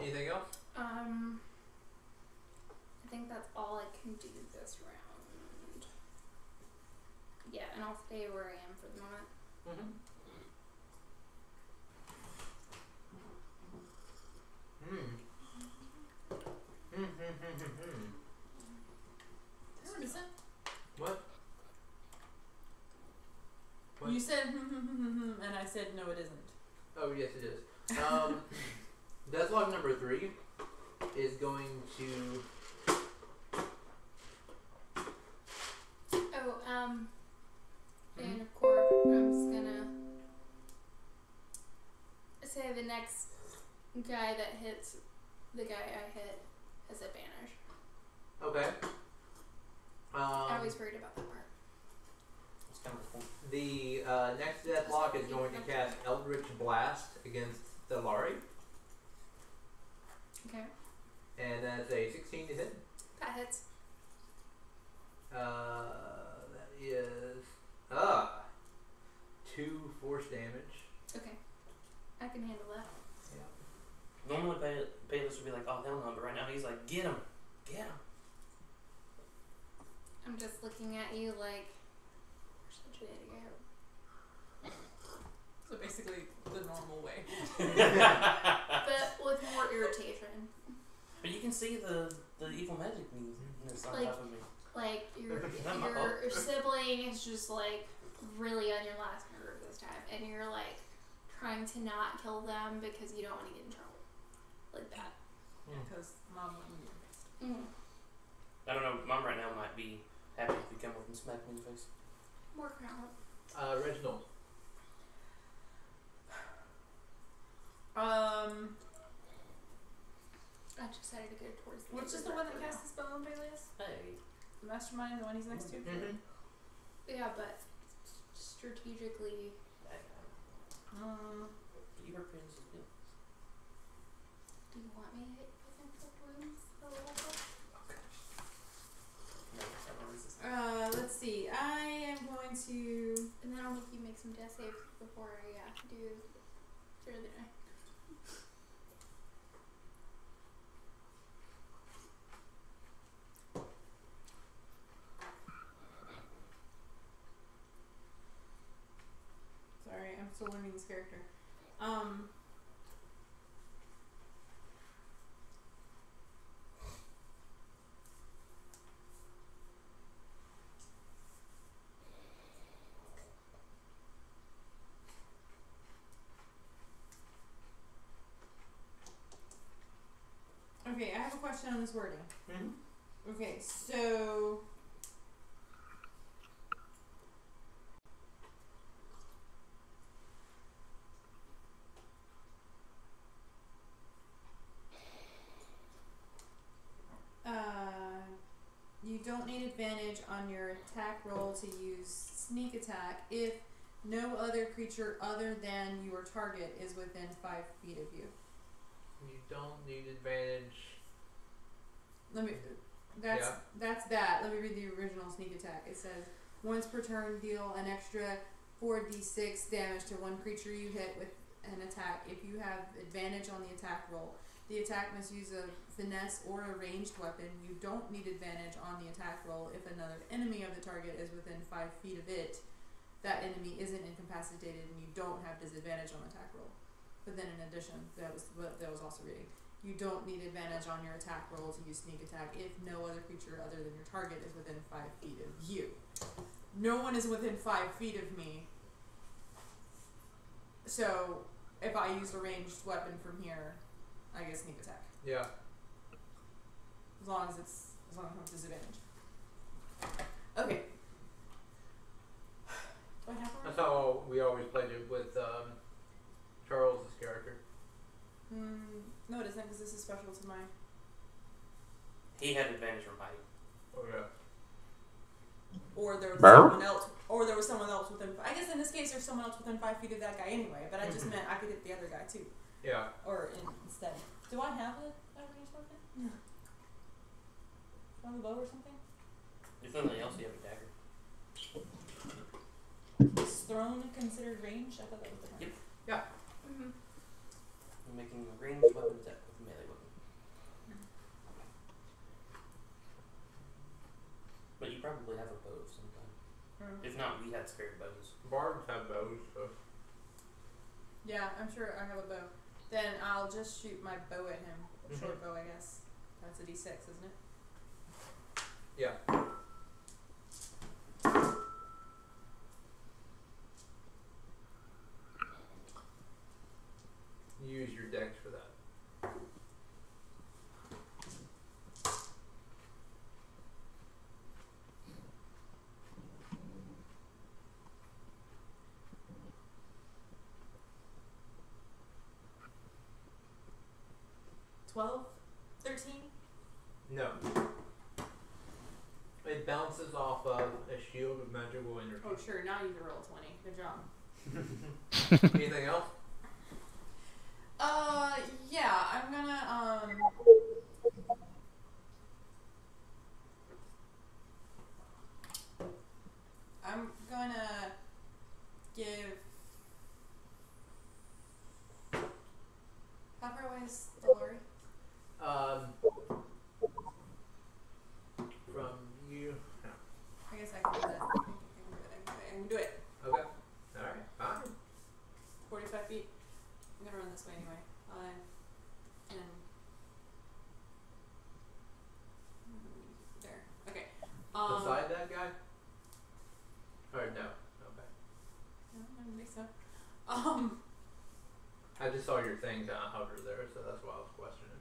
Anything else? I think that's all I can do this round. Yeah, and I'll stay where I am for the moment. Mm-hmm. What is it? What? What? You said and I said no, it isn't. Oh, yes, it is. Deathlock number 3 is going to. And of course, I'm just gonna say the next guy that hits the guy I hit has advantage. Okay. I always worried about that part. It's kind of cool. The next deathlock is going to cast Eldritch Blast against Stellari, Okay. and that's a 16 to hit. That hits. That is 2 force damage. Okay. I can handle that. Yeah. Normally Bayless would be like, oh hell no, but right now he's like, get him. I'm just looking at you like, where's the Jedi go? So basically the normal way. But with more irritation. But you can see the evil magic that's on Like- top of me. Like your I'm up. your sibling is just like really on your last nerve this time, and you're like trying to not kill them because you don't want to get in trouble, like that. Because mom wouldn't be pissed. I don't know. Mom right now might be happy if you come up and smack me in the face. More crown. Reginald. I just decided to go towards the. Which is the one that cast the spell on Peleus? Hey. The mastermind, the one he's next to? Mm-hmm. Yeah, but strategically. You were pretty good. Do you want me to hit with inflict wounds a little bit? No, I don't resist. Let's see. I am going to. And then I'll make you make some death saves before I do the other day. Sorry, I'm still learning this character. Okay, I have a question on this wording. Mm-hmm. Okay, so you don't need advantage on your attack roll to use sneak attack if no other creature other than your target is within 5 feet of you. You don't need advantage. That's that. Let me read the original sneak attack. It says, once per turn, deal an extra 4d6 damage to one creature you hit with an attack. If you have advantage on the attack roll, the attack must use a finesse or a ranged weapon. You don't need advantage on the attack roll if another enemy of the target is within 5 feet of it. That enemy isn't incapacitated and you don't have disadvantage on the attack roll. But then in addition, that was what that was also reading. You don't need advantage on your attack roll to use sneak attack if no other creature other than your target is within 5 feet of you. No one is within 5 feet of me. So if I use a ranged weapon from here, I get sneak attack. Yeah. As long as I have disadvantage. Okay. Do I have one? That's how we always played it with Charles' character. No, it isn't, because this is special to my. He had advantage from hiding. Oh yeah. Or there was Burr? someone else. Or there was someone else within. I guess in this case, there's someone else within 5 feet of that guy anyway. But I just meant I could hit the other guy too. Yeah. Or instead. Do I have a ranged weapon? Do I have a bow or something? If nothing else, you have a dagger. Is thrown considered ranged? I thought that was different. Yep. Yeah. Mm-hmm. You're making a ranged weapon attack with a melee weapon. But you probably have a bow of some kind. If not, we had spare bows. Bards have bows, so. Yeah, I'm sure I have a bow. Then I'll just shoot my bow at him. Mhm. Short bow, I guess. That's a d6, isn't it? Yeah. Use your dex for that. $12? $13? No. It bounces off of a shield of magical energy. Oh, sure. Now you can roll a 20. Good job. Anything else? Yeah, I'm gonna, I'm gonna give. How far away is Dolores? From you. I guess I can do that. I can do it. Okay. Alright, fine. 45 feet. I'm gonna run this way anyway. 5, 10, your thing kind of hovers there, so that's why I was questioning.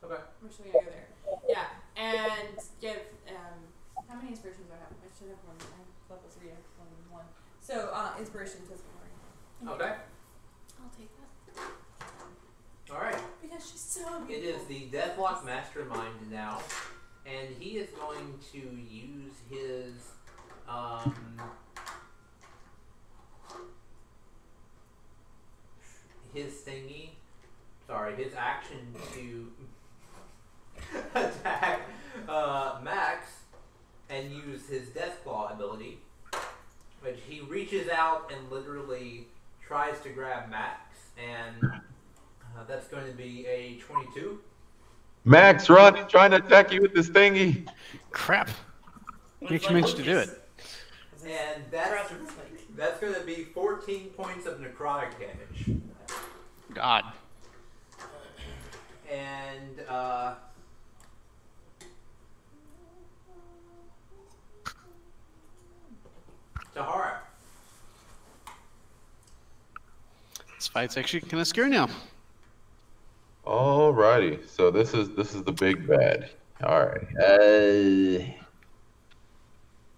Okay. We're still gonna go there. Yeah, and give how many inspirations do I have? I should have one. I have level 3. I have only one. So inspiration to memory. Okay. I'll take that. All right. Because she's so It is the Deathlock Mastermind now, and he is going to use his action to attack Max and use his Deathclaw ability, which he reaches out and literally tries to grab Max, and that's going to be a 22. Max, run! He's trying to attack you with this thingy. Crap. You managed to do it. And that's going to be 14 points of necrotic damage. God. And Tahara. This fight's actually kind of scary now. Alrighty, so this is the big bad. All right.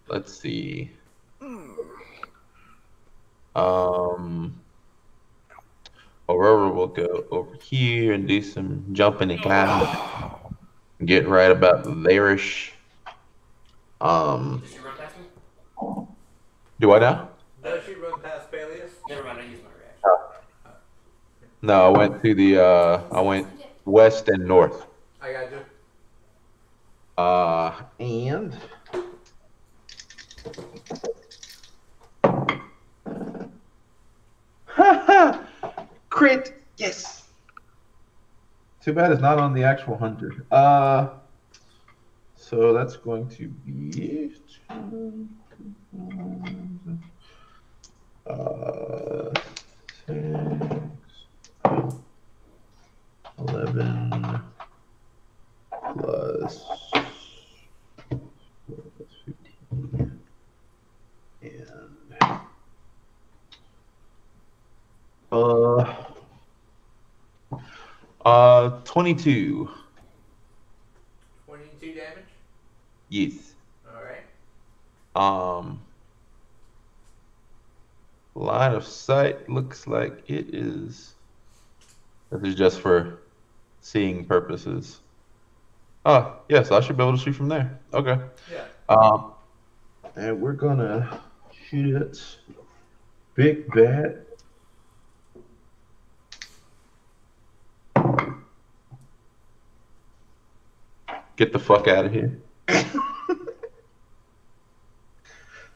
Let's see. Aurora will go over here and do some jumping and climbing. Get right about there-ish. Did she run past me? Do I now? Does she run past Peleus? Never mind, I used my reaction. No, I went to the I went west and north. I got you. And crit, yes. Too bad it's not on the actual 100. So that's going to be 6, 11 plus 15 and 22. 22 damage? Yes. Alright. Line of sight looks like it is. This is just for seeing purposes. Oh, yes, I should be able to shoot from there. Okay. Yeah. And we're gonna shoot it. Big bad. Get the fuck out of here.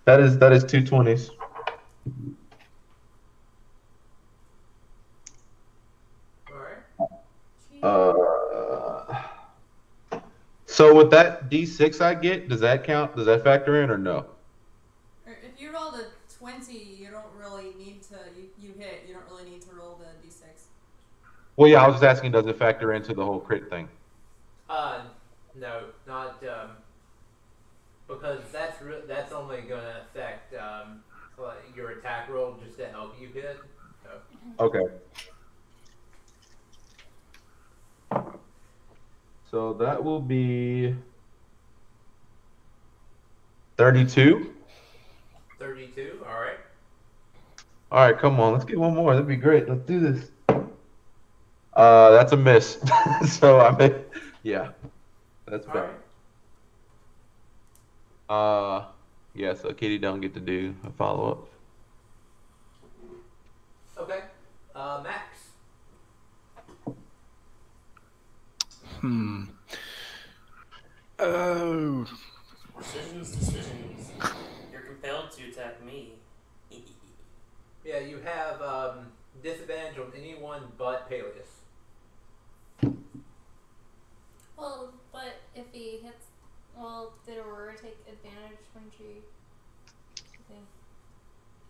That is 2 20s. So with that D6 I get, does that count? Does that factor in or no? If you roll a 20, you don't really need to. You hit. You don't really need to roll the d6. Well, yeah, I was just asking, does it factor into the whole crit thing? No, not because that's only gonna affect like your attack roll just to help you hit. So. Okay. So that will be 32. 32. All right. All right, come on, let's get one more. That'd be great. Let's do this. That's a miss. So I mean, yeah, that's bad. Right. Yeah. So Kitty don't get to do a follow up. Okay. Max. Oh. Decisions. You're compelled to attack me. Yeah, you have disadvantage on anyone but Peleus. Well, but if he hits, did Aurora take advantage when she?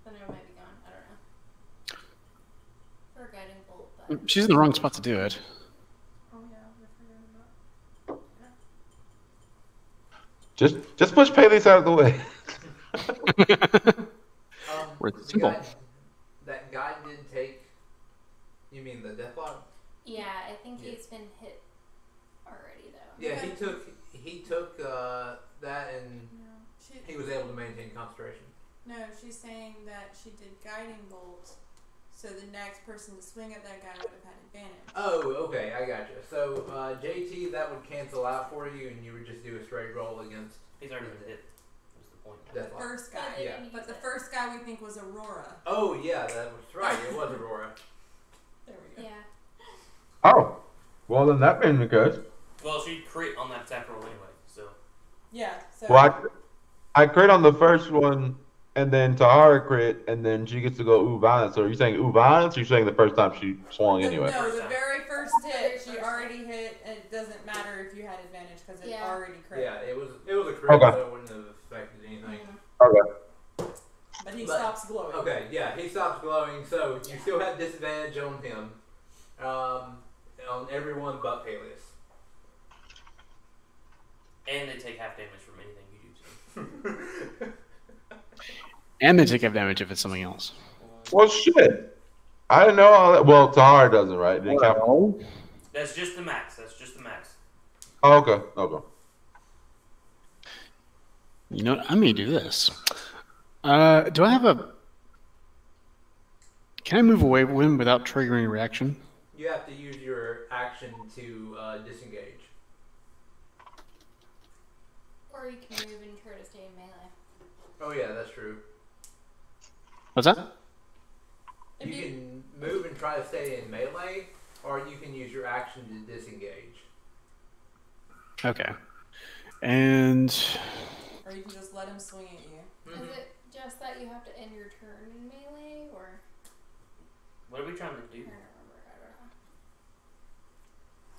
Then it might be gone. I don't know. For a guiding bolt, but. She's in the wrong spot to do it. Oh yeah, I forgot about. Just push Peleus out of the way. We're simple. That guy did take, You mean the Deathlock? Yeah, I think Yeah. he's been hit already though. Yeah, Okay. he took that and No, he was able to maintain concentration. she's saying that she did guiding bolt, so the next person to swing at that guy would have had advantage. Oh, okay, I gotcha. So JT, that would cancel out for you, and you would just do a straight roll against He's already been hit. What's the point? The Deathlock. first guy. But they Yeah. didn't But use the it. first guy we think was Aurora. Oh yeah, that was right. It was Aurora. There we go. Yeah. Oh, well then that being the case. Well, she crit on that attack roll anyway, so. Yeah. So. Well, I crit on the first one, and then Tahara crit, and then she gets to go ooh violence. So are you saying ooh violence, or are you saying the first time she swung anyway? No, First the time. very first The hit, very she first already hit, and it doesn't matter if you had advantage because it Yeah. already crit. Yeah, it was a crit, Okay. so it wouldn't have affected anything. Okay. But he But- stops glowing. Okay, yeah, he stops glowing, so you still have disadvantage on him, on everyone but Peleus. And they take half damage from anything you do. So. And they take half damage if it's something else. Well, shit. I didn't know all that. Well, Tahara doesn't, right? It didn't count. Well, That's just the max. That's just the max. Oh, okay. Okay. you know what? I may do this. Do I have a... Can I move away from him without triggering a reaction? You have to use your action to disengage. Or you can move and try to stay in melee. Oh yeah, that's true. What's that? If You you- can move and try to stay in melee, or you can use your action to disengage. Okay. And... Or you can just let him swing at you. Mhm. Is it just that you have to end your turn in melee, or What are we trying to I do? don't remember. I don't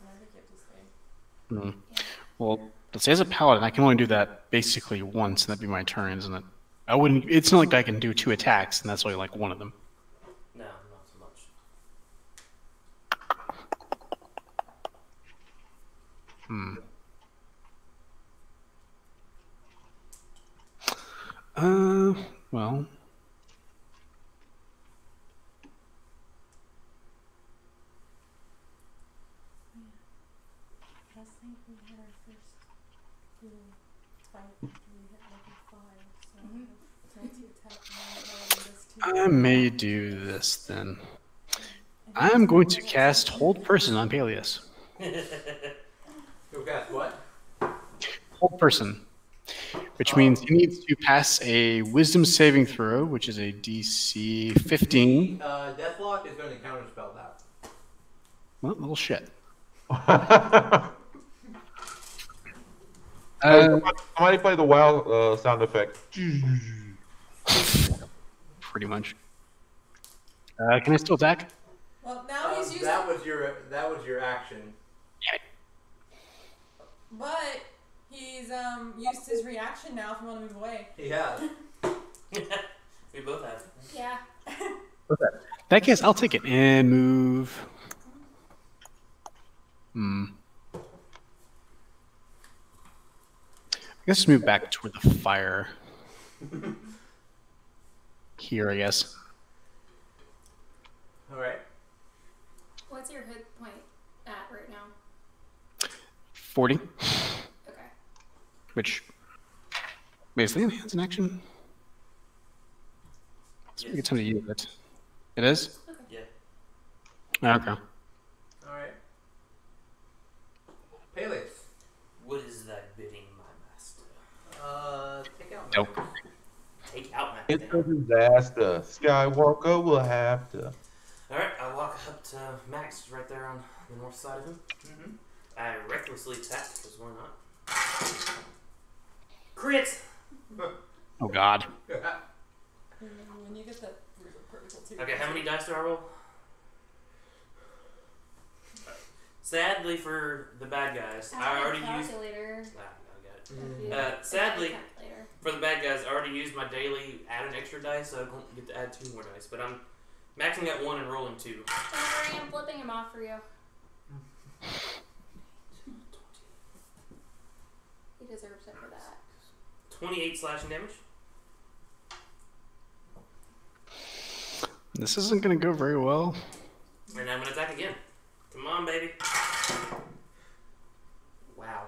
know. I think you have to stay. Well, let's say as a paladin, I can only do that basically once, and that'd be my turn, isn't it? I wouldn't... It's not like I can do 2 attacks, and that's only like one of them. No, not so much. Well... I think we had our first little fight. We hit level 5, so multi-attack. I may do this then. I'm going to cast Hold Person on Peleus. You'll cast what? Hold Person. Which means he needs to pass a Wisdom saving throw, which is a DC 15. Deathlock is going to counterspell that. Well, little shit. Somebody play the WoW sound effect. Pretty much. Can I still attack? Well, now he's using. That was your action. But he's used his reaction now if you want to move away. He has. We both have. Yeah. In that case, I'll take it and move. I guess move back toward the fire. Here, I guess. All right. What's your hit point at right now? 40, Okay. which basically enhances an action. It's a good time to use it. It is? Yeah. Okay. All right. Peleus. What is that bidding, my master? Take out. Nope. Max. Take out my It's a disaster. Skywalker will have to. Alright, I walk up to Max right there on the north side of him. Mm-hmm. I recklessly attack, because why not? Crit! Oh, God. When you get that vertical too. Okay, how many dice do I roll? Sadly for the bad guys, I already used. Calculator. I got it. Sadly, for the bad guys, I already used my daily add an extra dice, so I don't get to add 2 more dice. But I'm maxing at 1 and rolling 2. Don't worry, I'm flipping him off for you. He deserves it for that. 28 slashing damage. This isn't going to go very well. And I'm gonna attack again. Come on, baby. Wow.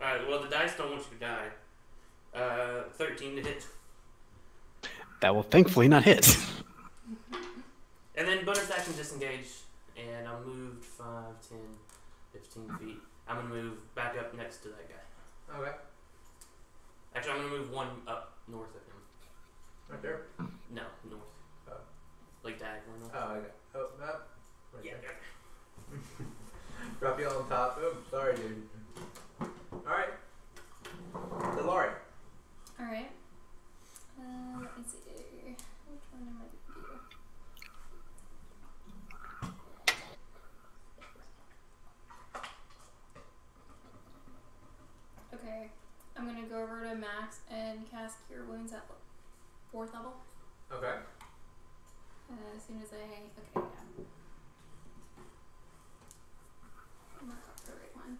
Alright, well, the dice don't want you to die. 13 to hit. That will thankfully not hit. And then bonus action disengage. And I'll move 5, 10, 15 feet. I'm gonna move back up next to that guy. Okay. Actually, I'm gonna move one up north of him. Right there? No, north. Oh. Like diagonally north. Oh, okay. Oh, that. Right Yeah, there. yeah. Drop you on top. Oh, sorry, dude. Alright. The Lori. Alright. Let me see. Which one am I going to do? Okay. I'm going to go over to Max and cast Cure Wounds at 4th level. Okay. As soon as I. Okay, yeah. Mark off the right one.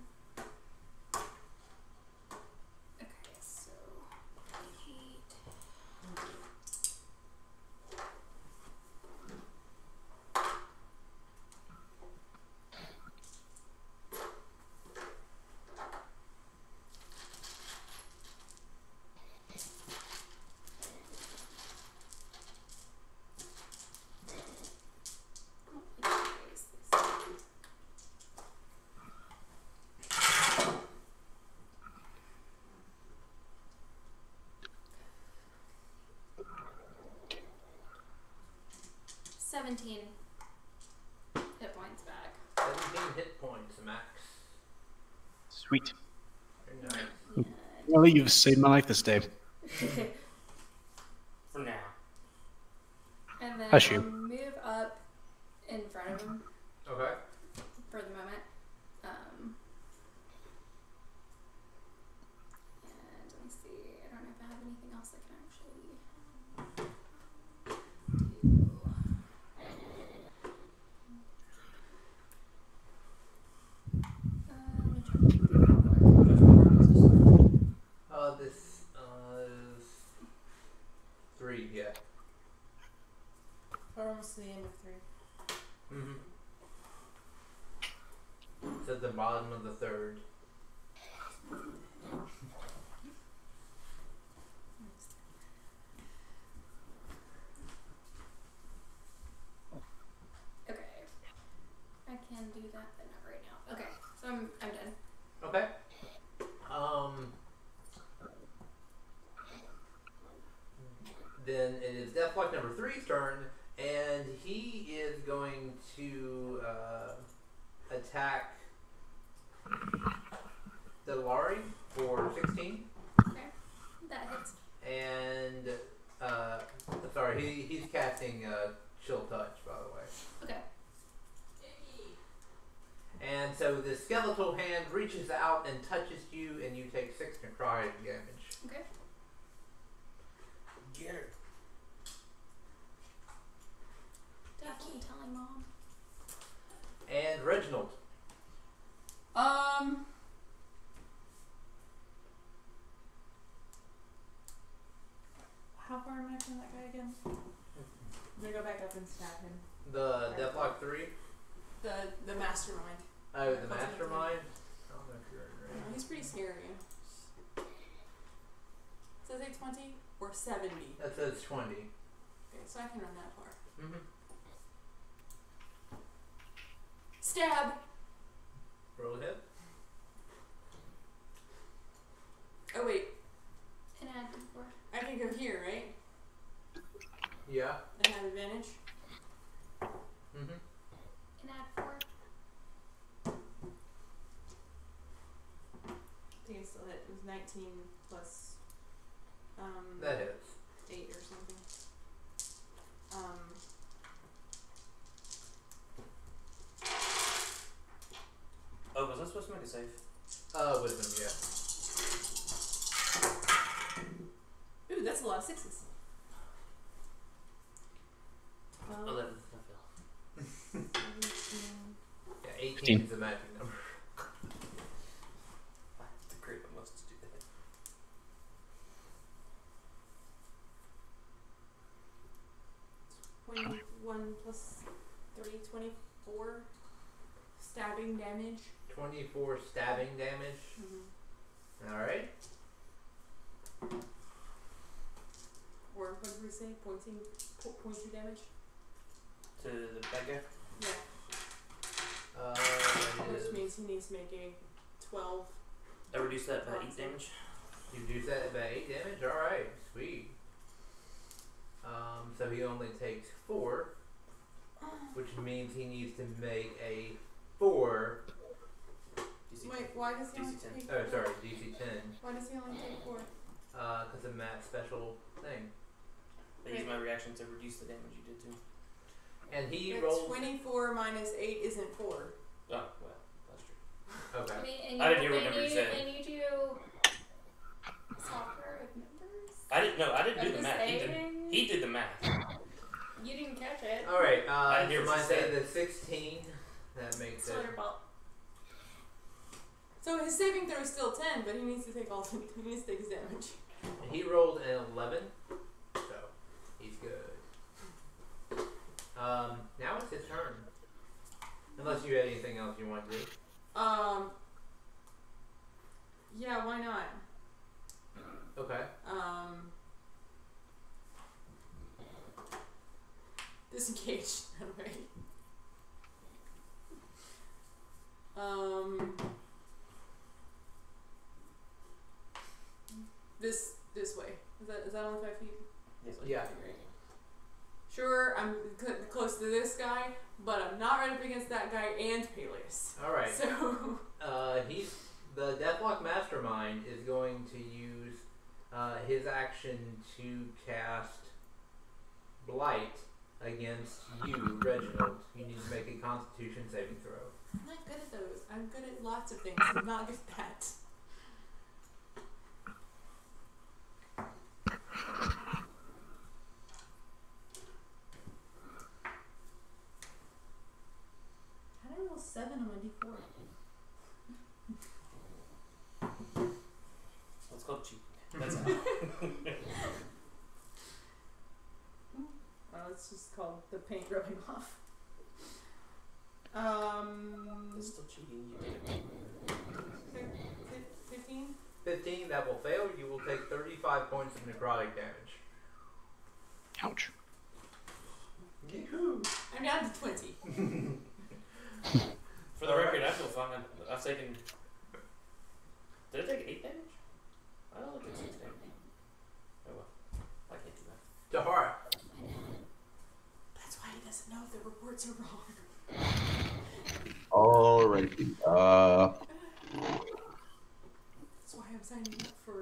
Okay, so 8. Erase this. 17 hit points back. 17 hit points, Max. Sweet. Very nice. Well, you've saved my life this day. For now. And then Hush you. I'll move up in front of him Okay. for the moment. And let me see. I don't know if I have anything else I can actually do. Let me check. This is 3, yeah. We're almost to the end of 3. Mm-hmm. It's at the bottom of the 3rd. Okay. I can do that, but not right now. Okay, so I'm done. Okay. Then it is Deathlock number 3's turn, and he is going to attack Delari for 16. Okay, that hits. And sorry, he's casting Chill Touch, by the way. Okay. And so the skeletal hand reaches out and touches you, and you take 6 necrotic damage. Okay. Get her. Definitely telling Mom. And Reginald. How far am I from that guy again? I'm gonna go back up and stab him. The Deathlock 3. The mastermind. Oh, the Mastermind. I don't know if you're right. He's pretty scary. Says a 20 or 70. That says 20. Okay, so I can run that far. Mm-hmm. Stab. Roll a hit. Oh wait, And add D4. I can go here, right? Yeah. And have advantage. Mm-hmm. And add 4. I think it still hit. It was 19 plus That hits. 8 or something. Oh, was I supposed to make a save? Wisdom, yeah. Ooh, that's a lot of 6s. 11. I failed. 17. Yeah, 18 is the magic number. I have to create a must to do that. 21 plus 3, 20. damage. 24 stabbing damage. Mm-hmm. Alright. Or what did we say? Pointing 0.2 damage? To the bad guy? Yeah. It Which is- means he needs to make a 12. I reduced that by 8 damage. You reduce that by 8 damage? Alright, sweet. So he only takes 4, which means he needs to make a 4. DC Wait, why does he only DC 10. take Oh, 4? sorry, DC 10. Why does he only take 4? Because of Matt's special thing. I used my reaction to reduce the damage you did too. And he But rolls. 24 minus 8 isn't 4. Oh, well, that's true. Okay. I mean, and I you, didn't hear what and number you you, said. and you do software with numbers. I didn't do I'm the math. saying, He did the math. You didn't catch it. Alright, I hear so what mine you say said. the 16. That makes it. Sort of So his saving throw is still 10, but he needs to take he needs to take his damage. He rolled an 11, so he's good. Now it's his turn. Unless you had anything else you want to do. Yeah, why not? Okay. Disengage. Alright. This way. Is that only 5 feet? Yes. Yeah. Okay, great. Sure, I'm close to this guy, but I'm not right up against that guy and Peleus. Alright. So. He's the Deathlock Mastermind is going to use his action to cast Blight against you, Reginald. You need to make a Constitution saving throw. I'm not good at those. I'm good at lots of things. I'm not good at that. How did I roll 7 on my d4? Let's call it cheating. That's how. It's just called the paint rubbing off. It's still cheating. You did it. 15? 15, that will fail. You will take 35 points of necrotic damage. Ouch. Yee-hoo. I'm down to 20. For the record, I feel fine. I've taken. Did I take 8 damage? I only took 6 damage. Oh well. I can't do that. Tahara. That's why he doesn't know if the reports are wrong. Alrighty. That's why I'm signing up for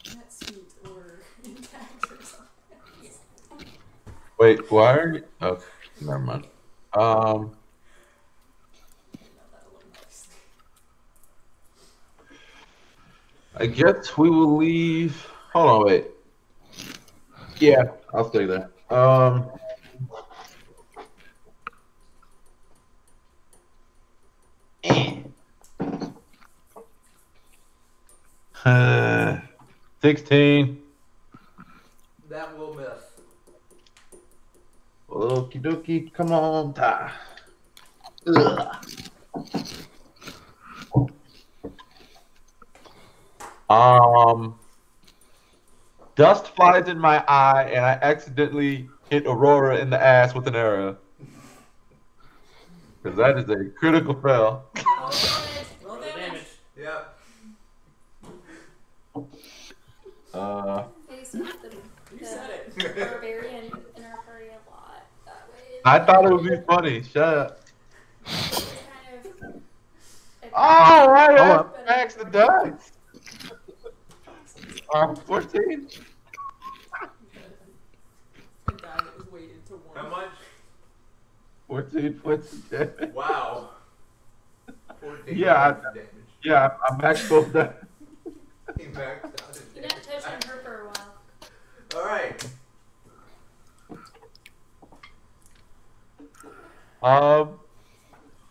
NetSuite or Intact or something. Wait, why are you? Okay, never mind. Not that alone, obviously. I guess we will leave. Hold on, wait. Yeah, I'll stay there. 16. That will miss. Okie dokie, come on, Ty. Ugh. Dust flies in my eye, and I accidentally hit Aurora in the ass with an arrow. Because that is a critical fail. Roll Roll the damage. damage. Yep. They use You said it. the barbarian in our party a lot. That way. I thought it would be funny. Shut up. It's kind of. Oh, right. Hold I maxed the dice. 14. A die that was weighted to 1. How much? 14 points of damage. Wow. 14 Yeah, points of damage. Yeah, I maxed both dice. He maxed out his You're not touching her for a while. Alright.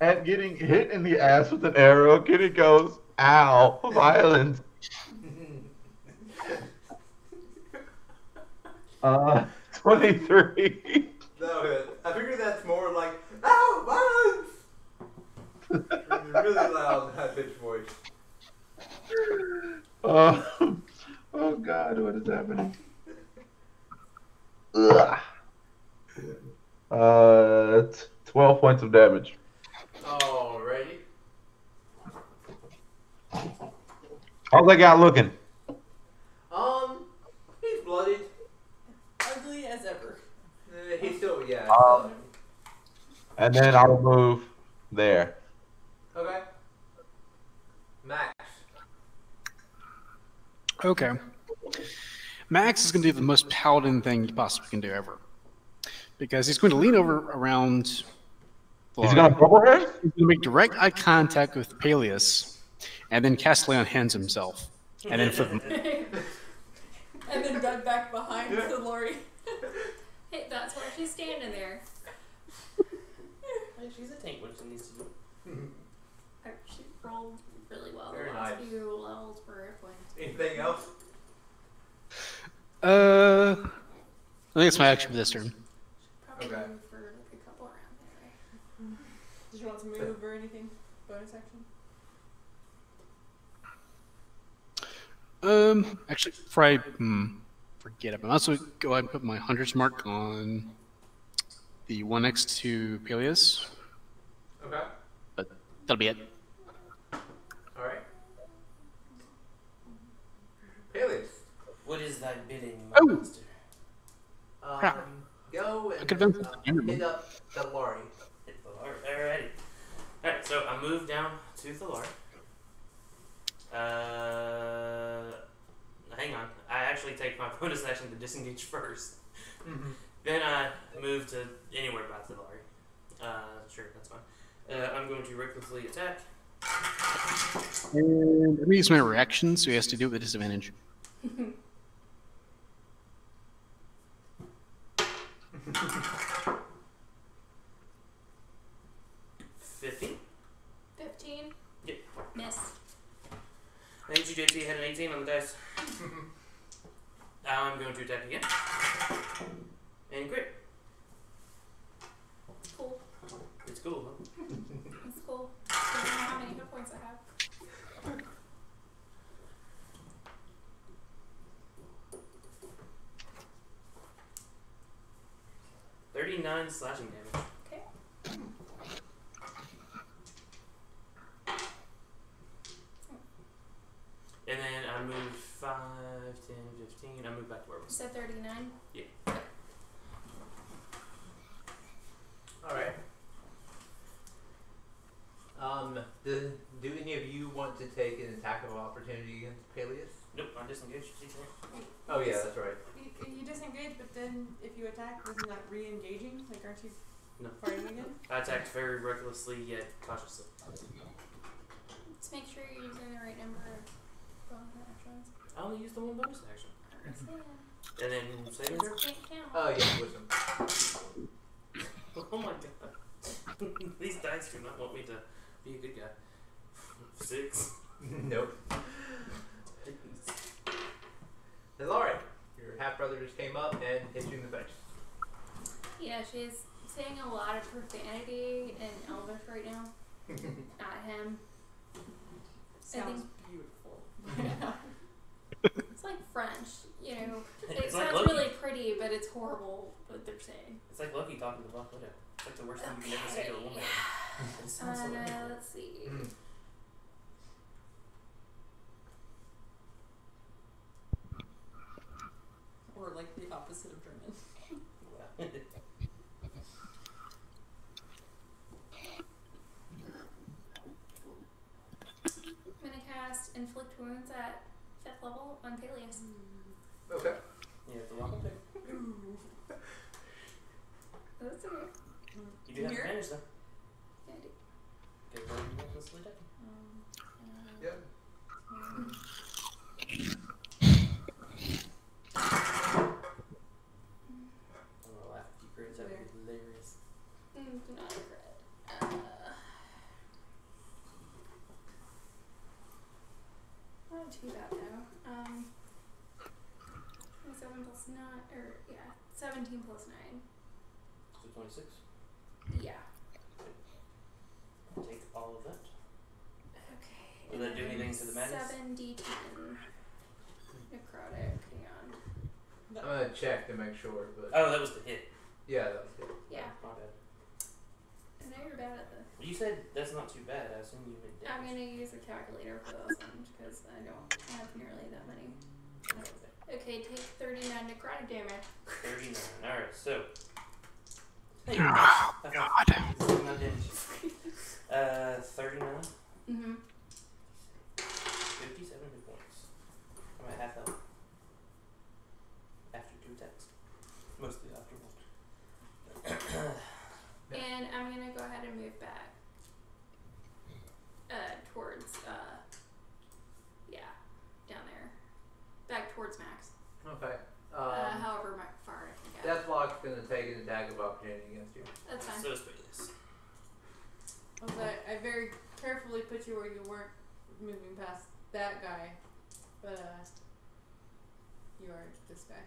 At getting hit in the ass with an arrow, Kitty goes, ow, violent. 23. That hit. I figure that's more like, ow, violence! really loud, high pitched voice. Oh God, what is happening? Ugh. 12 points of damage. Alrighty. How's that guy looking? He's bloodied. Ugly as ever. He's still, yeah. And then I'll move there. Okay. Max. Okay. Max is going to do the most paladin thing you possibly can do ever. Because he's going to lean over around. He's gonna bubble her? He's going to make direct eye contact with Peleus, and then cast Lay on Hands himself, and then flip him. And then run back behind the lorry. Hey, that's why she's standing there. Hey, she's a tank when she needs to do. She rolled really well Very the last nice. few levels for hit points. Anything else? I think it's my action for this turn. Probably Okay. move for like a couple around there, right? Did you want to move or anything? Bonus action? Actually, before I forget it, I'm also go ahead and put my hunter's mark on the one next to Peleus. Okay. But that'll be it. Alright. Peleus. What is thy bidding, my Oh. master? Crap. Go I and could've done something. hit up the lorry. Hit the lord. Alrighty. Alright, so I move down to the lord. Hang on. I actually take my bonus action to disengage first. Then I move to anywhere but the lorry. Sure, that's fine. I'm going to recklessly attack. And I'm gonna use my reaction, so he has to do it with disadvantage. $50. 15. Yep. Miss. Thank you, JT. Had an 18 on the dice. Now I'm going to attack again. And crit. Cool. It's cool, huh? It's cool. I don't know how many hit points I have. 39 slashing damage. Okay. And then I move 5, 10, 15. I move back to where I You was. said 39? Yeah. Alright. Do any of you want to take an attack of opportunity against Peleus? Nope, I disengaged. Oh yeah, that's right. You disengage, but then if you attack, isn't that re-engaging? Like, aren't you No. fighting again? I attacked very recklessly yet cautiously. Let's make sure you're using the right number of bonus actions. I only used the one bonus action. Understand. And then saving throw. Can't count. Oh yeah, wisdom. Oh my god. These dice do not want me to be a good guy. 6. Nope. Then Laurie, your half brother just came up and hit you in the face. Yeah, she's saying a lot of profanity in Elvish right now. At him. Sounds beautiful. It's like French, you know. It It's like sounds Loki. really pretty, but it's horrible what they're saying. It's like Loki talking to Black Widow. It's like the worst thing you can ever say to a woman. It sounds so awful. Let's see. Or like the opposite of German. Wow. I'm gonna cast Inflict Wounds at 5th level on Peleus. Okay. Yeah, it's a welcome pick. That's okay. You do have Here? advantage though. Yeah, I do. Because we're recklessly attacking. Yep. I'm gonna laugh if you crits. That would be hilarious. Do not regret. Not too bad though. 27 plus 9, or yeah, 17 plus 9. So 26. Yeah. Take all of that. 7d10 necrotic. Hang on. I'm gonna check to make sure, but Oh, that was the hit. yeah, that was good. Yeah. My bad. I know you're bad at this. You said that's not too bad. I assume you meant I'm damage. gonna use a calculator for this one because I don't have nearly that many. Okay, take 39 necrotic damage. 39. Alright, so. Oh, God. 39 damage. 39. Mm-hmm. 57 hit points. I'm at half health. After 2 attacks. Mostly after 1. And I'm gonna go ahead and move back. Towards, down there. Back towards Max. Okay. However far I can go. Deathlock's gonna take an attack of opportunity against you. That's fine. So is Peleus. I very carefully put you where you weren't moving past that guy, but you are this guy.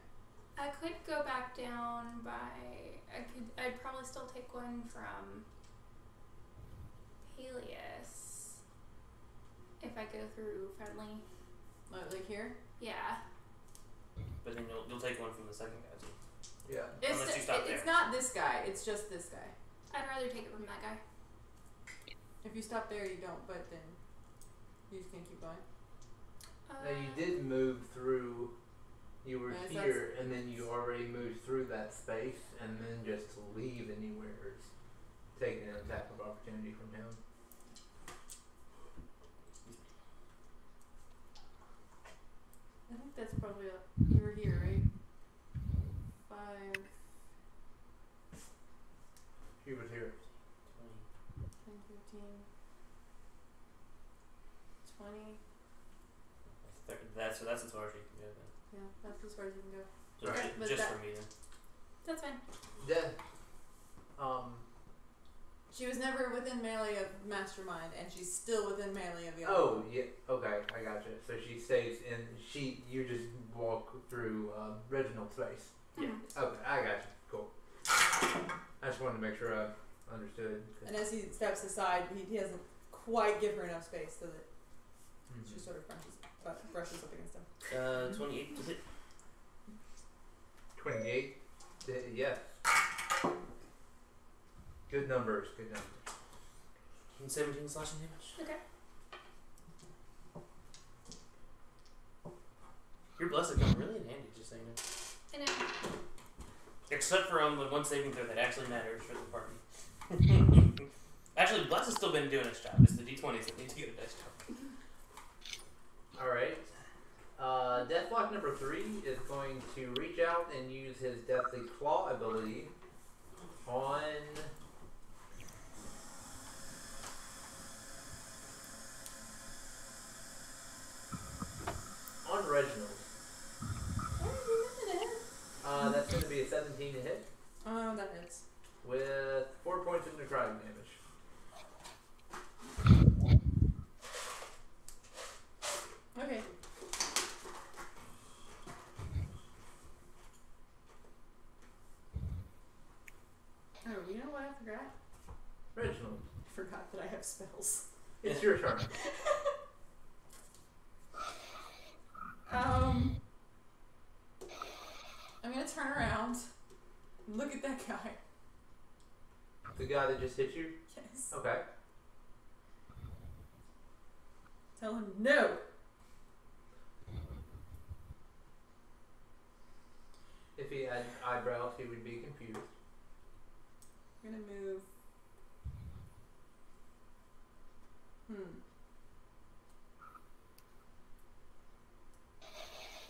I could go back down by. I'd probably still take one from Peleus if I go through friendly. Like here? Yeah. But then you'll take one from the second guy too. Yeah. Unless you stop there. It's not this guy. It's just this guy. I'd rather take it from that guy. If you stop there, you don't. But then you just can keep going. Now you did move through. You were Yeah, so here, and then you already moved through that space, and then just to leave anywhere is taking an attack of opportunity from him. I think that's probably you were here, right? 5, He was here. 10, 15, 20. That's as far as you can go then. Yeah, that's as far as you can go. Just, Right. But just that- for me then. That's fine. Yeah. She was never within melee of Mastermind, and she's still within melee of the other. Oh, yeah. Okay, I gotcha. So she stays in. You just walk through Reginald's space. Yeah. Okay, I gotcha. Cool. I just wanted to make sure I understood. And as he steps aside, he doesn't quite give her enough space so that Mhm. she sort of brushes up against him. 28 to hit. 28. Yes. Good numbers. Good numbers. And 17 slashing damage. Okay. Your blessed come really in handy, just saying it. I know. Except for on the one saving throw that actually matters for the party. Actually, Bless has still been doing its job. It's the D20s that need to get a dice job. Alright. Deathlock number 3 is going to reach out and use his Deathly Claw ability on Reginald. That's going to be a 17 to hit Oh, that hits. with 4 points of necrotic damage. Okay. Oh, you know what I forgot? Reginald, I forgot that I have spells. it's your turn. I'm gonna turn around and look at that guy. The guy that just hit you? Yes. Okay. Tell him no. If he had eyebrows, he would be confused. I'm gonna move.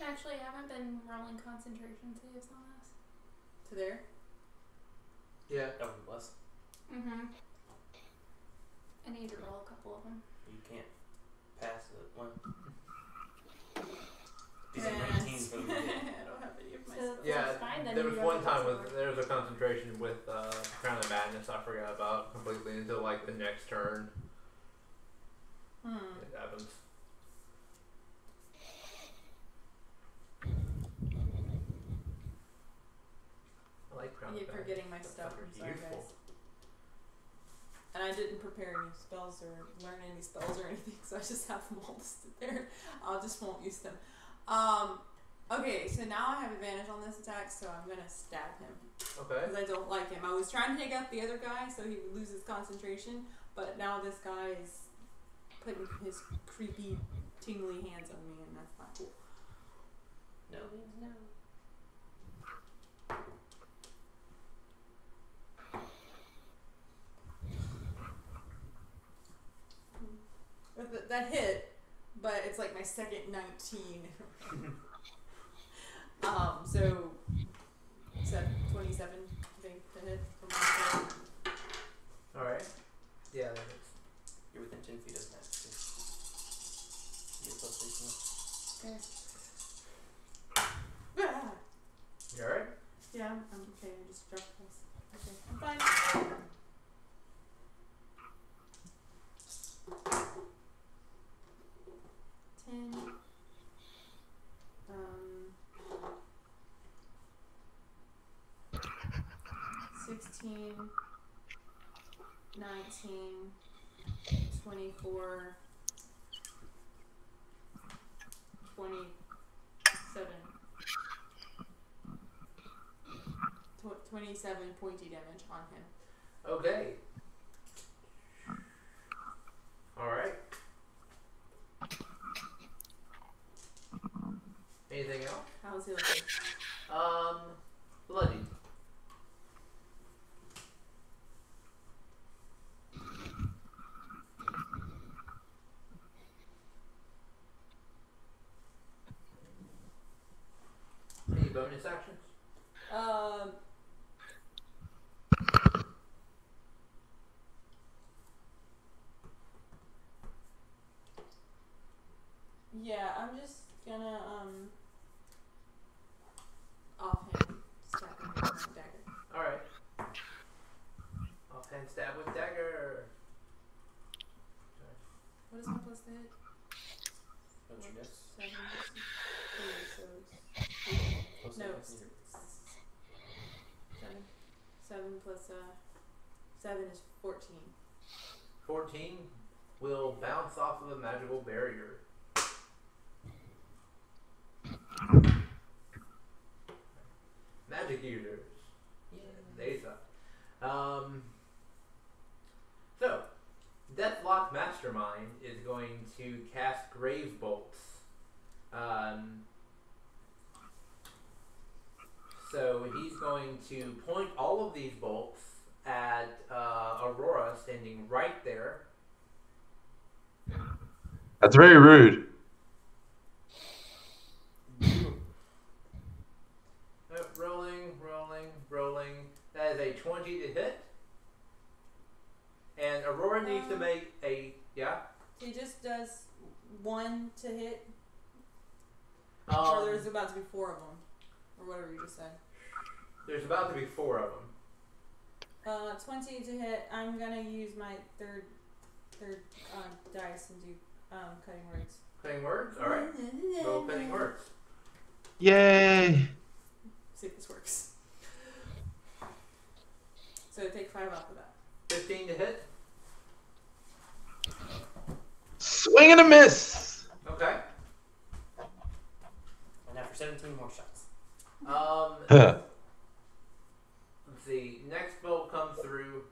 Actually, I haven't been rolling concentration saves on this. To there. Yeah. Oh, Bless. Mm-hmm. I need to roll a couple of them. You can't pass it. One. These Yes. are 19 for the hit. I don't have any of my So- spells. Yeah, That's fine, then there you was don't one have to time pass with it. there was a concentration with Crown of Madness I forgot about completely until like the next turn. It happens. I like Crown I of keep Madness. forgetting my That's stuff. fucking I'm sorry, beautiful. guys. And I didn't prepare any spells or learn any spells or anything. so I just have them all listed there. I just won't use them. Okay, so now I have advantage on this attack, so I'm gonna stab him. Okay. Because I don't like him. I was trying to take out the other guy so he would lose his concentration, but now this guy is putting his creepy, tingly hands on me, and that's not cool. No means no. That hit, but it's like my second 19. So 27, I think, to hit. Alright. Yeah, that hits. You're within 10 feet of that. You get plus 18. Okay. Ah! You alright? Yeah, I'm okay. I just dropped this. Okay, I'm fine. 10. 16, 19, 24, 27. 27 pointy damage on him. Okay. Alright. Anything else? How's he looking? Bloody. Any bonus actions? Yeah, I'm just gonna offhand stab him with my dagger. Alright. Offhand stab with dagger. What is my plus to hit? What's your guess? 7. So it's Plus no, 17. it's 7. 7 plus 7 is 14. 14 will bounce off of a magical barrier. Magic users. Yeah. They suck. So, Deathlock Mastermind is going to cast Grave Bolts. So he's going to point all of these bolts at Aurora, standing right there. That's very rude. Rolling. That is a 20 to hit. And Aurora needs to make a... Yeah? He just does 1 to hit, or there's about to be 4 of them, or whatever you just said. There's about to be 4 of them. 20 to hit. I'm gonna use my third dice and do cutting words. Cutting words? Alright. Roll cutting words. Yay! See if this works. So take 5 off of that. 15 to hit. Swing and a miss! Okay. And after 17 more shots. Let's see. Next bolt comes through.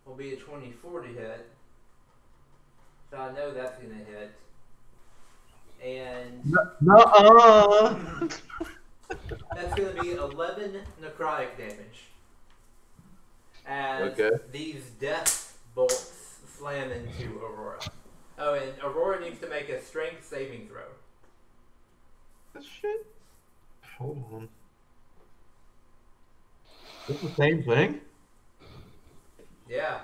Will be a 24 to hit. So I know that's going to hit. And Nuh-uh. that's going to be 11 necrotic damage. As these death bolts slam into Aurora. Oh, and Aurora needs to make a strength saving throw. Shit. Hold on. It's the same thing? Yeah.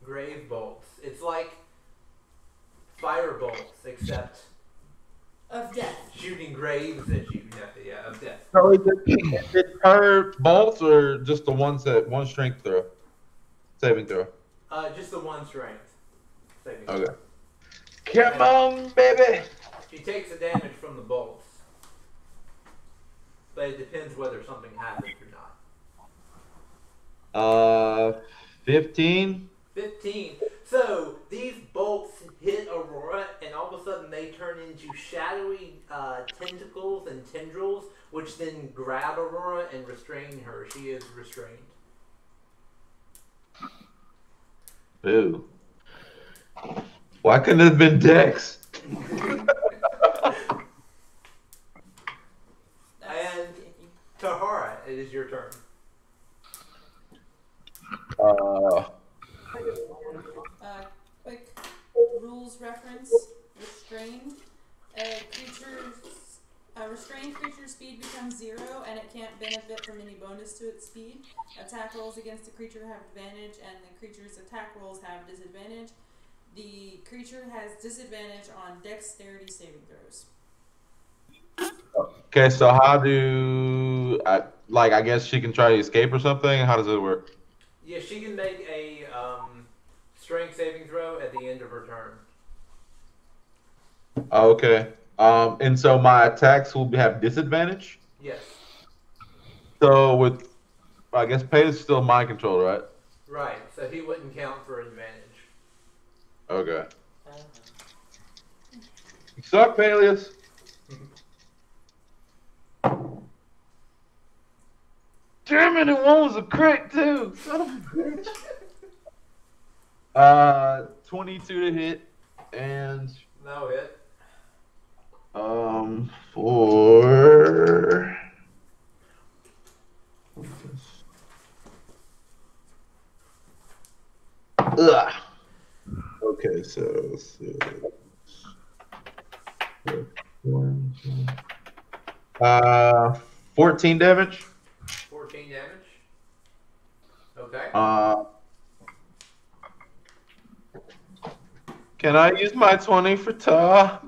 Grave bolts. It's like fire bolts, except Of death. shooting graves at you. Yeah, of death. So is it per bolts or just the ones that one strength throw? Saving throw. Just the one strength saving throw. Okay. Come on, baby! She takes the damage from the bolts. But it depends whether something happens or not. 15? 15. So, these bolts grab Aurora and restrain her. She is restrained. Ooh. Why couldn't it have been Dex? That's And Tahara, it is your turn. Quick rules reference. Restrained. A restrained creature's speed becomes 0 and it can't benefit from any bonus to its speed. Attack rolls against the creature have advantage and the creature's attack rolls have disadvantage. The creature has disadvantage on dexterity saving throws. Okay, so how do I guess she can try to escape or something? How does it work? Yeah, she can make a strength saving throw at the end of her turn. Okay. And so my attacks will have disadvantage. Yes. So I guess Pay's still mind control, right? Right. So he wouldn't count for advantage. Okay. You suck, Peleus. Damn it! And one was a crit too. Son of a bitch. 22 to hit, and No hit. for ugh. Okay, so 14 damage. 14 damage. Okay. Can I use my 20 for Ta?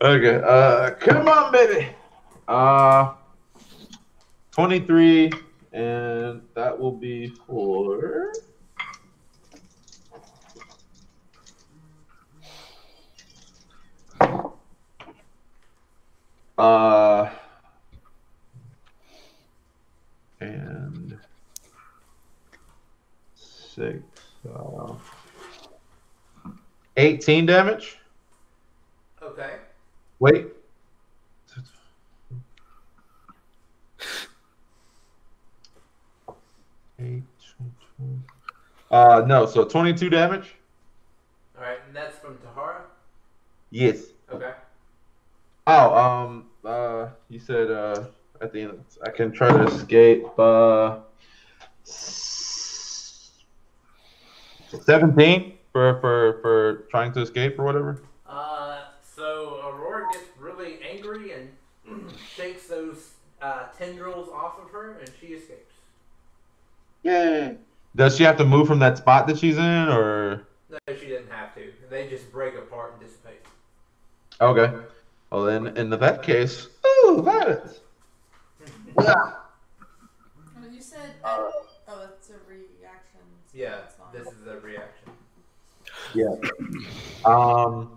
Okay, come on, baby. 23, and that will be for and 6, 18 damage. Okay. Wait. No, so 22 damage. All right, and that's from Tahara. Yes. Okay. Oh, you said at the end I can try to escape. 17 for trying to escape or whatever. So Aurora gets really angry and shakes those tendrils off of her, and she escapes. Yay! Does she have to move from that spot that she's in, or? No, she didn't have to. They just break apart and dissipate. Okay. Well, then, in that case, ooh, violence. You said, that's a reaction. So Yeah, that's fine. this is a reaction. Yeah.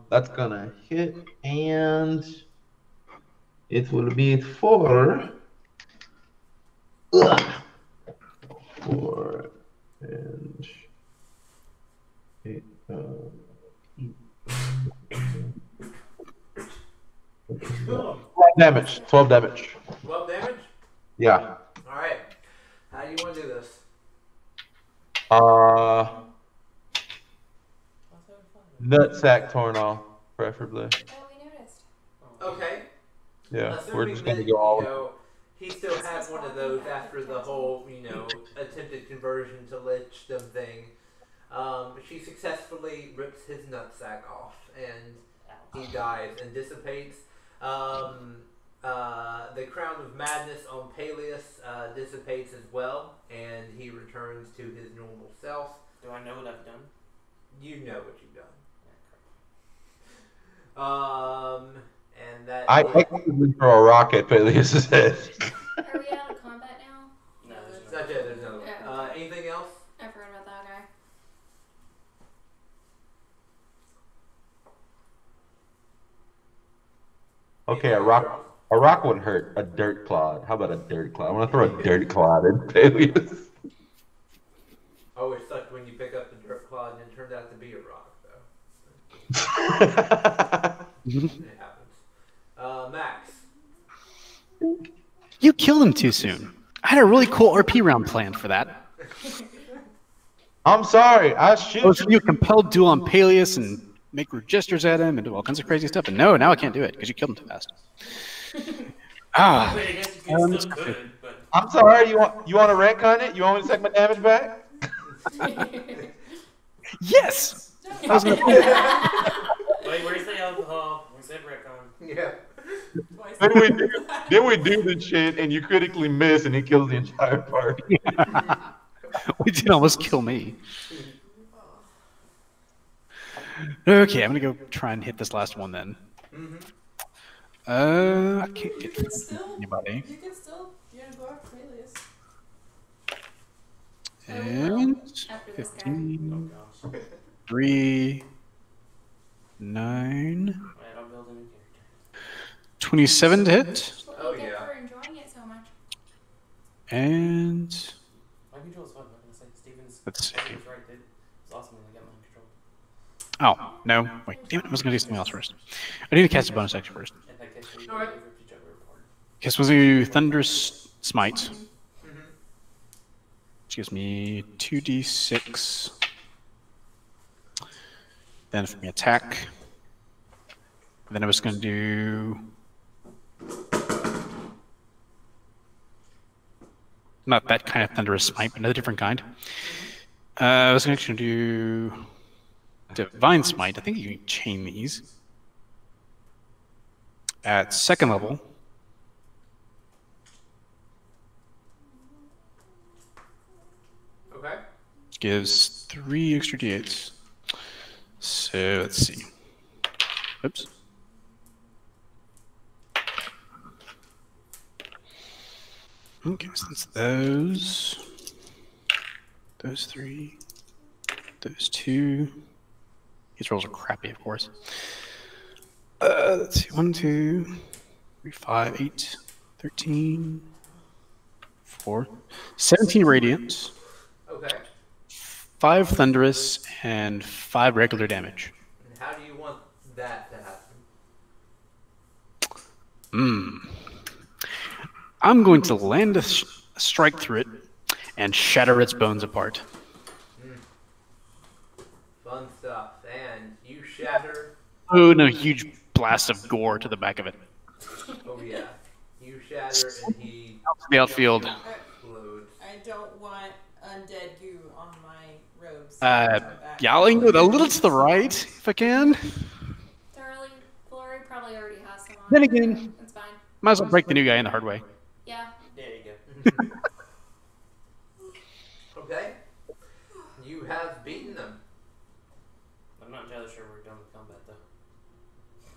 That's gonna hit, and it will be 4. 4 and 8. 12 damage. 12 damage. 12 damage? Yeah. Alright. How do you want to do this? Nutsack torn off, preferably. Oh, we noticed. Okay. Yeah, Assuming we're just gonna that, go all. he still has one of those after the whole, attempted conversion to lichdom thing. She successfully rips his nutsack off, and he dies and dissipates. The crown of madness on Peleus dissipates as well, and he returns to his normal self. Do I know what I've done? You know what you've done. And that. I actively throw a rock at Peleus' head. Are we out of combat now? No, It's not yet, there's another one. Yeah. Anything else? I forgot about that guy. Okay, a rock would hurt. A dirt clod. How about a dirt clod? I want to throw a dirt clod at Peleus. Always sucked when you pick up the dirt clod and it turned out to be a rock, though. It happens. Max. You killed him too soon. I had a really cool RP round planned for that. I'm sorry. I I should. was going to do a compelled duel on Peleus and make registers at him and do all kinds of crazy stuff. And no, now I can't do it because you killed him too fast. Ah. Wait, I guess you still could, but I'm sorry. You want to retcon it? You want me to take my damage back? Yes! I was gonna wait, where's the alcohol? We said retcon. Yeah. Then we do the shit, and you critically miss, and he kills the entire party. We did almost kill me. Okay, I'm gonna go try and hit this last one then. I can't get anybody. You can still, go after Peleus. And After this guy. 15, Oh gosh. 3, 9, Wait, I'm building a new character. 27 to hit, What do you Oh, get yeah. for enjoying it so much? and My control's fun. I'm not gonna say Steven's. Let's see. Steven's right, dude. It's awesome when I get my control. oh no, wait, damn it, I was gonna do something else first. I need to cast a bonus action first. And I catch you Alright. over each other apart. Guess we'll do Thunderous Smite. Mm-hmm. Which gives me 2d6. Then for me attack. And then I was going to do. Not that kind of Thunderous Smite, but another different kind. I was going to do Divine Smite. I think you can chain these. At second level. Okay. Gives 3 extra d8s. So let's see. Oops. Okay, so that's those 3, those 2. These rolls are crappy, of course. Let's see. 1, 2, 3, 5, 8, 13, 4, 17 radiant. Okay. 5 thunderous and 5 regular damage. And how do you want that to happen? I'm going to land a strike through it and shatter its bones apart. Fun stuff. And you shatter. Oh no, huge blast of gore to the back of it. Oh yeah. You shatter and he Out to the outfield. explodes. I don't want undead goo on my robes. Yowling with a little to the right, if I can. Thoroughly, Glory probably already has some on. Then again, That's fine. might as well break the new guy in the hard way. Yeah. There you go. Okay. You have beaten them. I'm not entirely sure we're done with combat though.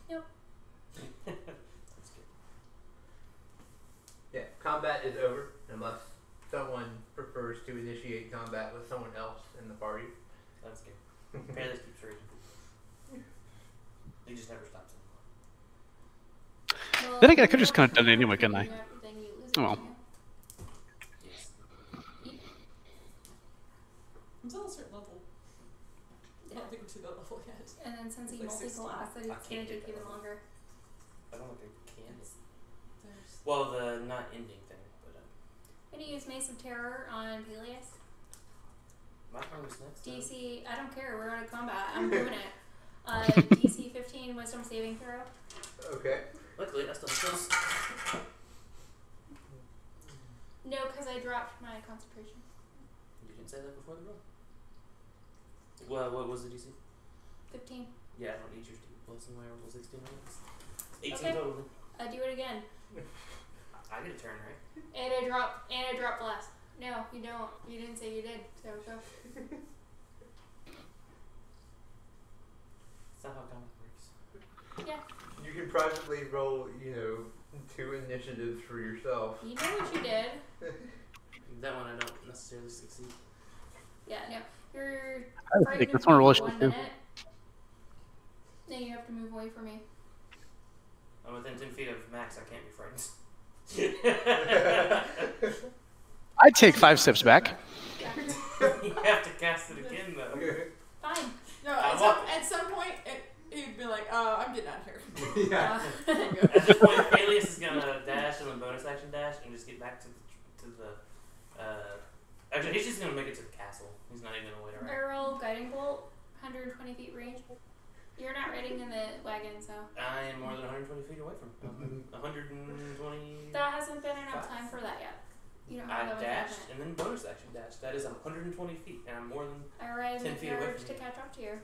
Yep. That's good. Yeah, combat is over unless someone prefers to initiate combat with someone else in the party. That's good. Apparently this keeps raging. He just never stops anymore. Well, Then again, I could've just kinda done it anyway, couldn't I? you have everything, you lose Oh, well. everything. Yes. Until a certain level. I don't think we're to that level yet. And then since he Like multi-class, I it's gonna can't take get even that. longer. I don't think I can. There's Well, the not ending thing, but Gonna use Mace of Terror on Peleus. my turn was next. though. DC, I don't care, we're out of combat. I'm doing it. DC 15 Wisdom saving throw. Okay. Luckily, that's still close. No, because I dropped my concentration. You didn't say that before the roll. Well, what was the DC? 15. Yeah, I don't need yours to plus my roll 16 minutes. 18 Okay. total. then. I do it again. I get a turn, right? And I drop blast. No, you don't. You didn't say you did. So go. That's not how combat works. Yeah. You can privately roll, 2 initiatives for yourself. You know what you did. That one I don't necessarily succeed. Yeah, no. You're I would frightened take this of one me roll for 1 too. minute. Then you have to move away from me. I'm within 10 feet of Max, I can't be frightened. I'd take 5 steps back. You have to cast it again, though. Fine. no. I'm At some point, he'd be like, "I'm getting out of here." Yeah. At this point, Peleus is gonna dash and then bonus action dash and just back to the actually, he's just gonna make it to the castle. He's not even gonna wait around. Barrel, guiding bolt, 120 feet range. You're not riding in the wagon, so. I am more than 120 feet away from him. 120. That hasn't been enough time for that yet. You don't have I that dashed and then bonus action dashed. That is 120 feet, and I'm more than. I ride in 10 the feet away carriage from to you. catch up to you.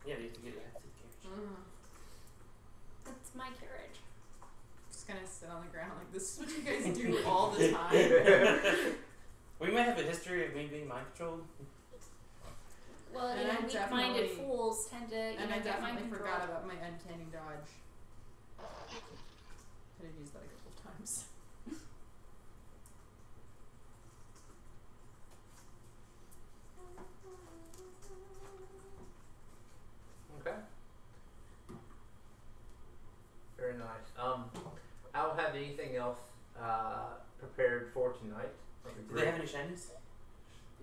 Yeah, you have to get back to the carriage. That's my carriage. Just gonna sit on the ground like this is what you guys do all the time. We might have a history of me being mind controlled. Well, And you know, I weak-minded definitely- fools tend to, And I get mind definitely control. forgot about my uncanny dodge. Could have used that a couple of times. Okay. Very nice. I don't have anything else prepared for tonight. Do they have any shinies?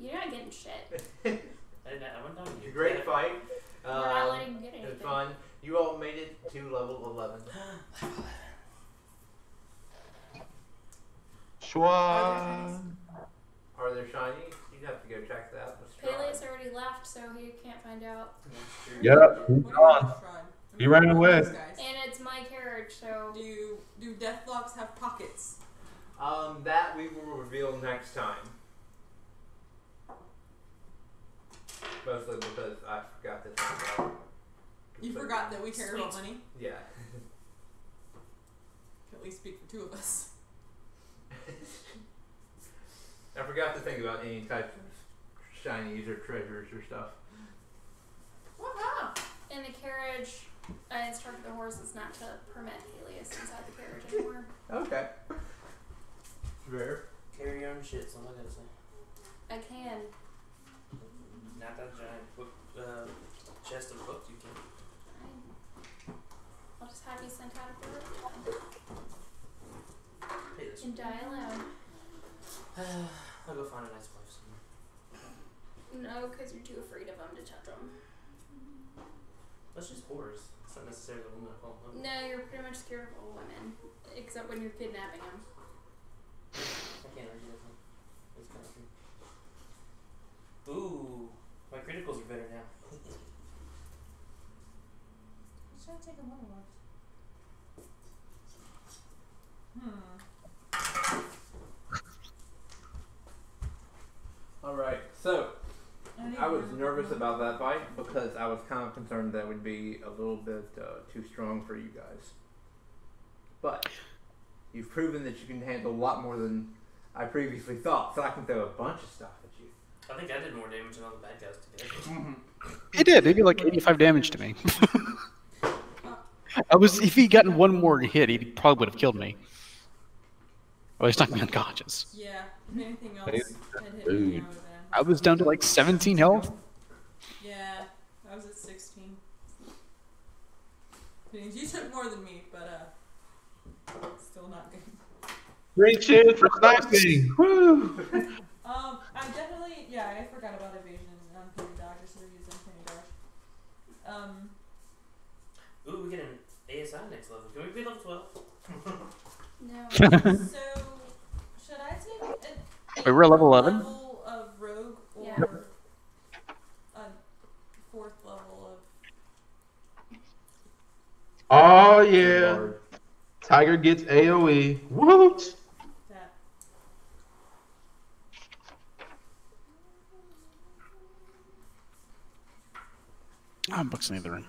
You're not getting shit. I went down to you. Great fight. We're not letting you get It anything. was fun. You all made it to level 11. Schwa. Are there shinies? You'd have to go check that out. with Strahd. Peleus already left, so he can't find out. Yep, he's What do you gone. want, Strahd? He ran away. These guys. And it's my carriage, so. Do deathlocks have pockets? That we will reveal next time. Mostly because I forgot to think about. You forgot that we care about money? Yeah. Can at least speak for two of us. I forgot to think about any types of shinies or treasures or stuff. Wow. In the carriage, I instructed the horses not to permit Peleus inside the carriage anymore. Okay. Rare. Carry your own shit, so I gotta say. I can. Not that giant book, chest of books you can. I'll just have you sent out of the room Hey, this and die alone. I'll go find a nice wife somewhere. No, because you're too afraid of them to touch them. That's just whores. It's not necessarily the woman I fall in love with. No, you're pretty much scared of all women, except when you're kidnapping them. I can't argue with them. It's kind of true. Ooh, my criticals are better now. Should I take a little one? Alright, so I was nervous about that fight because I was kind of concerned that would be a little bit too strong for you guys. But you've proven that you can handle a lot more than I previously thought, so I can throw a bunch of stuff at you. I think I did more damage than all the bad guys together. It did. It did like 85 damage to me. If he'd gotten one more hit, he probably would have killed me. Well, he's knocked me unconscious. Yeah, if anything else had hit me, Dude. I would've been. I was down to like 17 health. Yeah, I was at 16. You took more than me, but still not good. Great shit for sniping. Woo. I definitely, I forgot about evasion and uncanny dodge. I should have used uncanny dodge. Ooh, we get an ASI next level. Can we be level 12? No. So, should I take Wait, we're at level 11? level of rogue or Yeah. a 4th level of? Oh yeah. Tiger gets AoE. Woot. That. I'm books in the other room.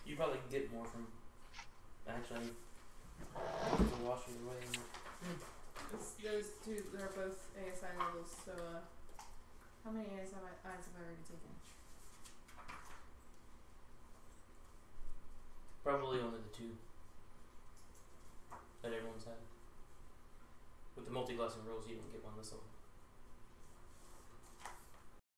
You probably get more from actually the washing away. Those two, they're both ASI levels, so, how many ASI have I already taken? Probably only the 2 that everyone's had. With the multi-glassing rolls, you didn't get one this level.